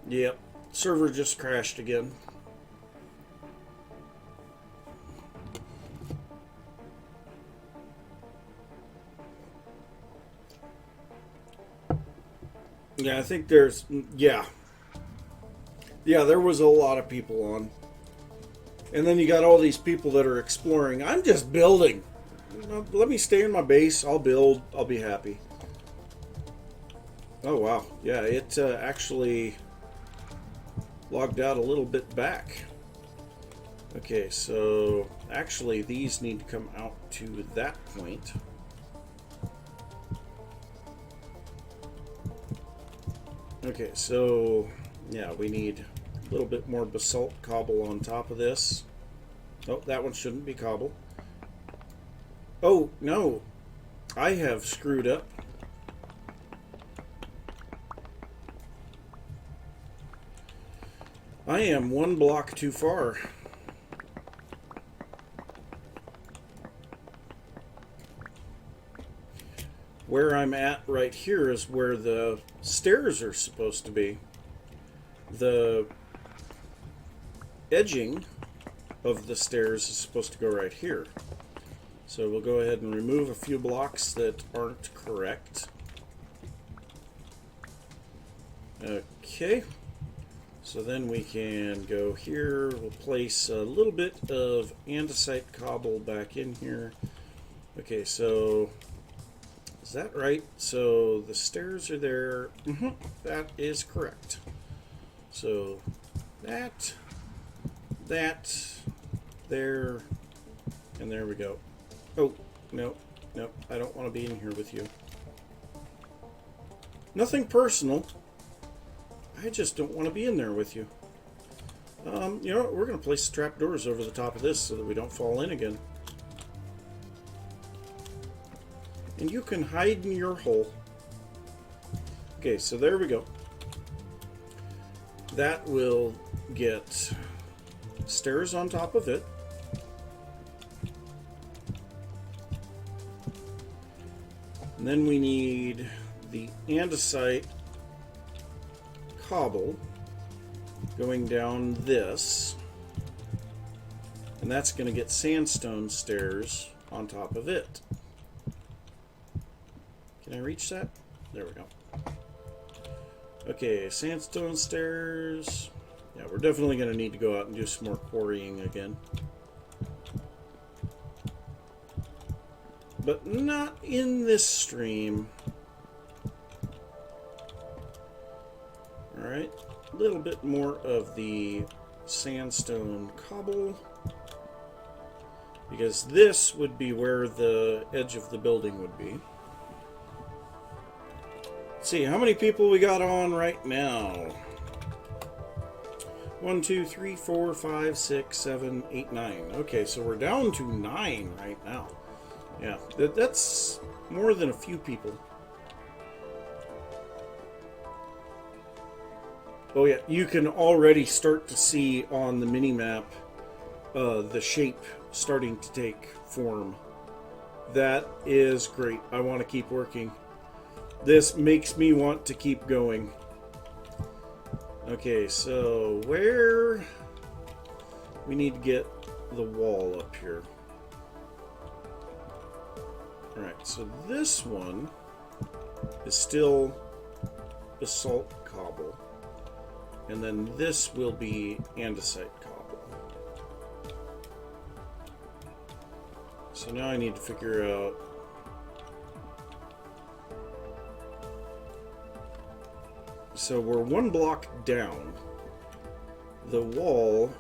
Yep. Server just crashed again. Yeah, I think there's... Yeah, there was a lot of people on. And then you got all these people that are exploring. I'm just building. Let me stay in my base. I'll build. I'll be happy. Oh, wow. Yeah, it actually logged out a little bit back. Okay, so actually these need to come out to that point. Okay, so yeah, we need a little bit more basalt cobble on top of this. Oh, that one shouldn't be cobble. Oh, no. I have screwed up. I am 1 block too far. Where I'm at right here is where the stairs are supposed to be. The edging of the stairs is supposed to go right here. So we'll go ahead and remove a few blocks that aren't correct. Okay. So then we can go here. We'll place a little bit of andesite cobble back in here. Okay, so is that right? So the stairs are there. That is correct. So that, there, and there we go. Oh, no, I don't want to be in here with you. Nothing personal. I just don't want to be in there with you. You know what? We're going to place trapdoors over the top of this so that we don't fall in again. And you can hide in your hole. Okay, so there we go. that will get stairs on top of it. And then we need the andesite cobble going down this. And that's going to get sandstone stairs on top of it. Can I reach that? There we go. Okay, sandstone stairs. Yeah, we're definitely going to need to go out and do some more quarrying again. But not in this stream. Alright, a little bit more of the sandstone cobble. Because this would be where the edge of the building would be. Let's see, how many people we got on right now? 1, 2, 3, 4, 5, 6, 7, 8, 9. Okay, so we're down to 9 right now. Yeah, that's more than a few people. Oh yeah, you can already start to see on the mini-map the shape starting to take form. That is great. I want to keep working. This makes me want to keep going. Okay, so where we need to get the wall up here. Alright, so this one is still basalt cobble. And then this will be andesite cobble. So now I need to figure out so we're one block down. The wall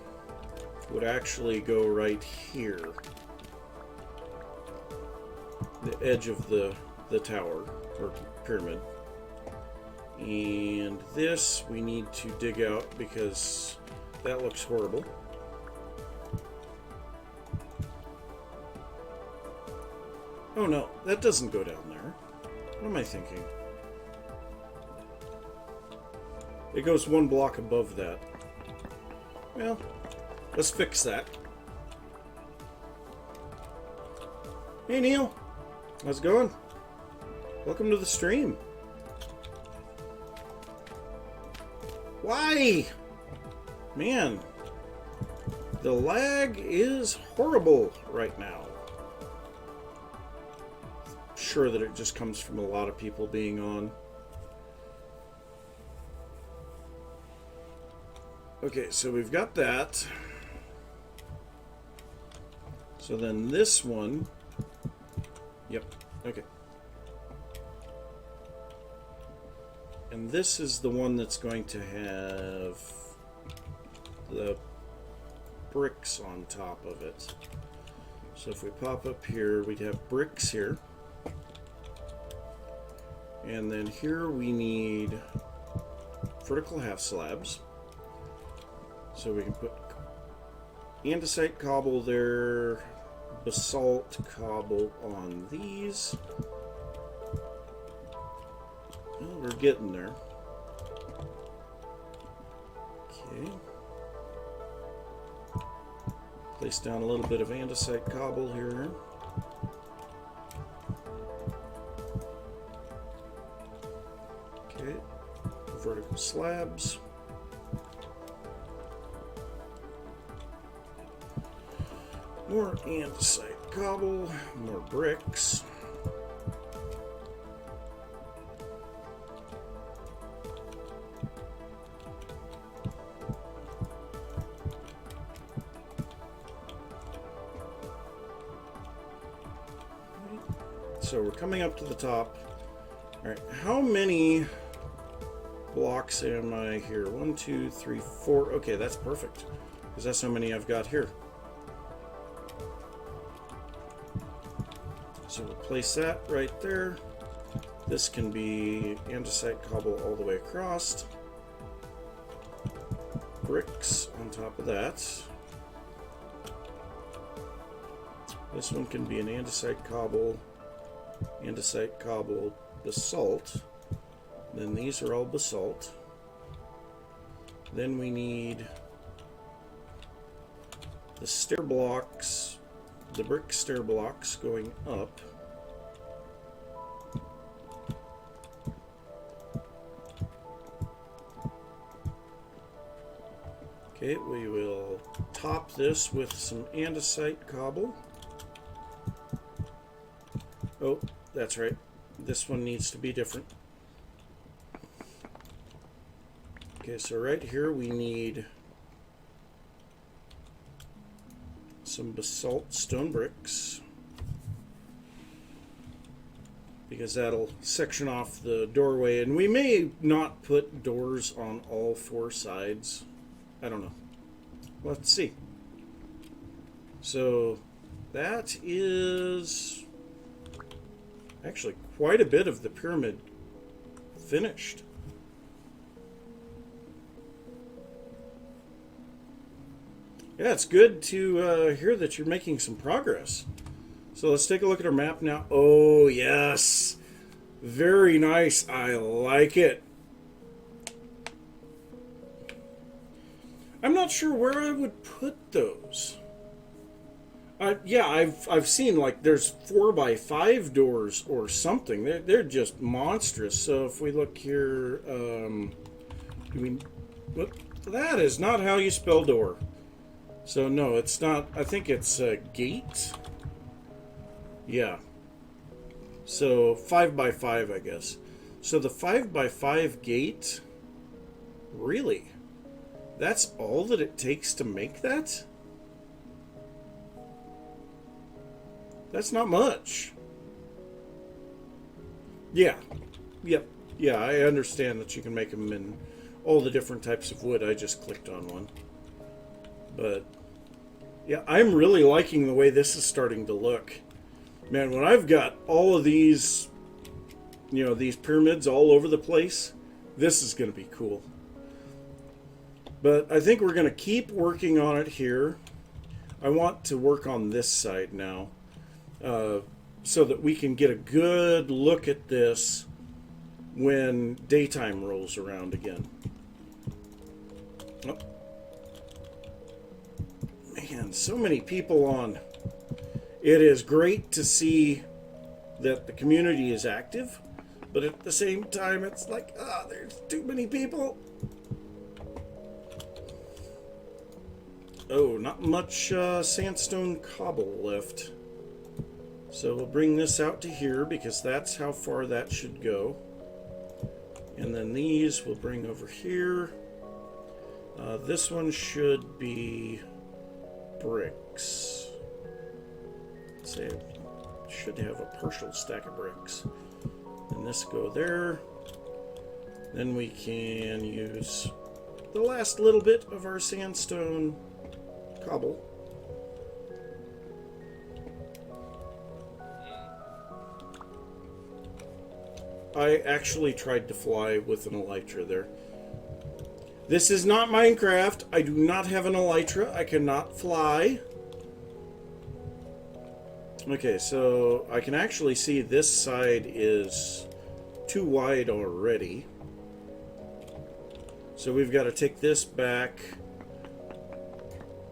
would actually go right here. The edge of the tower or pyramid. And this we need to dig out because that looks horrible. Oh no, that doesn't go down there. What am I thinking? It goes one block above that. Well, let's fix that. Hey Neil, how's it going? Welcome to the stream. Why? Man, the lag is horrible right now. Sure that it just comes from a lot of people being on. Okay, so we've got that. So then this one. Yep, okay. And this is the one that's going to have the bricks on top of it. So if we pop up here, we'd have bricks here. And then here we need vertical half slabs. So we can put andesite cobble there, basalt cobble on these. Well, we're getting there. Okay. Place down a little bit of andesite cobble here. Okay. Vertical slabs. More andesite cobble, more bricks. So we're coming up to the top. All right, how many blocks am I here? 1, 2, 3, 4. Okay, that's perfect because that's how many I've got here. So we'll place that right there. This can be andesite cobble all the way across. Bricks on top of that. This one can be an andesite cobble, basalt. Then these are all basalt. Then we need the stair blocks, the brick stair blocks going up. Okay, we will top this with some andesite cobble. Oh, that's right. This one needs to be different. Okay, so right here we need some basalt stone bricks, because that'll section off the doorway, and we may not put doors on all four sides. I don't know. Let's see. So that is actually quite a bit of the pyramid finished. Yeah, it's good to hear that you're making some progress. So let's take a look at our map now. Oh, yes. Very nice. I like it. I'm not sure where I would put those. Yeah, I've seen like there's 4x5 doors or something. They're just monstrous. So if we look here, what? That is not how you spell door. So no, it's not. I think it's a gate. Yeah. So 5x5, I guess. So the 5x5 gate. Really? That's all that it takes to make that? That's not much. Yeah. Yep. Yeah, I understand that you can make them in all the different types of wood. I just clicked on one. But, yeah, I'm really liking the way this is starting to look. Man, when I've got all of these, you know, these pyramids all over the place, this is going to be cool. But I think we're going to keep working on it here. I want to work on this side now, so that we can get a good look at this when daytime rolls around again. Oh. Man, so many people on. It is great to see that the community is active, but at the same time it's like, there's too many people. Oh, not much sandstone cobble left. So we'll bring this out to here because that's how far that should go. And then these we'll bring over here. This one should be bricks. Let's say it should have a partial stack of bricks. And this go there. Then we can use the last little bit of our sandstone cobble. I actually tried to fly with an elytra there. This is not Minecraft. I do not have an elytra. I cannot fly. Okay, so I can actually see this side is too wide already. So we've got to take this back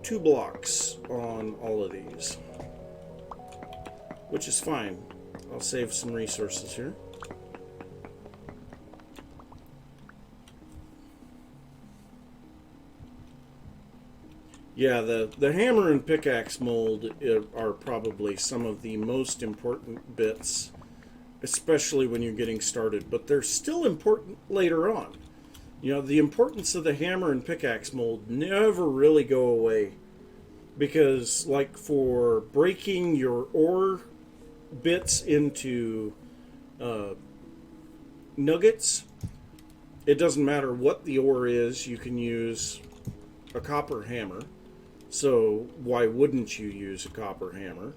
2 blocks on all of these, which is fine. I'll save some resources here. Yeah, the hammer and pickaxe mold are probably some of the most important bits, especially when you're getting started, but they're still important later on. You know, the importance of the hammer and pickaxe mold never really go away, because like for breaking your ore bits into nuggets, it doesn't matter what the ore is, you can use a copper hammer. So why wouldn't you use a copper hammer?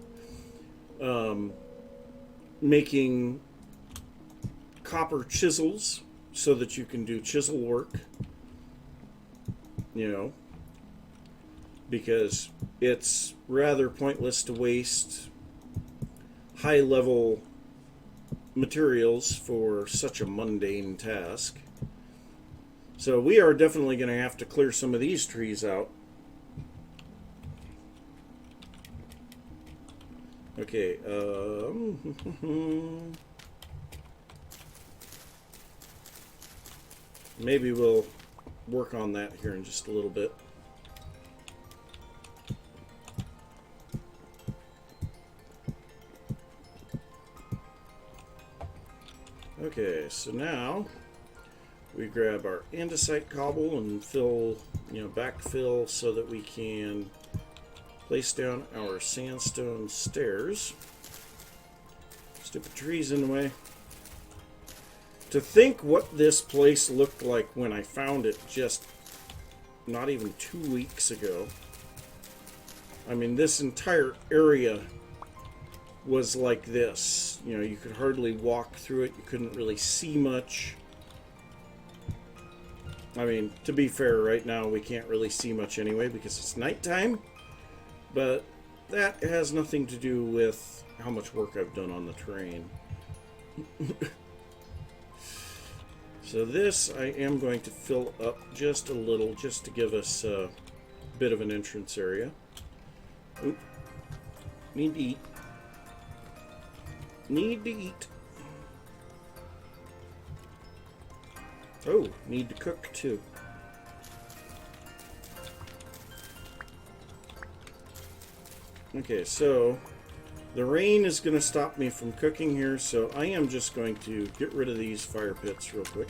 Making copper chisels so that you can do chisel work, you know, because it's rather pointless to waste high-level materials for such a mundane task. So we are definitely going to have to clear some of these trees out. Okay, maybe we'll work on that here in just a little bit. Okay, so now we grab our andesite cobble and fill, backfill so that we can place down our sandstone stairs. Stupid trees in the way. To think what this place looked like when I found it just not even 2 weeks ago. I mean, this entire area was like this. You could hardly walk through it. You couldn't really see much. I mean, to be fair, right now we can't really see much anyway because it's nighttime. But that has nothing to do with how much work I've done on the terrain. So this I am going to fill up just a little, just to give us a bit of an entrance area. Oop. Need to eat. Need to eat. Oh, need to cook too. Okay, so the rain is going to stop me from cooking here, so I am just going to get rid of these fire pits real quick.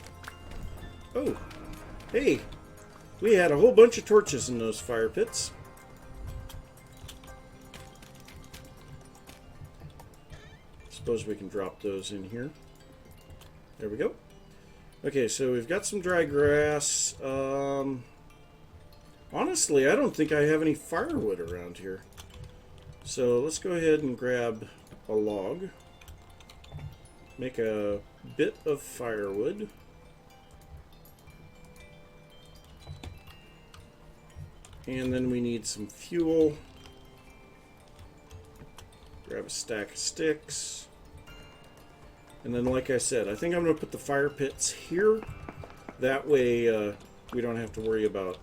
Oh, hey, we had a whole bunch of torches in those fire pits. Suppose we can drop those in here. There we go. Okay, so we've got some dry grass. Honestly, I don't think I have any firewood around here. So let's go ahead and grab a log. Make a bit of firewood. And then we need some fuel. Grab a stack of sticks. And then, like I said, I think I'm going to put the fire pits here. That way we don't have to worry about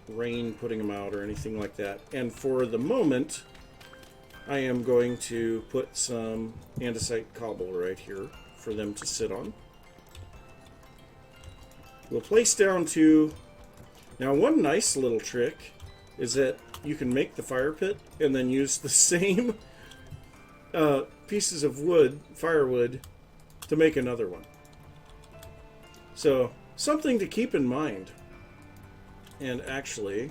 rain putting them out or anything like that. And for the moment, I am going to put some andesite cobble right here for them to sit on. We'll place down two. Now, one nice little trick is that you can make the fire pit and then use the same pieces of wood, firewood, to make another one. So, something to keep in mind. And actually,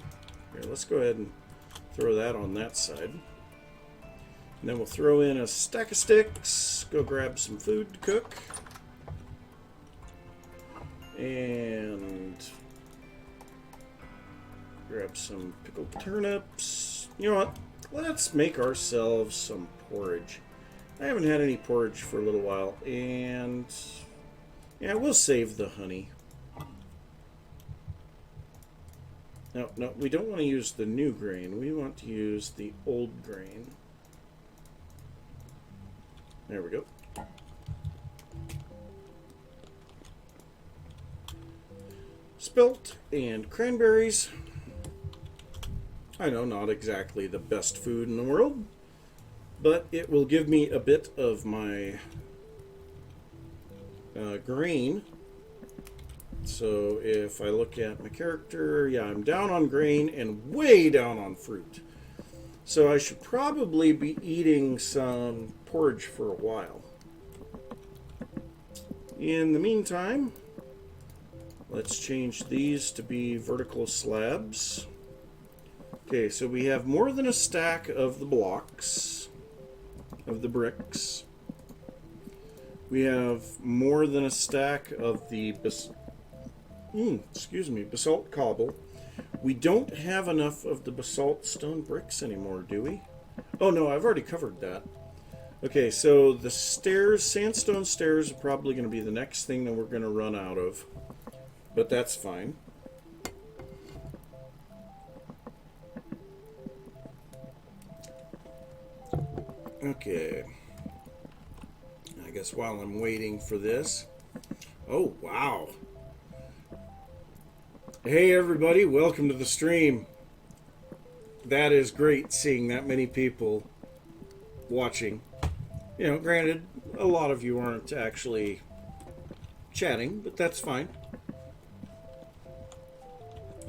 here, let's go ahead and throw that on that side. And then we'll throw in a stack of sticks, go grab some food to cook. And grab some pickled turnips. You know what? Let's make ourselves some porridge. I haven't had any porridge for a little while, and yeah, we'll save the honey. No, we don't want to use the new grain. We want to use the old grain. There we go. Spelt and cranberries. I know, not exactly the best food in the world, but it will give me a bit of my grain. So if I look at my character, yeah, I'm down on grain and way down on fruit. So I should probably be eating some porridge for a while. In the meantime, let's change these to be vertical slabs. Okay, so we have more than a stack of the blocks, of the bricks. We have more than a stack of the basalt cobble. We don't have enough of the basalt stone bricks anymore, do we? Oh no, I've already covered that. Okay, so the stairs, sandstone stairs, are probably going to be the next thing that we're going to run out of. But that's fine. Okay. I guess, guess, while I'm waiting for this. Oh, wow. Hey everybody, welcome to the stream. That is great seeing that many people watching. You know, granted, a lot of you aren't actually chatting, but that's fine.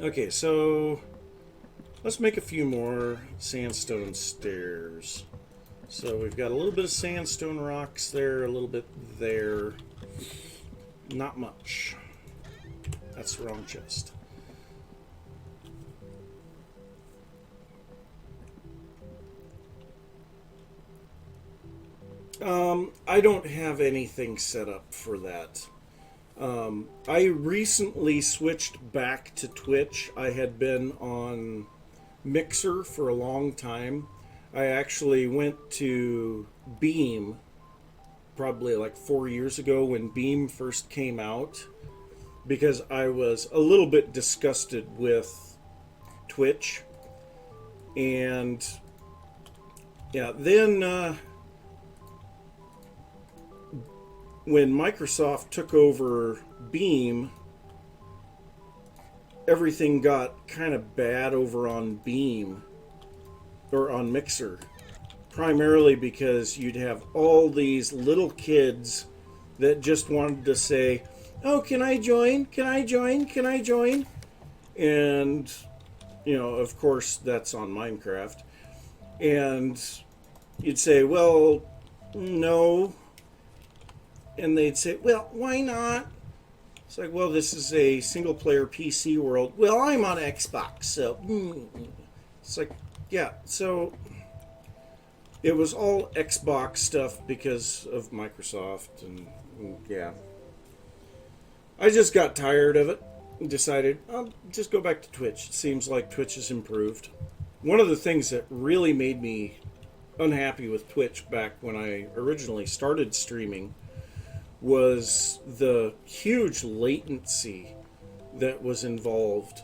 Okay, so let's make a few more sandstone stairs. So we've got a little bit of sandstone rocks there, a little bit there. Not much. That's the wrong chest. I don't have anything set up for that. I recently switched back to Twitch. I had been on Mixer for a long time. I actually went to Beam probably like 4 years ago when Beam first came out because I was a little bit disgusted with Twitch. And yeah, then when Microsoft took over Beam, everything got kind of bad over on Beam or on Mixer, primarily because you'd have all these little kids that just wanted to say, "Oh, can I join? Can I join? Can I join?" And you know, of course, that's on Minecraft. And you'd say, "Well, no." And they'd say, "Well, why not?" It's like, "Well, this is a single-player PC world." "Well, I'm on Xbox, so..." It's like, yeah, so it was all Xbox stuff because of Microsoft, and yeah. I just got tired of it and decided I'll just go back to Twitch. It seems like Twitch has improved. One of the things that really made me unhappy with Twitch back when I originally started streaming was the huge latency that was involved.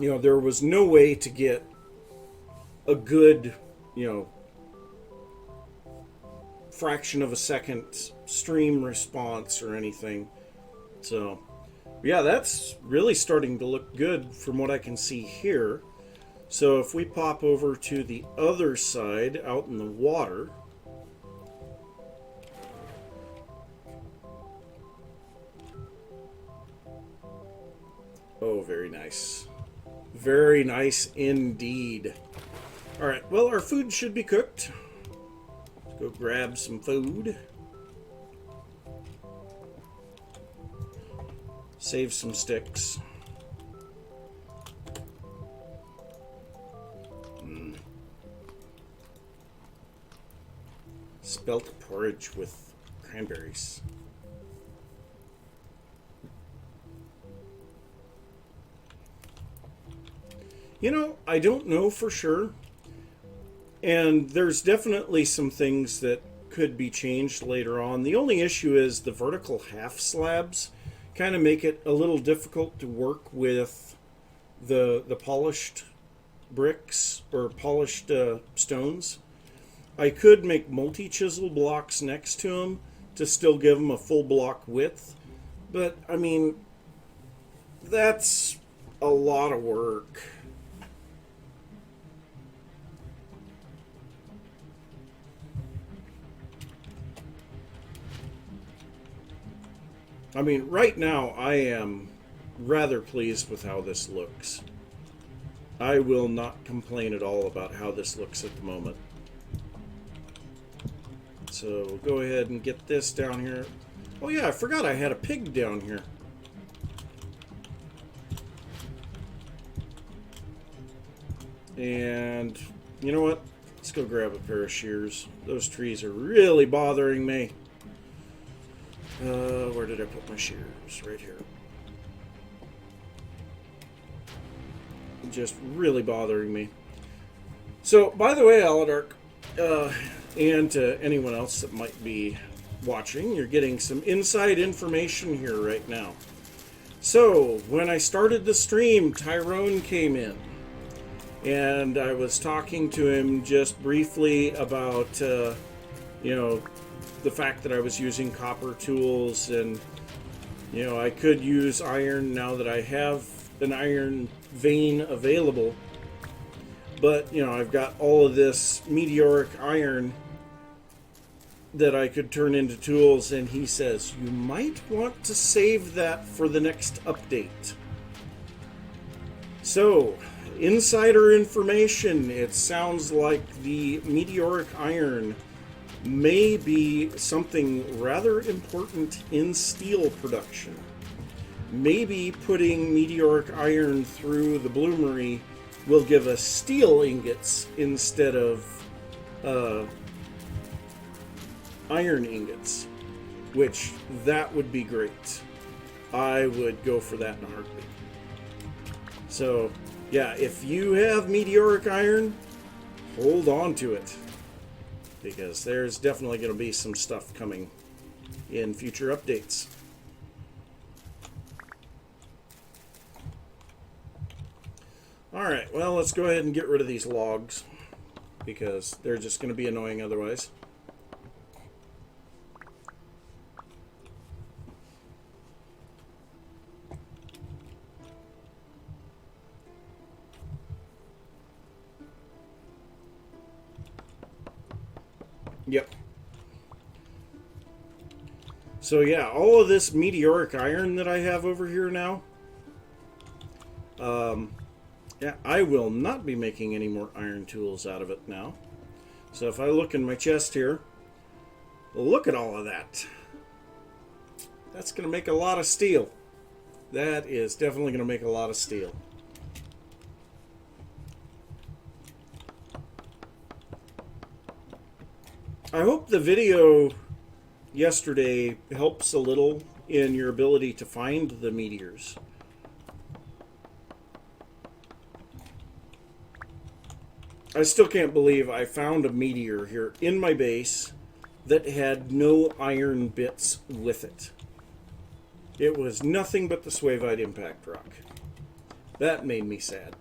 You know, there was no way to get a good, fraction of a second stream response or anything. So, yeah, that's really starting to look good from what I can see here. So if we pop over to the other side out in the water, oh, very nice. Very nice indeed. Alright, well, our food should be cooked. Let's go grab some food. Save some sticks. Spelt porridge with cranberries. You know, I don't know for sure. And there's definitely some things that could be changed later on. The only issue is the vertical half slabs kind of make it a little difficult to work with the polished bricks or polished stones. I could make multi-chisel blocks next to them to still give them a full block width. But, I mean, that's a lot of work. I mean, right now I am rather pleased with how this looks. I will not complain at all about how this looks at the moment. So we'll go ahead and get this down here. Oh yeah, I forgot I had a pig down here. And you know what? Let's go grab a pair of shears. Those trees are really bothering me. Where did I put my shears? Right here. Just really bothering me. So, by the way, Aladark, and to anyone else that might be watching, you're getting some inside information here right now. So, when I started the stream, Tyrone came in. And I was talking to him just briefly about, the fact that I was using copper tools and, I could use iron now that I have an iron vein available. But, you know, I've got all of this meteoric iron that I could turn into tools, and he says, you might want to save that for the next update. So, insider information, it sounds like the meteoric iron may be something rather important in steel production. Maybe putting meteoric iron through the bloomery will give us steel ingots instead of iron ingots, which that would be great. I would go for that in a heartbeat. So, yeah, if you have meteoric iron, hold on to it, because there's definitely going to be some stuff coming in future updates. Alright, well, let's go ahead and get rid of these logs, because they're just going to be annoying otherwise. Yep. So yeah, all of this meteoric iron that I have over here now, yeah, I will not be making any more iron tools out of it now. So if I look in my chest here, look at all of that. That's going to make a lot of steel. That is definitely going to make a lot of steel. I hope the video yesterday helps a little in your ability to find the meteors. I still can't believe I found a meteor here in my base that had no iron bits with it. It was nothing but the Swavite impact rock. That made me sad.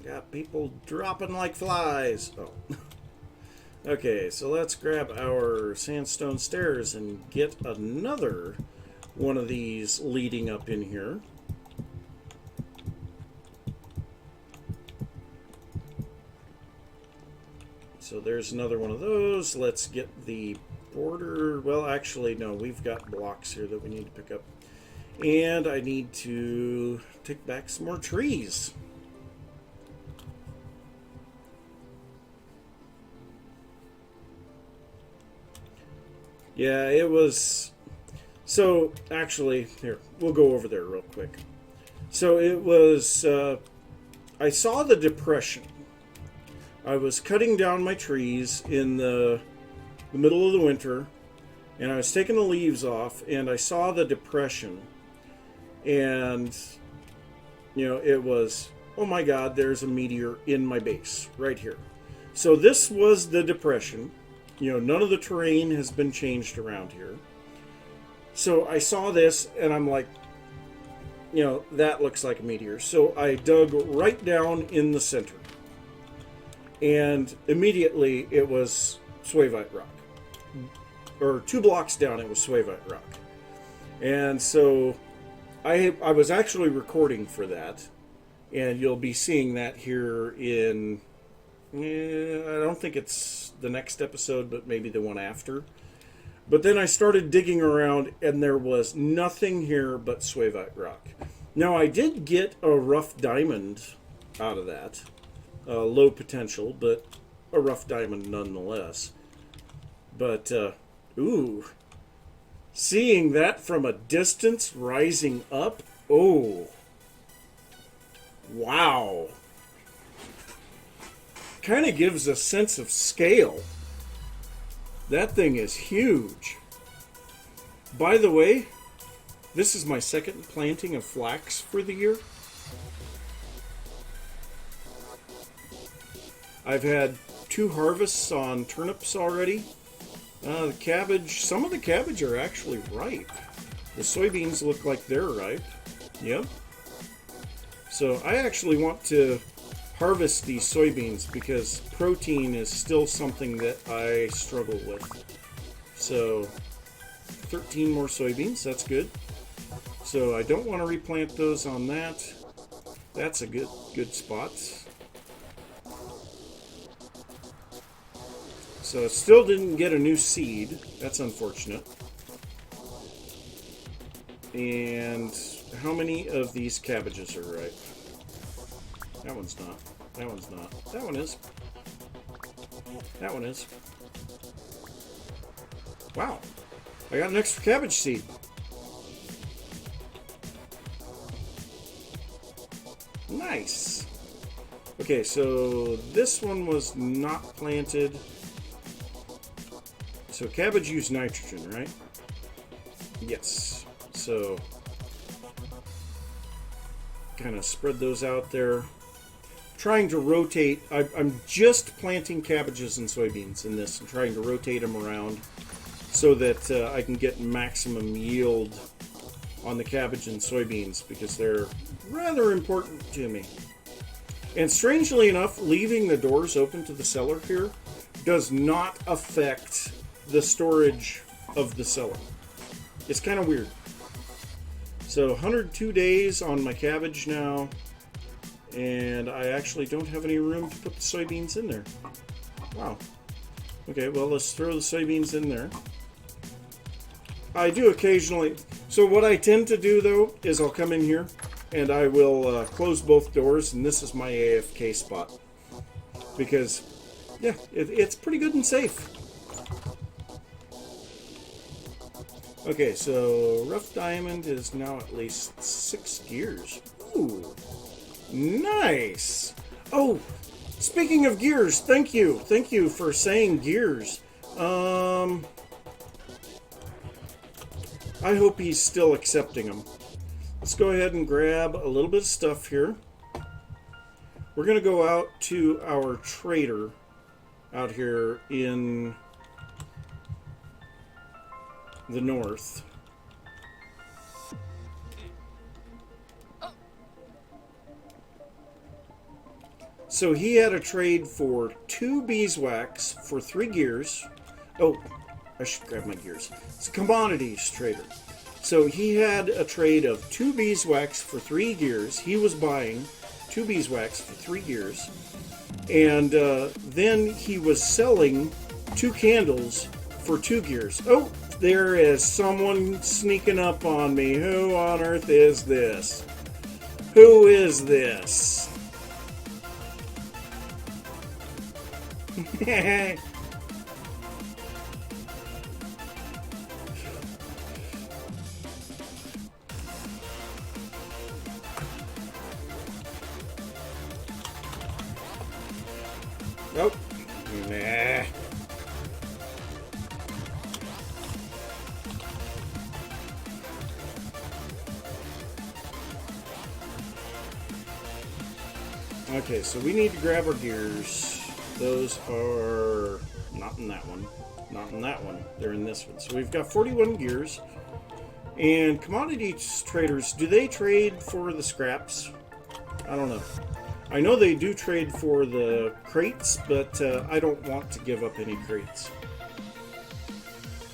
Got people dropping like flies. Oh. Okay, so let's grab our sandstone stairs and get another one of these leading up in here. So there's another one of those. Let's get the border. Well, actually, no, we've got blocks here that we need to pick up. And I need to take back some more trees. Yeah, it was... So, actually, here, we'll go over there real quick. So, it was... I saw the depression. I was cutting down my trees in the middle of the winter, and I was taking the leaves off, and I saw the depression. And, you know, it was, oh my God, there's a meteor in my base, right here. So, this was the depression. You know, none of the terrain has been changed around here. So I saw this, and I'm like, you know, that looks like a meteor. So I dug right down in the center. And immediately it was Swavite rock. Or 2 blocks down, it was Swavite rock. And so I was actually recording for that. And you'll be seeing that here in... I don't think it's the next episode, but maybe the one after. But then I started digging around, and there was nothing here but Swavite rock. Now, I did get a rough diamond out of that. Low potential, but a rough diamond nonetheless. But, ooh. Seeing that from a distance rising up, oh. Wow. Kind of gives a sense of scale. That thing is huge. By the way, this is my second planting of flax for the year. I've had 2 harvests on turnips already. The cabbage, some of the cabbage are actually ripe. The soybeans look like they're ripe. Yep. So I actually want to harvest these soybeans because protein is still something that I struggle with. So 13 more soybeans, that's good. So I don't want to replant those on that. That's a good spot. So it still didn't get a new seed. That's unfortunate. And how many of these cabbages are right? That one's not. That one's not. That one is. That one is. Wow. I got an extra cabbage seed. Nice. Okay, so this one was not planted. So cabbage use nitrogen, right? Yes. So kind of spread those out there. Trying to rotate. I'm just planting cabbages and soybeans in this and trying to rotate them around so that I can get maximum yield on the cabbage and soybeans because they're rather important to me. And strangely enough, leaving the doors open to the cellar here does not affect the storage of the cellar. It's kind of weird. So 102 days on my cabbage now, and I actually don't have any room to put the soybeans in there. Wow. Okay, well, let's throw the soybeans in there. I do occasionally. So what I tend to do, though, is I'll come in here and I will close both doors, and this is my AFK spot. Because, yeah, it's pretty good and safe. Okay, so rough diamond is now at least 6 gears. Ooh, nice. Oh, speaking of gears, thank you for saying gears. I hope he's still accepting them. Let's go ahead and grab a little bit of stuff here. We're going to go out to our trader out here in the north. So he had a trade for 2 beeswax for 3 gears. Oh, I should grab my gears. It's a commodities trader. So he had a trade of 2 beeswax for 3 gears. He was buying 2 beeswax for 3 gears. And then he was selling 2 candles for 2 gears. Oh, there is someone sneaking up on me. Who on earth is this? Who is this? Nope. Nah. Okay, so we need to grab our gears. Those are not in that one. Not in that one. They're in this one. So we've got 41 gears. And commodities traders, do they trade for the scraps? I don't know. I know they do trade for the crates, but I don't want to give up any crates.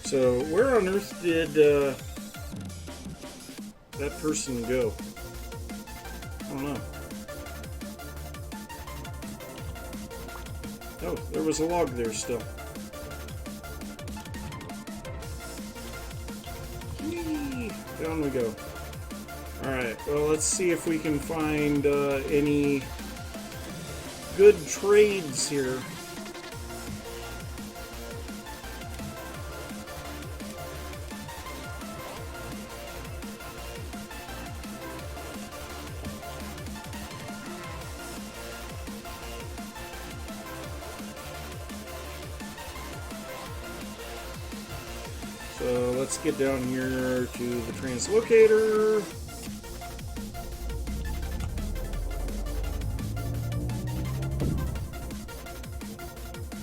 So where on earth did that person go? I don't know. Oh, there was a log there still. Whee! Down we go. Alright, well, let's see if we can find any good trades here. So let's get down here to the translocator.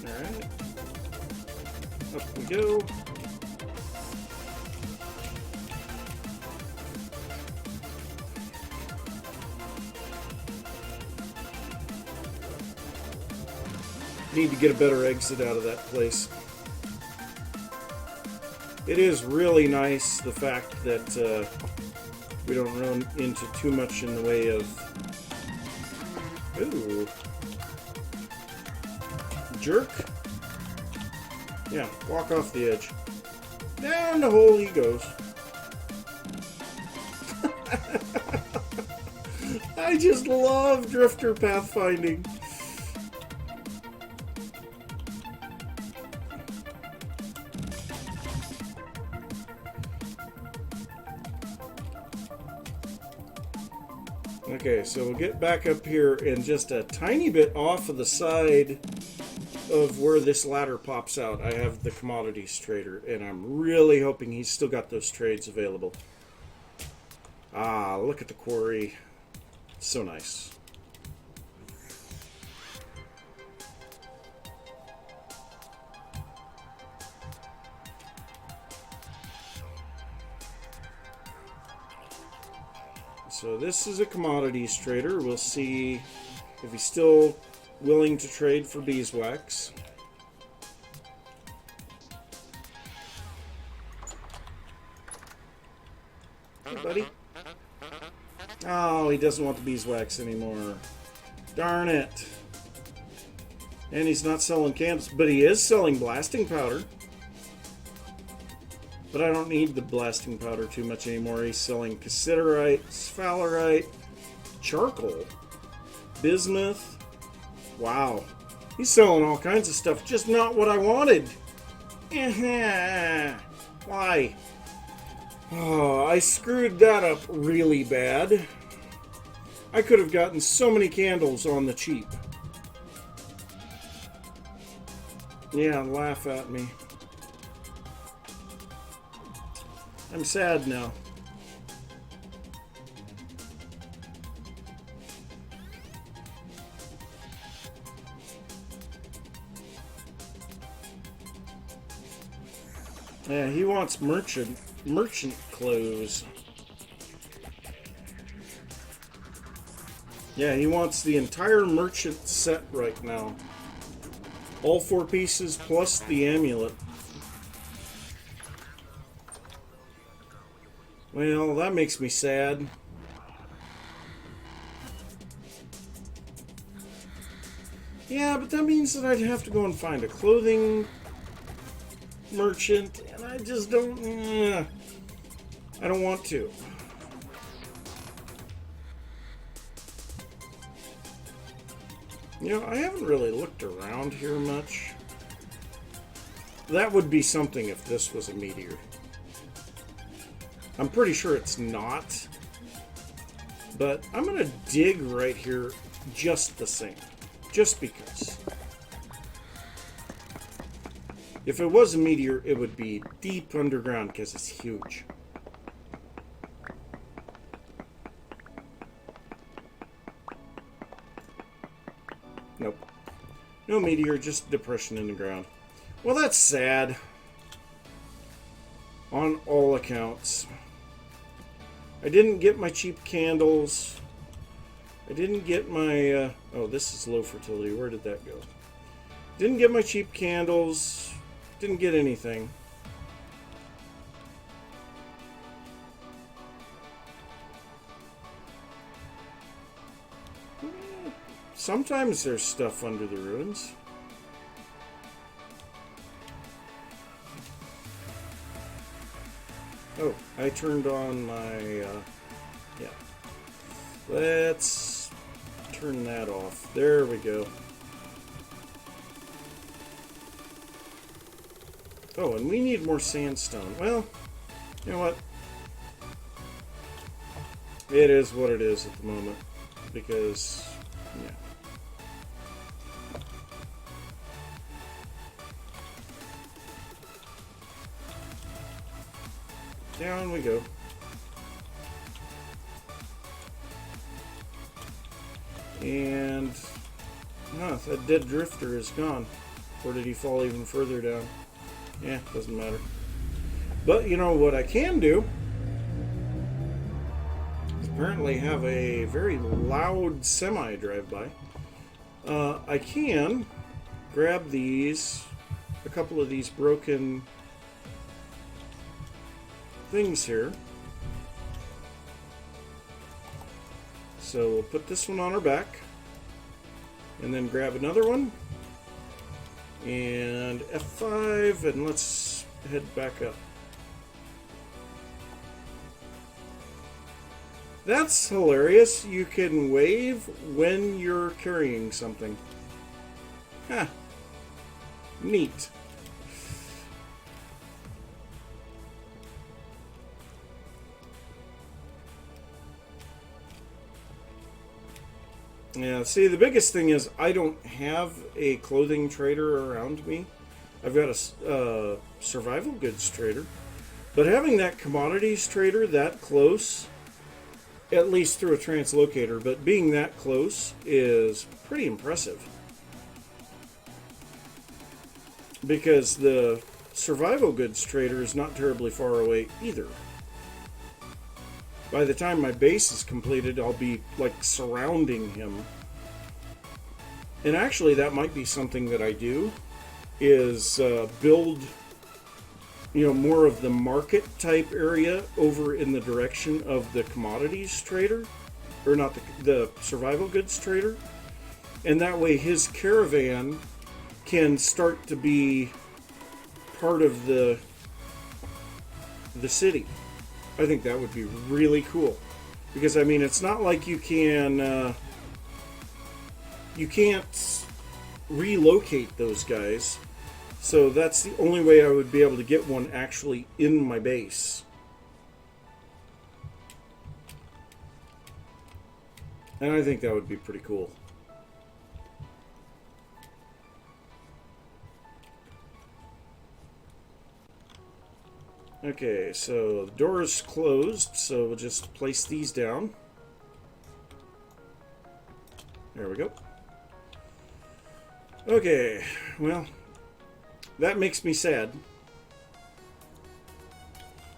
Alright. Up we go. Need to get a better exit out of that place. It is really nice, the fact that we don't run into too much in the way of... Ooh. Jerk? Yeah, walk off the edge. Down the hole he goes. I just love drifter pathfinding. Okay, so we'll get back up here and just a tiny bit off of the side of where this ladder pops out. I have the commodities trader, and I'm really hoping he's still got those trades available. Ah, look at the quarry. So nice. So this is a commodities trader. We'll see if he's still willing to trade for beeswax. Hey, buddy. Oh, he doesn't want the beeswax anymore. Darn it. And he's not selling candles, but he is selling blasting powder. But I don't need the blasting powder too much anymore. He's selling cassiterite, sphalerite, charcoal, bismuth. Wow. He's selling all kinds of stuff, just not what I wanted. Why? Oh, I screwed that up really bad. I could have gotten so many candles on the cheap. Yeah, laugh at me. I'm sad now. Yeah, he wants merchant clothes. Yeah, he wants the entire merchant set right now. All 4 pieces plus the amulet. Well, that makes me sad. Yeah, but that means that I'd have to go and find a clothing merchant, and I just don't... I don't want to. You know, I haven't really looked around here much. That would be something if this was a meteor. I'm pretty sure it's not. But I'm going to dig right here just the same. Just because. If it was a meteor, it would be deep underground because it's huge. Nope. No meteor, just depression in the ground. Well, that's sad. On all accounts. I didn't get my cheap candles. I didn't get my... oh, this is low fertility. Where did that go? Didn't get my cheap candles. Didn't get anything. Sometimes there's stuff under the ruins. Oh, I turned on my, yeah. Let's turn that off. There we go. Oh, and we need more sandstone. Well, you know what? It is what it is at the moment. Because, yeah. Down we go. And that dead drifter is gone. Or did he fall even further down? Yeah, doesn't matter. But you know what I can do? Apparently have a very loud semi drive by. I can grab these, a couple of these broken things here. So we'll put this one on our back, and then grab another one, and F5, and let's head back up. That's hilarious. You can wave when you're carrying something. Huh. Neat. Yeah, see, the biggest thing is I don't have a clothing trader around me. I've got a survival goods trader. But having that commodities trader that close, at least through a translocator, but being that close is pretty impressive. Because the survival goods trader is not terribly far away either. By the time my base is completed, I'll be like surrounding him. And actually, that might be something that I do, is build, more of the market type area over in the direction of the commodities trader, or not the survival goods trader. And that way his caravan can start to be part of the city. I think that would be really cool, because I mean, it's not like you can't relocate those guys, so that's the only way I would be able to get one actually in my base. And I think that would be pretty cool. Okay, so the door is closed, so we'll just place these down. There we go. Okay, well, that makes me sad.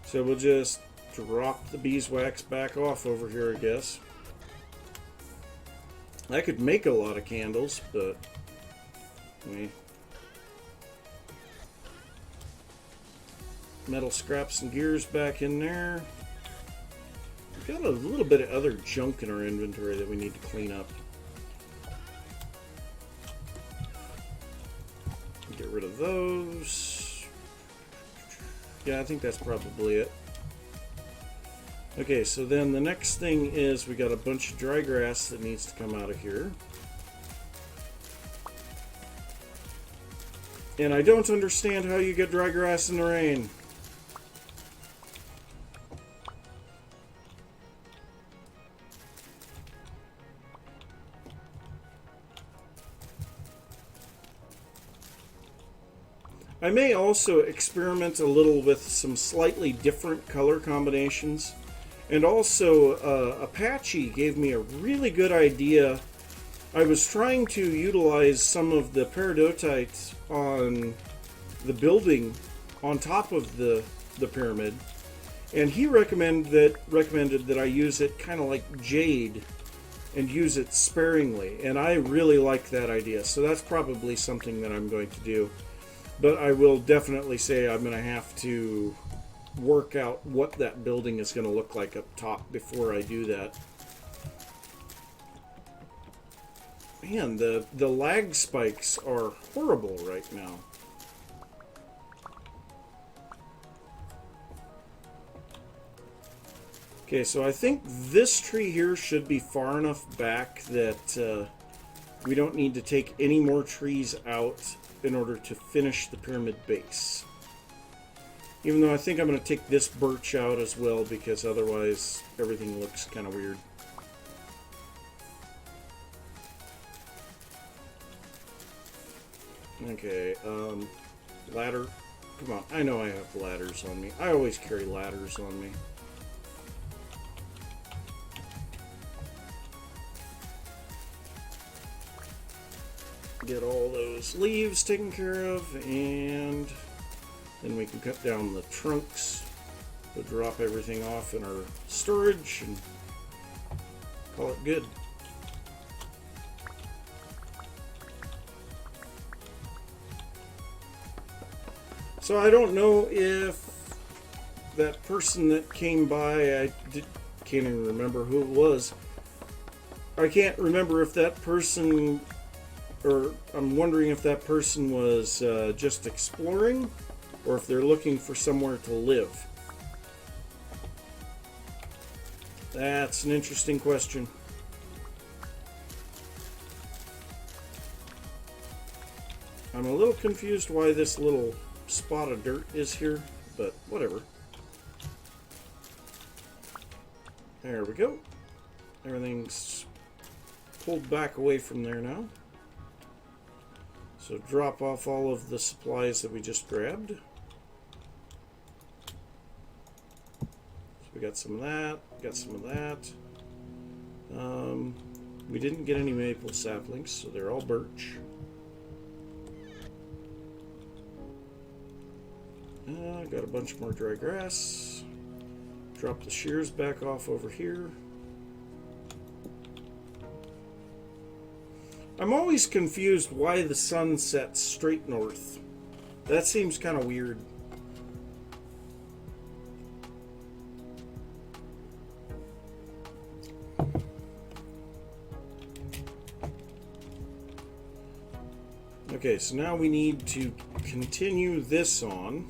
So we'll just drop the beeswax back off over here, I guess. I could make a lot of candles, but metal scraps and gears back in there. We've got a little bit of other junk in our inventory that we need to clean up. Get rid of those. Yeah, I think that's probably it. Okay, so then the next thing is we got a bunch of dry grass that needs to come out of here. And I don't understand how you get dry grass in the rain. I may also experiment a little with some slightly different color combinations. And also, Apache gave me a really good idea. I was trying to utilize some of the peridotite on the building on top of the pyramid. And he recommended that I use it kind of like jade and use it sparingly. And I really like that idea. So that's probably something that I'm going to do. But I will definitely say I'm going to have to work out what that building is going to look like up top before I do that. Man, the lag spikes are horrible right now. Okay, so I think this tree here should be far enough back that we don't need to take any more trees out in order to finish the pyramid base. Even though I think I'm going to take this birch out as well, because otherwise everything looks kind of weird. Okay, ladder. Come on, I know I have ladders on me. I always carry ladders on me. Get all those leaves taken care of, and then we can cut down the trunks to drop everything off in our storage and call it good. So I don't know if that person that came by, can't even remember who it was. I can't remember if that person, or I'm wondering if that person was just exploring, or if they're looking for somewhere to live. That's an interesting question. I'm a little confused why this little spot of dirt is here, but whatever. There we go. Everything's pulled back away from there now. So drop off all of the supplies that we just grabbed. So we got some of that, got some of that. We didn't get any maple saplings, so they're all birch. Got a bunch more dry grass. Drop the shears back off over here. I'm always confused why the sun sets straight north. That seems kind of weird. Okay, so now we need to continue this on.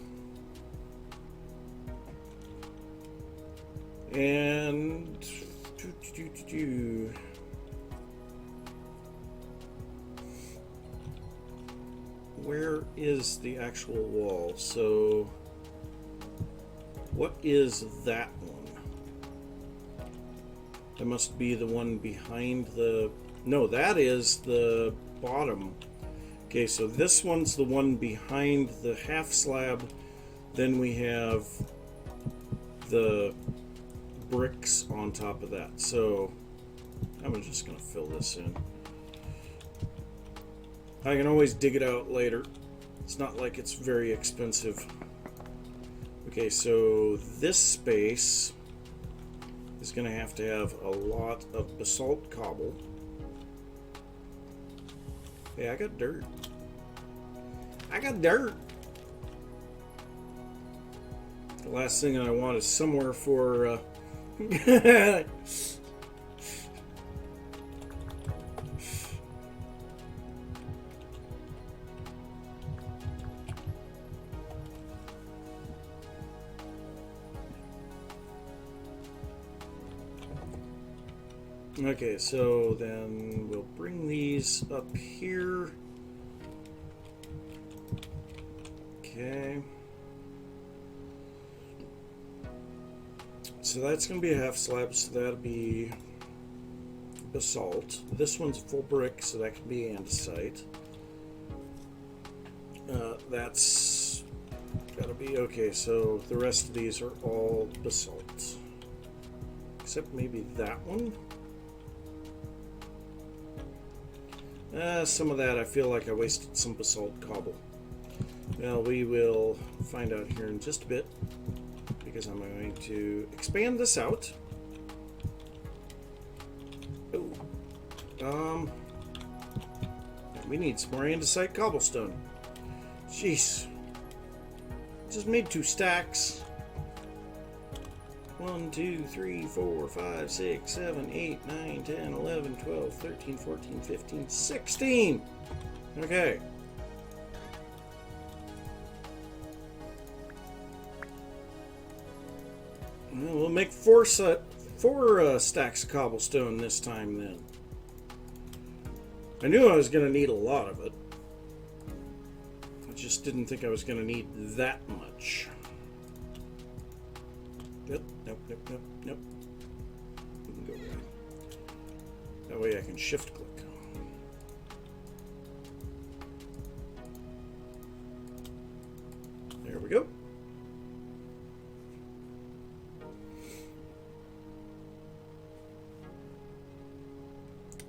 And where is the actual wall? So what is that one? That must be the one behind the... No, that is the bottom. Okay, so this one's the one behind the half slab. Then we have the bricks on top of that. So I'm just going to fill this in. I can always dig it out later. It's not like it's very expensive. Okay, so this space is going to have a lot of basalt cobble. Hey, I got dirt. I got dirt. The last thing I want is somewhere for Okay, so then we'll bring these up here. Okay. So that's going to be a half slab, so that'll be basalt. This one's full brick, so that can be andesite. That's got to be okay, so the rest of these are all basalt. Except maybe that one. Some of that I feel like I wasted some basalt cobble. Well, we will find out here in just a bit, because I'm going to expand this out. Oh. We need some more andesite cobblestone. Jeez. Just made 2 stacks. 1, 2, 3, 4, 5, 6, 7, 8, 9, 10, 11, 12, 13, 14, 15, 16. Okay. Well, we'll make 4 stacks of cobblestone this time then. I knew I was going to need a lot of it. I just didn't think I was going to need that much. Nope. We can go right. That way I can shift click. There we go.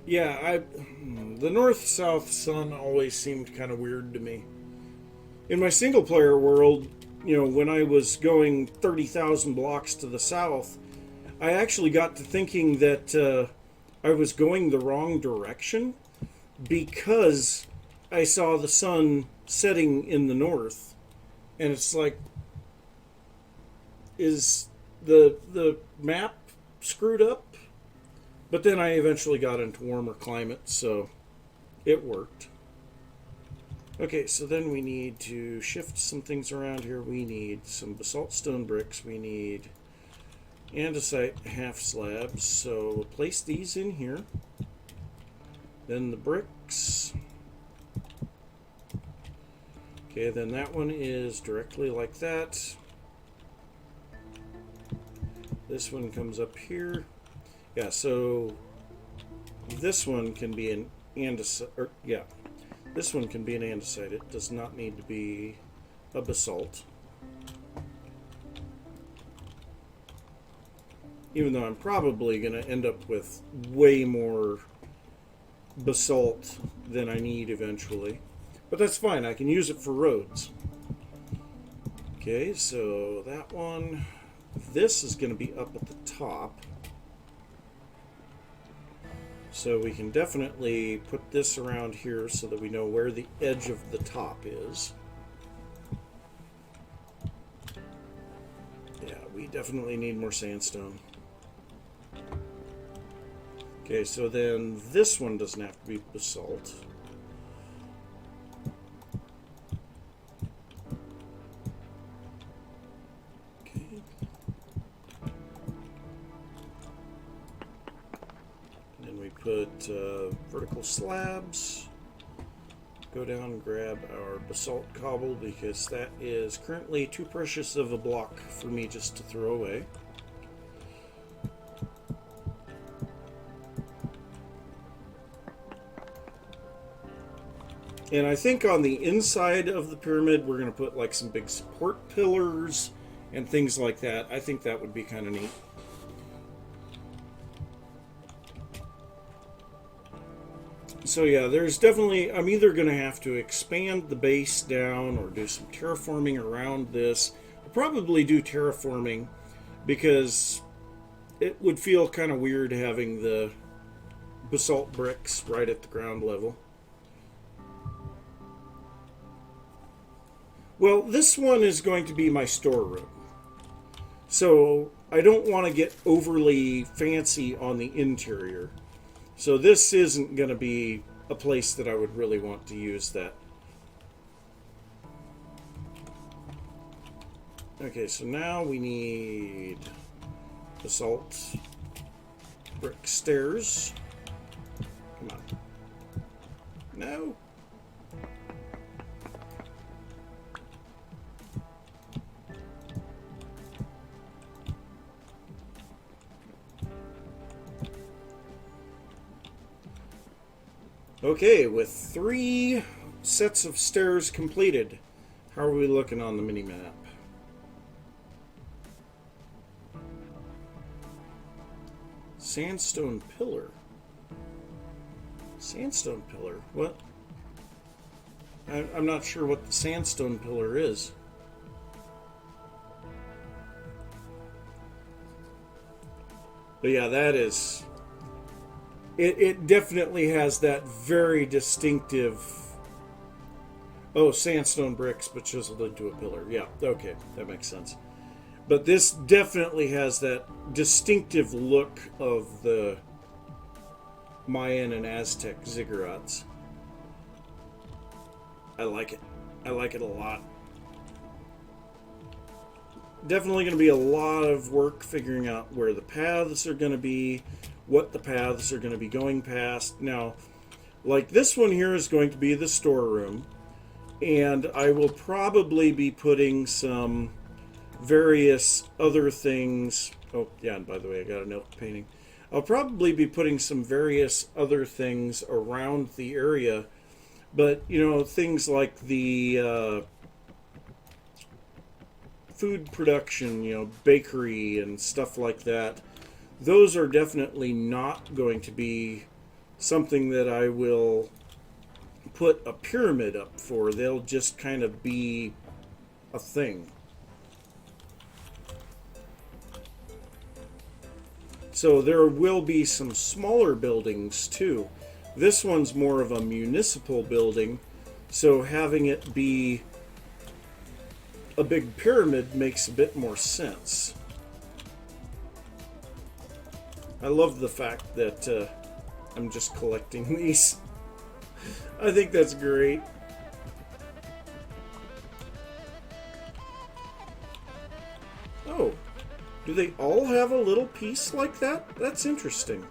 Yeah, the north-south sun always seemed kind of weird to me. In my single-player world, you know, when I was going 30,000 blocks to the south, I actually got to thinking that I was going the wrong direction because I saw the sun setting in the north And it's like, is the map screwed up? But then I eventually got into warmer climates, so it worked. Okay, so then we need to shift some things around here. We need some basalt stone bricks. We need andesite half slabs. So we'll place these in here. Then the bricks. Okay, then that one is directly like that. This one comes up here. Yeah, so this one can be an andesite. Yeah, this one can be an andesite. It does not need to be a basalt. Even though I'm probably going to end up with way more basalt than I need eventually. But that's fine. I can use it for roads. Okay, so that one. This is going to be up at the top. So we can definitely put this around here so that we know where the edge of the top is. Yeah, we definitely need more sandstone. Okay, so then this one doesn't have to be basalt. Put vertical slabs. Go down and grab our basalt cobble because that is currently too precious of a block for me just to throw away. And I think on the inside of the pyramid we're going to put like some big support pillars and things like that. I think that would be kind of neat. So yeah, there's definitely, I'm either going to have to expand the base down or do some terraforming around this. I'll probably do terraforming because it would feel kind of weird having the basalt bricks right at the ground level. Well, this one is going to be my storeroom. So I don't want to get overly fancy on the interior. So this isn't going to be a place that I would really want to use that. Okay, so now we need basalt brick stairs. Come on. No. Okay, with 3 sets of stairs completed, how are we looking on the mini-map? Sandstone pillar. Sandstone pillar? What? I'm not sure what the sandstone pillar is. But yeah, that is... It definitely has that very distinctive... Oh, sandstone bricks, but chiseled into a pillar. Yeah, okay, that makes sense. But this definitely has that distinctive look of the Mayan and Aztec ziggurats. I like it. I like it a lot. Definitely going to be a lot of work figuring out where the paths are going to be, what the paths are going to be going past. Now, like this one here is going to be the storeroom, and I will probably be putting some various other things. Oh, yeah, and by the way, I got a note painting. I'll probably be putting some various other things around the area, but, you know, things like the food production, you know, bakery and stuff like that. Those are definitely not going to be something that I will put a pyramid up for. They'll just kind of be a thing. So there will be some smaller buildings too. This one's more of a municipal building, so having it be a big pyramid makes a bit more sense. I love the fact that I'm just collecting these. I think that's great. Oh, do they all have a little piece like that? That's interesting.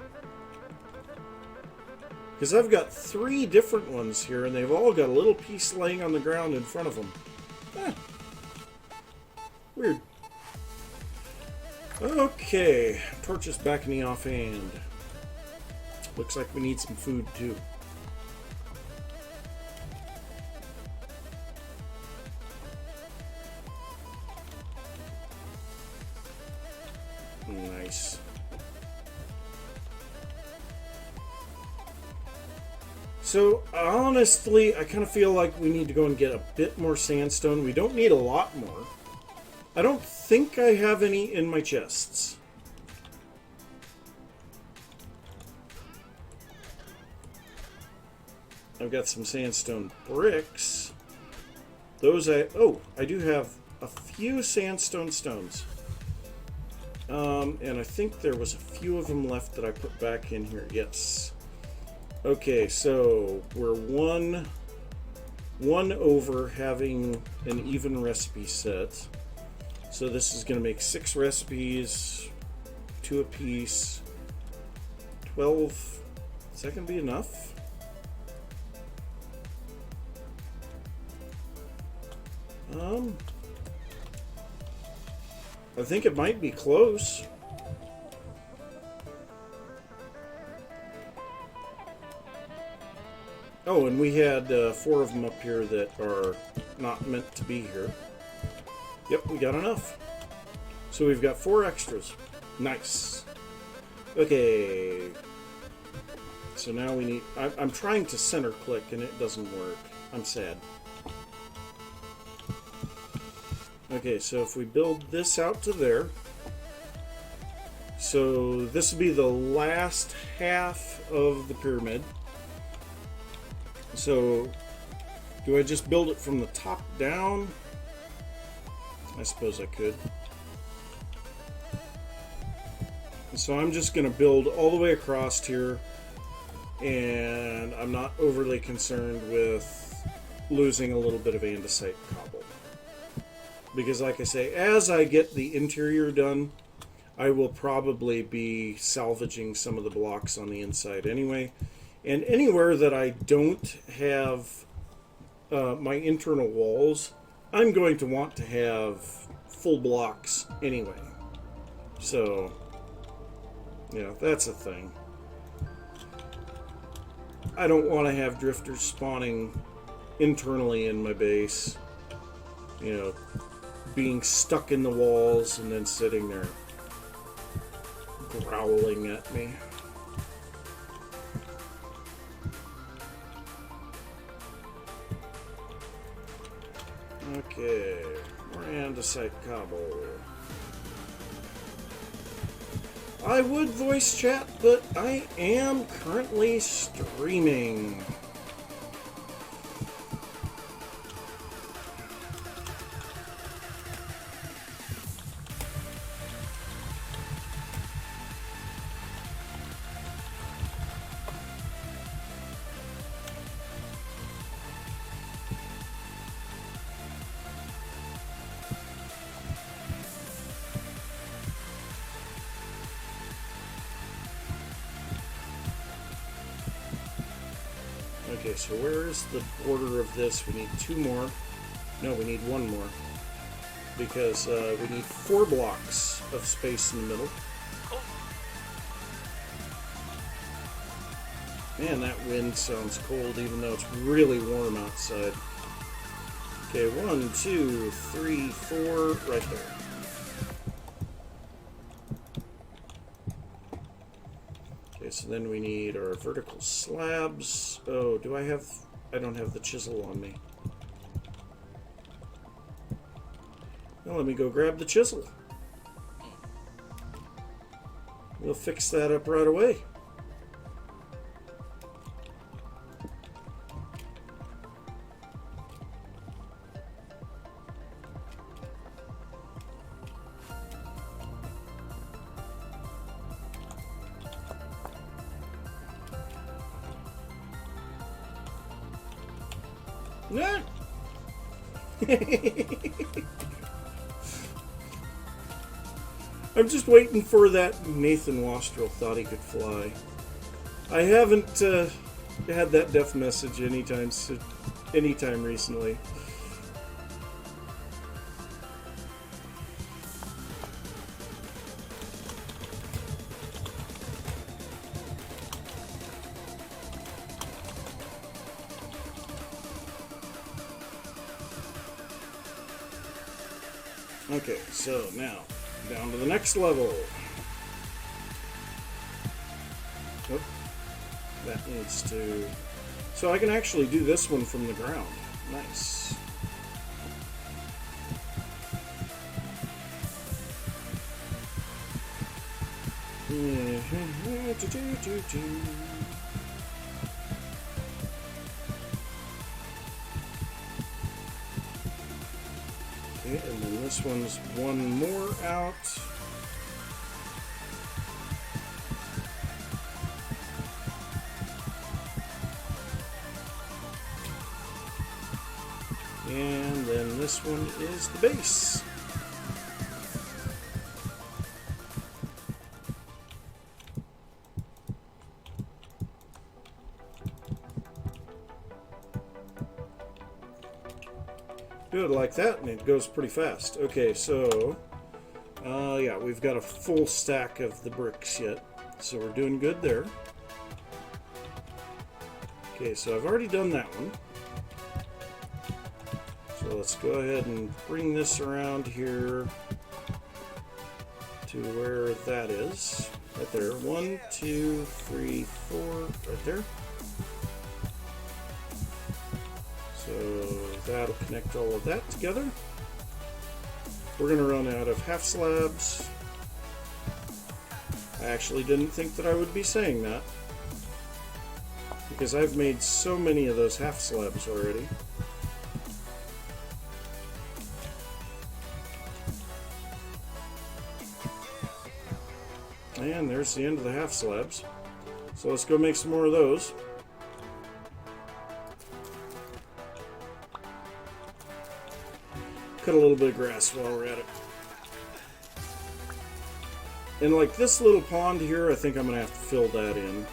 Because I've got 3 different ones here, and they've all got a little piece laying on the ground in front of them. Weird. Okay, torch is back in the offhand. Looks like we need some food too. Nice. So, honestly, I kind of feel like we need to go and get a bit more sandstone. We don't need a lot more. I don't think I have any in my chests. I've got some sandstone bricks. Those I do have a few sandstone stones. And I think there was a few of them left that I put back in here. Yes. Okay, so we're one over having an even recipe set. So this is going to make 6 recipes, 2 apiece, 12. Is that going to be enough? I think it might be close. Oh, and we had 4 of them up here that are not meant to be here. Yep, we got enough. So we've got 4 extras. Nice. Okay. So now we need... I'm trying to center click and it doesn't work. I'm sad. Okay, so if we build this out to there... So this will be the last half of the pyramid. So, do I just build it from the top down? I suppose I could. So I'm just going to build all the way across here, and I'm not overly concerned with losing a little bit of andesite cobble. Because like I say, as I get the interior done, I will probably be salvaging some of the blocks on the inside anyway. And anywhere that I don't have my internal walls, I'm going to want to have full blocks anyway. So, yeah, that's a thing. I don't want to have drifters spawning internally in my base. You know, being stuck in the walls and then sitting there growling at me. Okay, more andesite cobble. I would voice chat, but I am currently streaming. Okay, so where is the border of this? We need 2 more. No, we need 1 more. Because we need 4 blocks of space in the middle. Man, that wind sounds cold even though it's really warm outside. Okay, 1, 2, 3, 4, right there. So then we need our vertical slabs. Oh, do I have... I don't have the chisel on me. Well, let me go grab the chisel. We'll fix that up right away. Nah. I'm just waiting for that Nathan Wastrel thought he could fly. I haven't had that death message anytime recently. Okay, so now down to the next level. Oh, that needs to... So I can actually do this one from the ground. Nice. Okay, and then this one's one more out. And then this one is the base. Do it like that and it goes pretty fast. Okay, so yeah, we've got a full stack of the bricks yet, so we're doing good there. Okay, so I've already done that one. So let's go ahead and bring this around here to where that is. Right there. 1, 2, 3, 4, right there. So that'll connect all of that together. We're going to run out of half slabs. I actually didn't think that I would be saying that, because I've made so many of those half slabs already. And there's the end of the half slabs. So let's go make some more of those. Cut a little bit of grass while we're at it. And like this little pond here, I think I'm going to have to fill that in.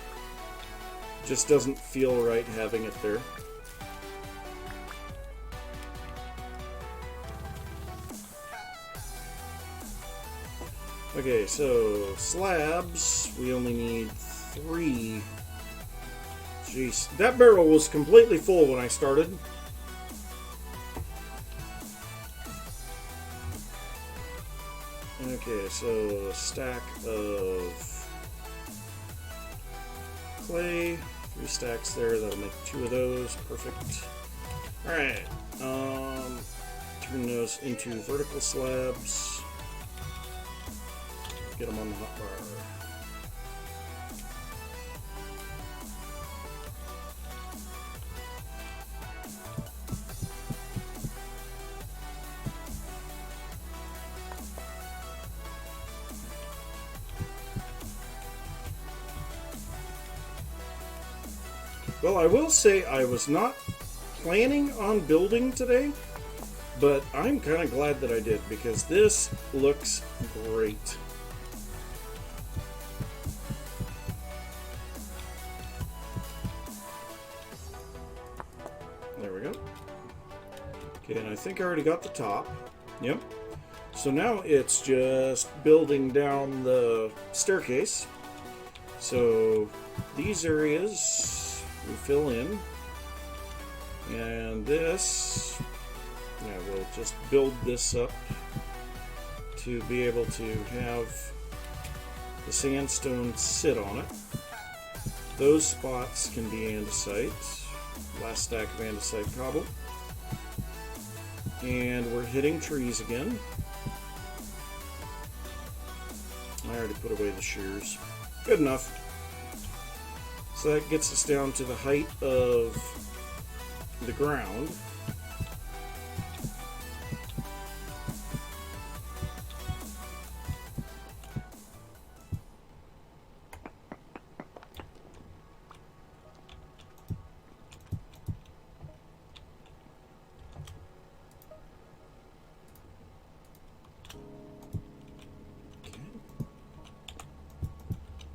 Just doesn't feel right having it there. Okay, so slabs, we only need 3. Jeez, that barrel was completely full when I started. Okay, so a stack of clay, 3 stacks there, that'll make 2 of those, perfect. Alright, turn those into vertical slabs. Get them on the hot bar. Well, I will say I was not planning on building today, but I'm kind of glad that I did, because this looks great. There we go. Okay, and I think I already got the top. Yep. So now it's just building down the staircase. So these areas we fill in, and this, yeah, we'll just build this up to be able to have the sandstone sit on it. Those spots can be andesite. Last stack of andesite cobble. And we're hitting trees again. I already put away the shears. Good enough. So that gets us down to the height of the ground.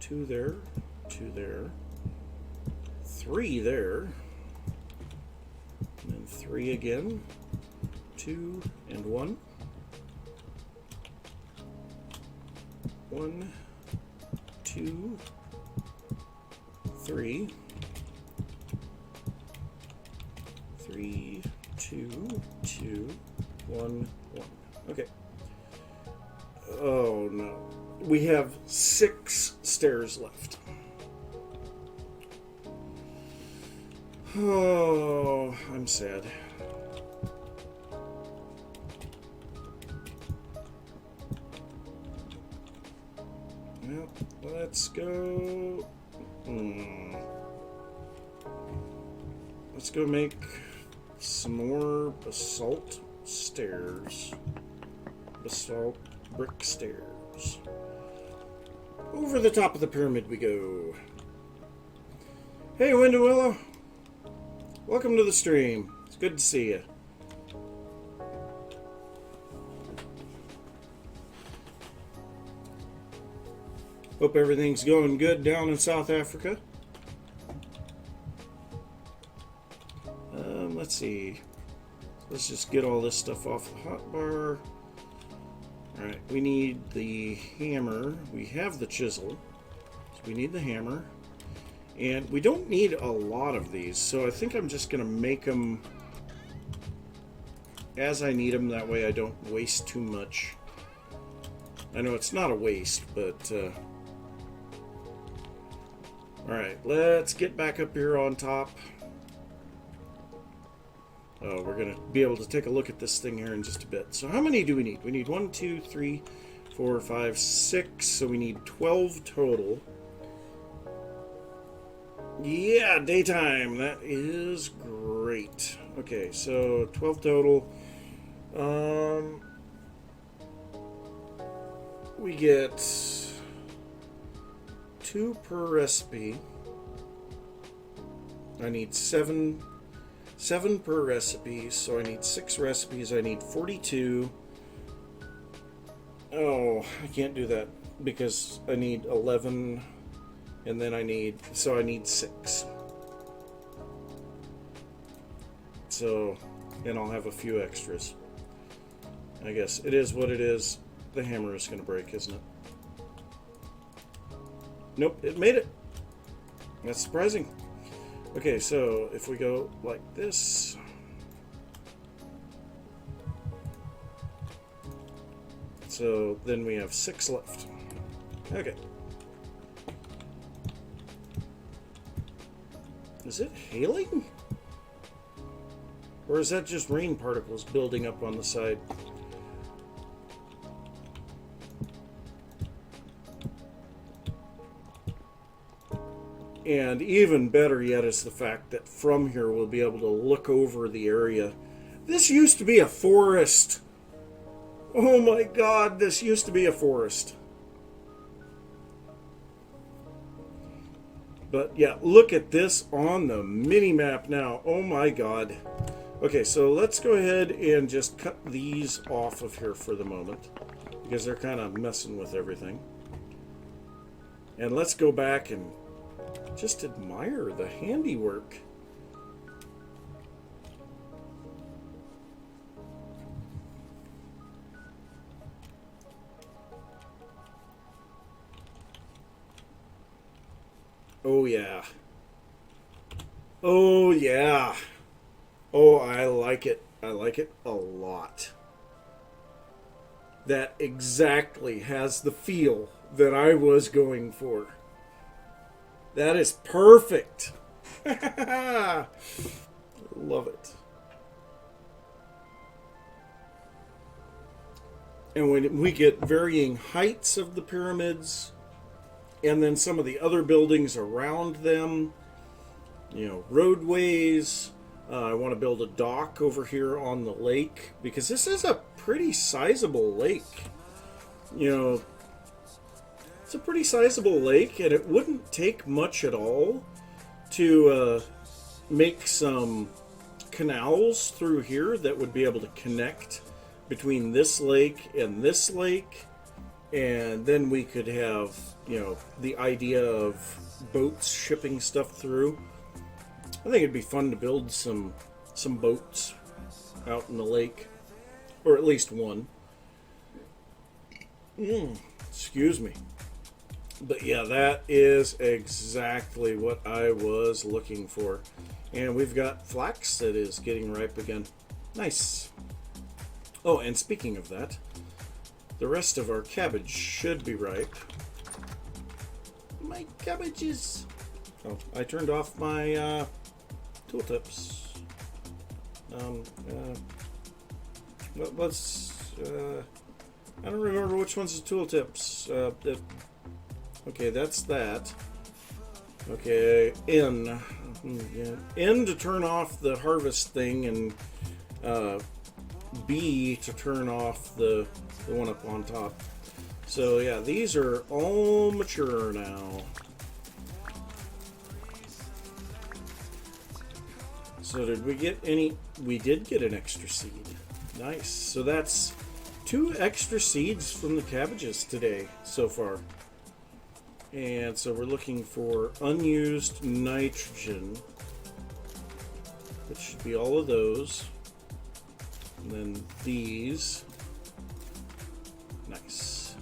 2 there, 2 there, 3 there, and then 3 again, 2 and 1. 1, 2, 3, 3, 2, 2, 1, 1. Okay. Oh no. We have 6 stairs left. Oh, I'm sad. Well, let's go. Let's go make some more basalt stairs. Basalt brick stairs. Over the top of the pyramid we go. Hey, Windowilla. Welcome to the stream. It's good to see you. Hope everything's going good down in South Africa. Let's see. Let's just get all this stuff off the hotbar. Alright, we need the hammer. We have the chisel. So we need the hammer. And we don't need a lot of these, so I think I'm just going to make them as I need them. That way I don't waste too much. I know it's not a waste, but... Alright, let's get back up here on top. Oh, we're going to be able to take a look at this thing here in just a bit. So how many do we need? We need 1, 2, 3, 4, 5, 6. So we need 12 total. Yeah, daytime. That is great. Okay, so 12 total. We get 2 per recipe. I need 7 per recipe, so I need 6 recipes. I need 42. Oh, I can't do that because I need 11, and then I need 6. So, and I'll have a few extras. I guess it is what it is. The hammer is going to break, isn't it? Nope, it made it. That's surprising. Okay, so if we go like this, so then we have 6 left. Okay. Is it hailing? Or is that just rain particles building up on the side? And even better yet is the fact that from here we'll be able to look over the area. This used to be a forest. Oh my god, this used to be a forest. But yeah, look at this on the mini-map now. Oh my god. Okay, so let's go ahead and just cut these off of here for the moment, because they're kind of messing with everything. And let's go back and just admire the handiwork. Oh yeah. Oh yeah. Oh, I like it. I like it a lot. That exactly has the feel that I was going for. That is perfect. Love it. And when we get varying heights of the pyramids, and then some of the other buildings around them, you know, roadways. I want to build a dock over here on the lake, because this is a pretty sizable lake. You know, it's a pretty sizable lake, and it wouldn't take much at all to make some canals through here that would be able to connect between this lake and this lake, and then we could have you know, the idea of boats shipping stuff through. I think it'd be fun to build some boats out in the lake, or at least one. Excuse me. But yeah, that is exactly what I was looking for. And we've got flax that is getting ripe again. Nice. Oh, and speaking of that, the rest of our cabbage should be ripe. My cabbages. Oh, I turned off my tooltips. I don't remember which one's the tooltips. Okay, that's that. Okay, N. Yeah. N to turn off the harvest thing, and B to turn off the one up on top. So yeah, these are all mature now. So did we get any? We did get an extra seed. Nice. So that's 2 extra seeds from the cabbages today so far. And so we're looking for unused nitrogen, which should be all of those. And then these. Nice.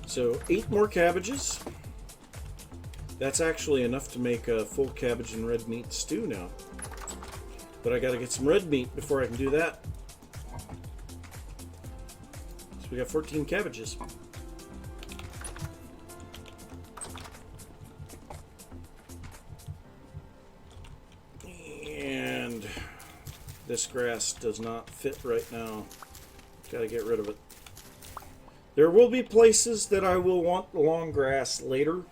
So 8 more cabbages. That's actually enough to make a full cabbage and red meat stew now. But I gotta get some red meat before I can do that. So we got 14 cabbages. And this grass does not fit right now. Gotta get rid of it. There will be places that I will want the long grass later,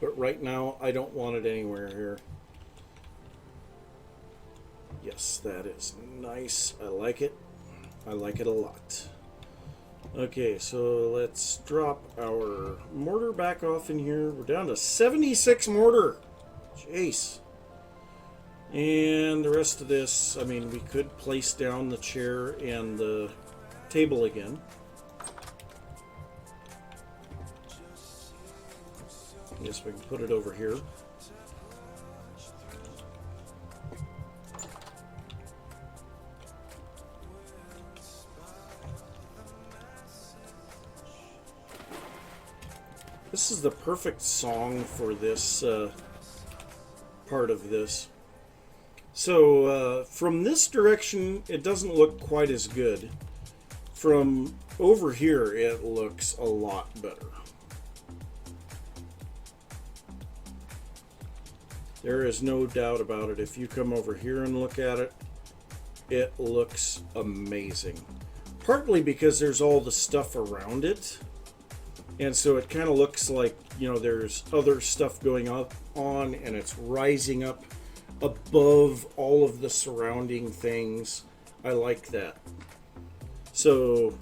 but right now I don't want it anywhere here. Yes, that is nice. I like it. I like it a lot. Okay, so let's drop our mortar back off in here. We're down to 76 mortar. Jeez. And the rest of this, I mean, we could place down the chair and the table again. I guess we can put it over here. This is the perfect song for this part of this. So from this direction, it doesn't look quite as good. From over here, it looks a lot better. There is no doubt about it. If you come over here and look at it, it looks amazing. Partly because there's all the stuff around it. And so it kind of looks like, you know, there's other stuff going on and it's rising up above all of the surrounding things. I like that. So,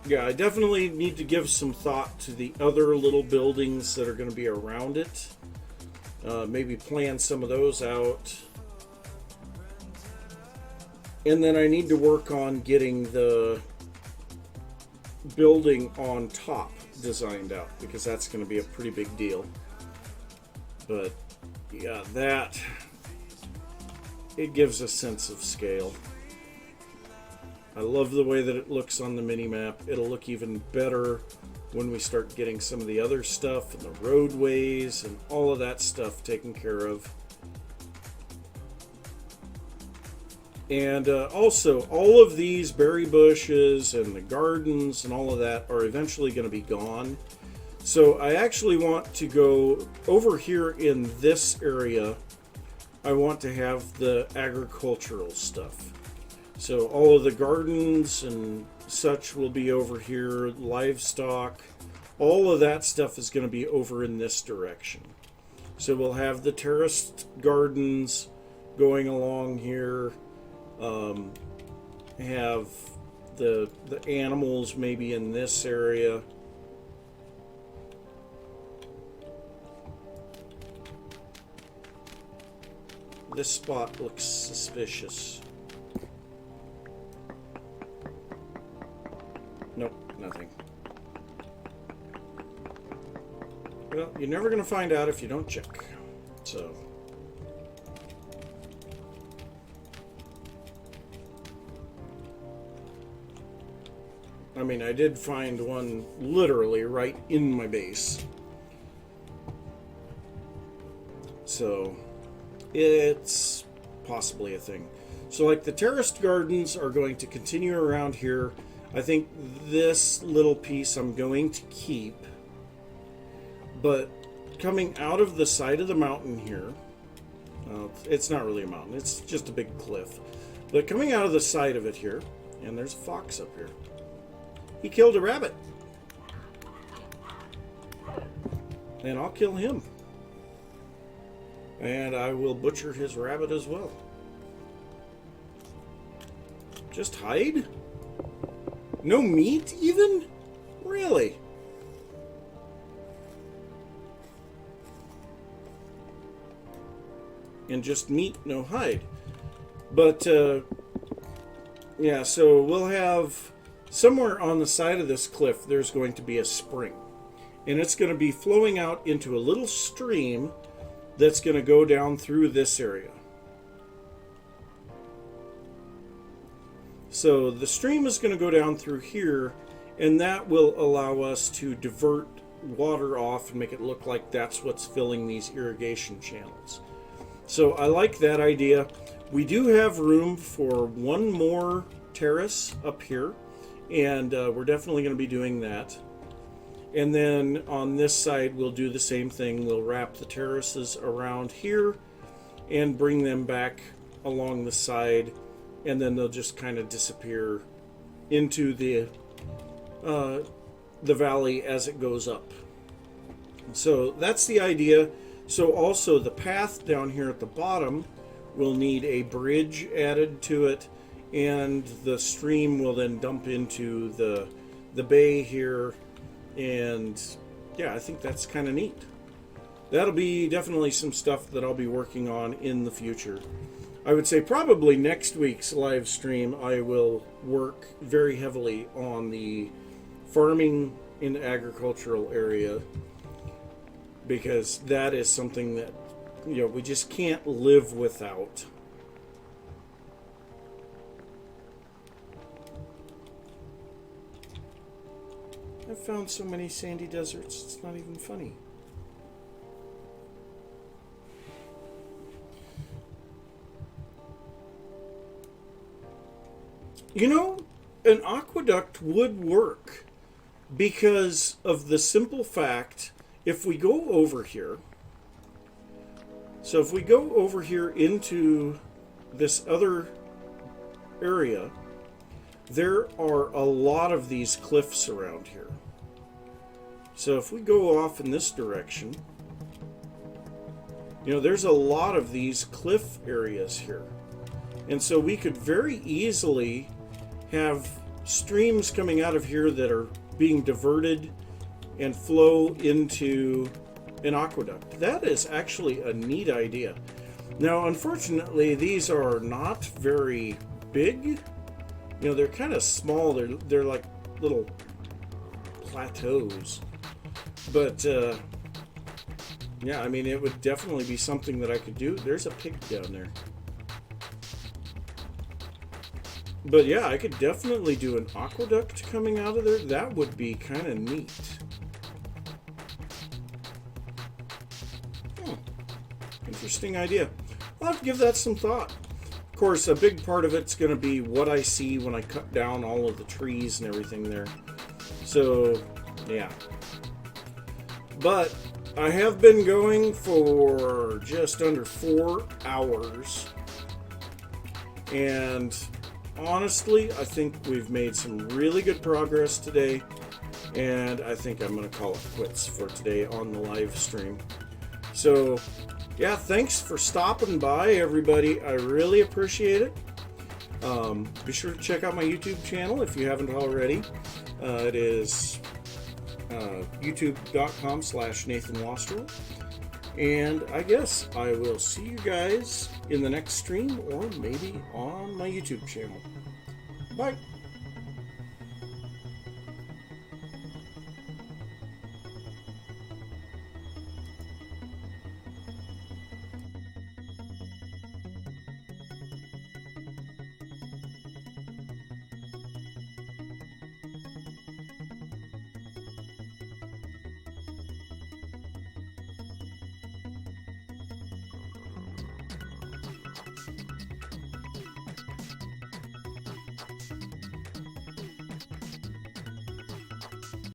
yeah, I definitely need to give some thought to the other little buildings that are going to be around it. Maybe plan some of those out. And then I need to work on getting the building on top designed out, because that's going to be a pretty big deal. But yeah, that, it gives a sense of scale. I love the way that it looks on the mini-map. It'll look even better when we start getting some of the other stuff and the roadways and all of that stuff taken care of. And also, all of these berry bushes and the gardens and all of that are eventually going to be gone. So I actually want to go over here in this area. I want to have the agricultural stuff. So all of the gardens and such will be over here. Livestock, all of that stuff is going to be over in this direction. So we'll have the terraced gardens going along here. Have the animals maybe in this area. This spot looks suspicious. Nope, nothing. Well, you're never going to find out if you don't check. So... I mean, I did find one literally right in my base. So, it's possibly a thing. So, like, the terraced gardens are going to continue around here. I think this little piece I'm going to keep. But coming out of the side of the mountain here, it's not really a mountain, it's just a big cliff. But coming out of the side of it here, and there's a fox up here. He killed a rabbit. And I'll kill him. And I will butcher his rabbit as well. Just hide? No meat even? Really? And just meat, no hide. But, yeah, so we'll have... Somewhere on the side of this cliff, there's going to be a spring. And it's going to be flowing out into a little stream that's going to go down through this area. So the stream is going to go down through here, and that will allow us to divert water off and make it look like that's what's filling these irrigation channels. So I like that idea. We do have room for one more terrace up here. And we're definitely going to be doing that. And then on this side, we'll do the same thing. We'll wrap the terraces around here and bring them back along the side. And then they'll just kind of disappear into the valley as it goes up. So that's the idea. So also the path down here at the bottom will need a bridge added to it. And the stream will then dump into the bay here. And yeah, I think that's kind of neat. That'll be definitely some stuff that I'll be working on in the future. I would say probably next week's live stream I will work very heavily on the farming in the agricultural area, because that is something that, you know, we just can't live without. I've found so many sandy deserts, it's not even funny. You know, an aqueduct would work because of the simple fact, if we go over here, so if we go over here into this other area, there are a lot of these cliffs around here. So if we go off in this direction, you know, there's a lot of these cliff areas here. And so we could very easily have streams coming out of here that are being diverted and flow into an aqueduct. That is actually a neat idea. Now, unfortunately, these are not very big. You know, they're kind of small. They're like little plateaus. But, yeah, I mean, it would definitely be something that I could do. There's a pig down there. But, yeah, I could definitely do an aqueduct coming out of there. That would be kind of neat. Interesting idea. I'll have to give that some thought. Of course, a big part of it's going to be what I see when I cut down all of the trees and everything there. So, yeah. But I have been going for just under 4 hours. And honestly, I think we've made some really good progress today. And I think I'm going to call it quits for today on the live stream. So, yeah, thanks for stopping by, everybody. I really appreciate it. Be sure to check out my YouTube channel if you haven't already. It is youtube.com/NathanWastrel. And I guess I will see you guys in the next stream, or maybe on my YouTube channel. Bye.